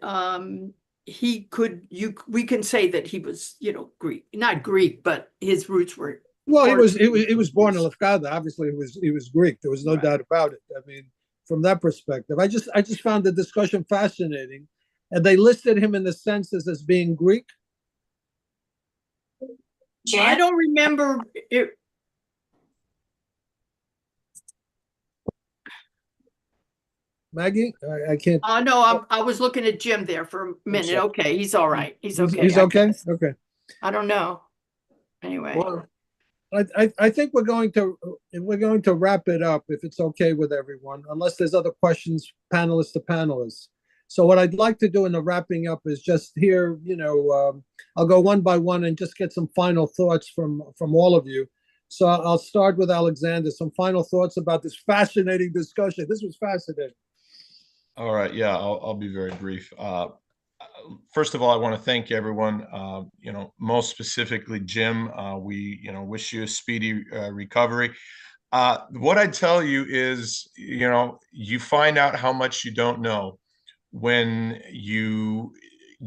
we can say that he was, you know, Greek, not Greek, but his roots were. Well, he was born in Lefkada. Obviously, he was Greek. There was no doubt about it. I mean, from that perspective, I just found the discussion fascinating, and they listed him in the census as being Greek. I don't remember it. Maggie, I can't. No, I was looking at Jim there for a minute. Okay, he's all right. He's okay. He's okay. Okay. I don't know. Anyway. Well, I think we're going to wrap it up if it's okay with everyone, unless there's other questions, panelists to panelists. So what I'd like to do in the wrapping up is just hear, you know, I'll go one by one and just get some final thoughts from all of you. So I'll start with Alexander. Some final thoughts about this fascinating discussion. This was fascinating. All right. Yeah, I'll be very brief. First of all, I want to thank everyone, you know, most specifically Jim. We, you know, wish you a speedy recovery. What I tell you is, you know, you find out how much you don't know when you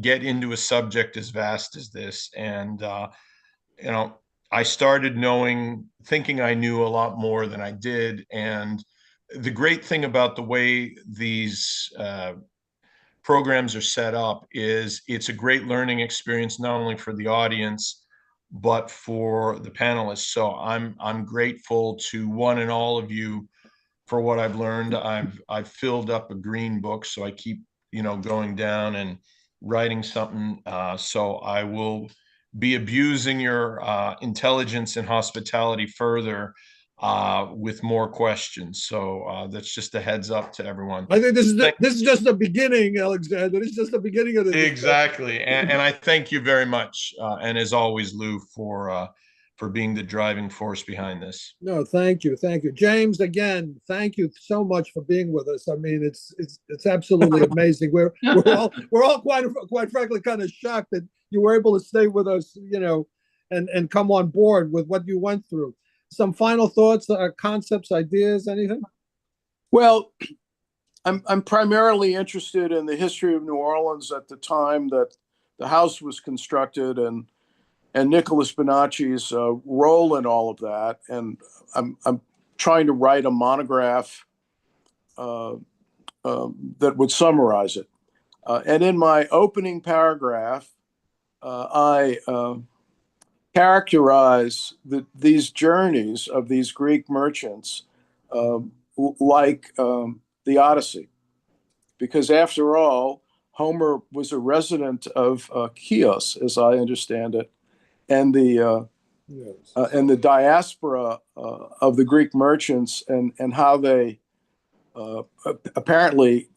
get into a subject as vast as this. And, you know, I started thinking I knew a lot more than I did. And the great thing about the way these programs are set up is it's a great learning experience, not only for the audience, but for the panelists. So I'm grateful to one and all of you for what I've learned. I've filled up a green book, so I keep, you know, going down and writing something. So I will be abusing your intelligence and hospitality further with more questions. So that's just a heads up to everyone. I think this is just the beginning, Alexander. This is just the beginning of the exactly. And I thank you very much. And as always, Lou, for being the driving force behind this. No, thank you. James, again, thank you so much for being with us. I mean, it's absolutely amazing. We're all quite frankly kind of shocked that you were able to stay with us, you know, and come on board with what you went through. Some final thoughts, concepts, ideas, anything? Well, I'm primarily interested in the history of New Orleans at the time that the house was constructed and Nicholas Bonacci's role in all of that. And I'm trying to write a monograph that would summarize it. And in my opening paragraph, I characterize these journeys of these Greek merchants like the Odyssey. Because after all, Homer was a resident of Chios, as I understand it. And the diaspora of the Greek merchants and how they apparently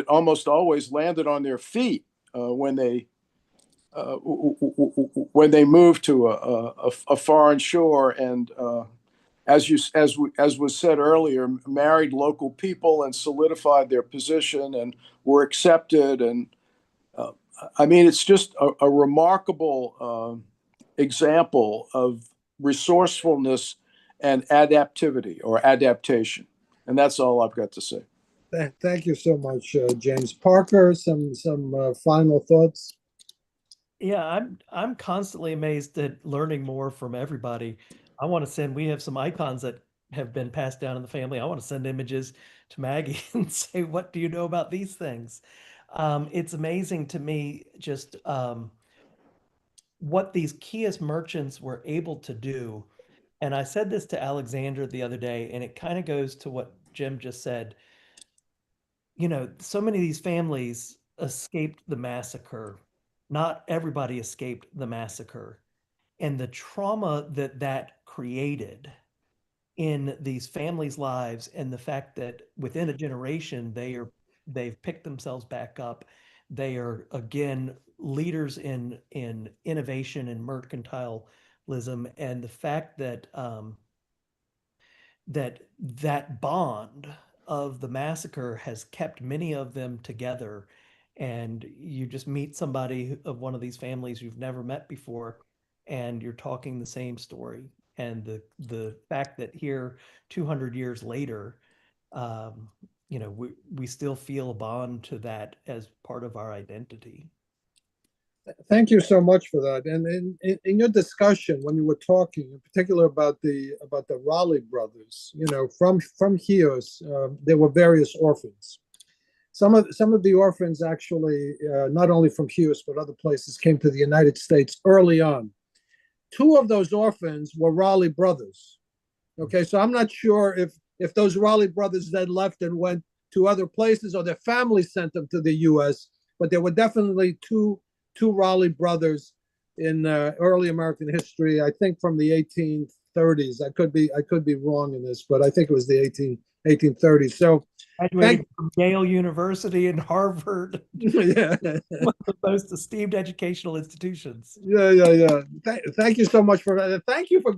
almost always landed on their feet when they moved to a foreign shore, and as was said earlier, married local people and solidified their position and were accepted. And I mean, it's just a remarkable example of resourcefulness and adaptivity or adaptation. And that's all I've got to say. Thank you so much, James. Parker, some final thoughts? Yeah, I'm constantly amazed at learning more from everybody. I want to send, we have some icons that have been passed down in the family. I want to send images to Maggie and say, what do you know about these things? It's amazing to me just what these Chios merchants were able to do. And I said this to Alexandra the other day, and it kind of goes to what Jim just said. You know, so many of these families escaped the massacre. Not everybody escaped the massacre. And the trauma that that created in these families' lives, and the fact that within a generation they've picked themselves back up. They are again leaders in innovation and mercantilism, and the fact that that bond of the massacre has kept many of them together. And you just meet somebody of one of these families you've never met before, and you're talking the same story. And the fact that here 200 years later, you know, we still feel a bond to that as part of our identity. Thank you so much for that. And in your discussion, when you were talking, in particular about the Raleigh brothers, you know, from Chios, there were various orphans. Some of the orphans actually, not only from Chios but other places, came to the United States early on. Two of those orphans were Raleigh brothers. Okay, so I'm not sure if those Raleigh brothers then left and went to other places, or their families sent them to the U.S., but there were definitely two Raleigh brothers in early American history. I think from the 1830s. I could be wrong in this, but I think it was the 1830s. So graduated from Yale University and Harvard. Yeah. One of the most esteemed educational institutions. Yeah. Thank you so much for that. Thank you for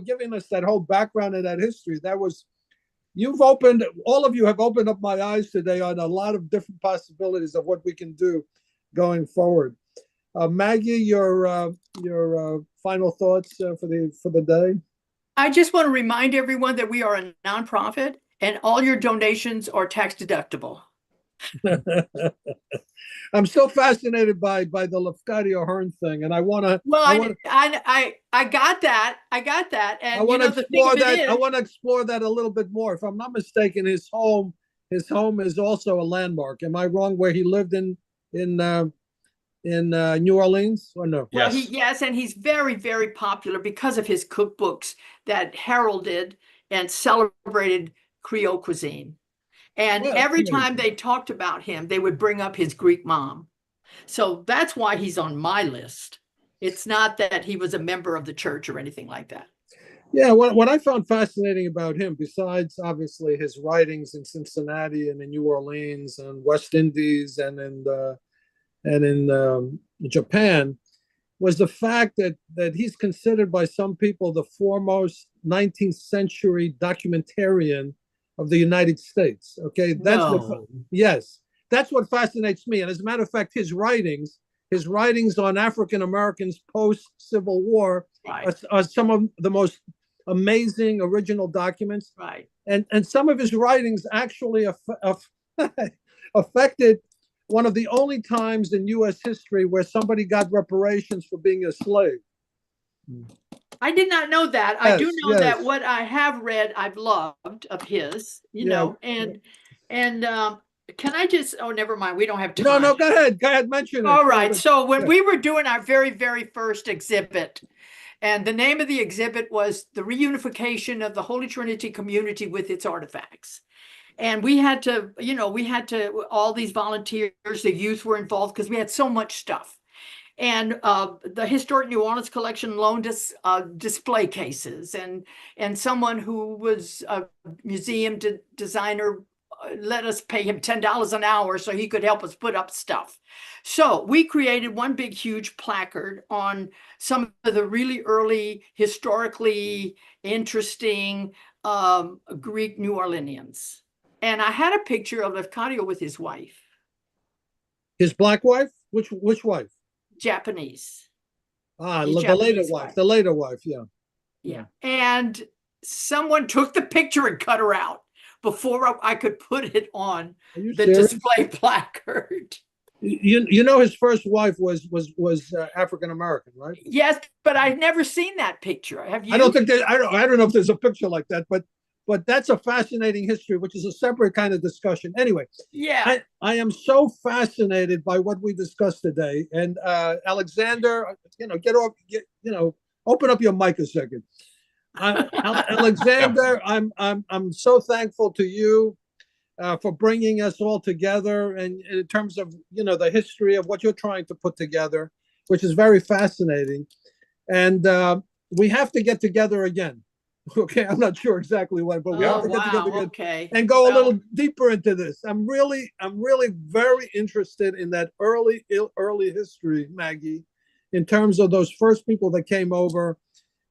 giving us that whole background and that history. All of you have opened up my eyes today on a lot of different possibilities of what we can do going forward. Maggie, your final thoughts for the day? I just want to remind everyone that we are a nonprofit and all your donations are tax deductible. I'm so fascinated by the Lafcadio Hearn thing, and I want to. Well, I got that. And I want to explore that. I want to explore that a little bit more. If I'm not mistaken, his home is also a landmark. Am I wrong? Where he lived in New Orleans, or no? Well, Yes. yes, and he's very, very popular because of his cookbooks that heralded and celebrated Creole cuisine. And every time they talked about him, they would bring up his Greek mom. So that's why he's on my list. It's not that he was a member of the church or anything like that. Yeah, what I found fascinating about him, besides obviously his writings in Cincinnati and in New Orleans and West Indies and in Japan, was the fact that he's considered by some people the foremost 19th century documentarian of the United States. Okay, yes, that's what fascinates me. And as a matter of fact, his writings on African Americans post-Civil War are some of the most amazing original documents. Right. And some of his writings actually affected one of the only times in U.S. history where somebody got reparations for being a slave. I did not know that. Yes, I do know that what I have read, I've loved of his, you know, and can I just, oh, never mind. We don't have time. No, go ahead, mention it. All right. So when we were doing our very, very first exhibit, and the name of the exhibit was The Reunification of the Holy Trinity Community with Its Artifacts. And we had to, all these volunteers, the youth were involved because we had so much stuff. And the Historic New Orleans Collection loaned us display cases, and someone who was a museum designer let us pay him $10 an hour so he could help us put up stuff. So we created one big, huge placard on some of the really early, historically interesting Greek New Orleanians. And I had a picture of Lefkadio with his wife. His black wife? Which wife? Japanese. Ah, His the later Japanese wife. The later wife, yeah. Yeah. And someone took the picture and cut her out before I could put it on Are you the serious? display placard. You know his first wife was African American, right? Yes, but I've never seen that picture. Have you? I don't think I don't know if there's a picture like that, but that's a fascinating history, which is a separate kind of discussion. Anyway, Yeah. I am so fascinated by what we discussed today. And Alexander, open up your mic a second. Alexander, I'm so thankful to you for bringing us all together, and in terms of the history of what you're trying to put together, which is very fascinating. And we have to get together again. Okay, I'm not sure exactly when, but we have to get together again Okay. and go a little deeper into this. I'm really very interested in that early history, Maggie, in terms of those first people that came over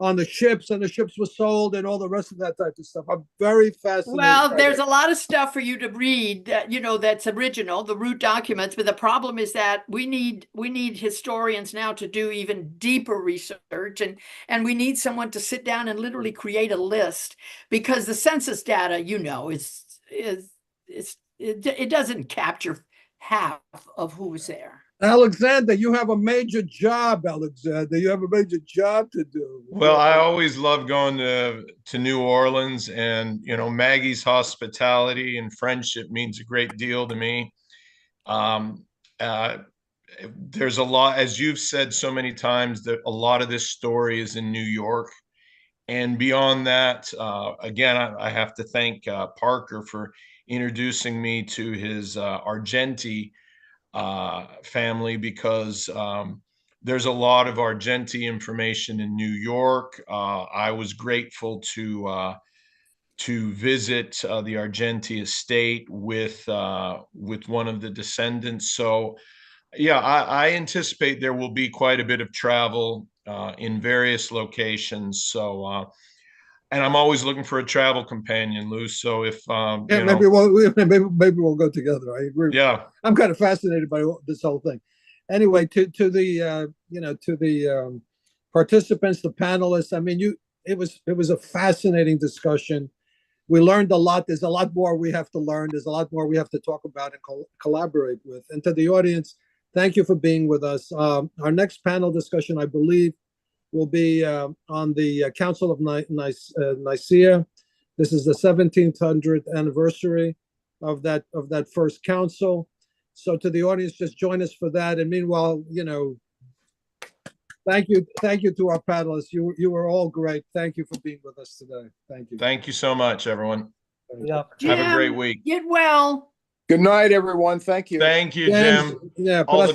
on the ships, and the ships were sold, and all the rest of that type of stuff. I'm very fascinated. Well, there's a lot of stuff for you to read that, that's original, the root documents. But the problem is that we need historians now to do even deeper research, and we need someone to sit down and literally create a list, because the census data, it doesn't capture half of who's there. Alexander, you have a major job, Alexander. You have a major job to do. Well, I always love going to New Orleans, and Maggie's hospitality and friendship means a great deal to me. There's a lot, as you've said so many times, that a lot of this story is in New York. And beyond that, again, I have to thank Parker for introducing me to his Argenti family, because there's a lot of Argenti information in New York. I was grateful to visit the Argenti estate with one of the descendants. So yeah, I anticipate there will be quite a bit of travel in various locations. So and I'm always looking for a travel companion, Lou. So if maybe we'll go together. I agree. Yeah, I'm kind of fascinated by this whole thing. Anyway, to the participants, the panelists. I mean, it was a fascinating discussion. We learned a lot. There's a lot more we have to learn. There's a lot more we have to talk about and collaborate with. And to the audience, thank you for being with us. Our next panel discussion, I believe, will be on the Council of Nicaea. This is the 1700th anniversary of that first council. So to the audience, just join us for that. And meanwhile, thank you to our panelists. You were all great. Thank you for being with us today. Thank you. Thank you so much, everyone. Yeah. Have a great week. Get well. Good night, everyone. Thank you. Thank you, James, Jim. yeah, All the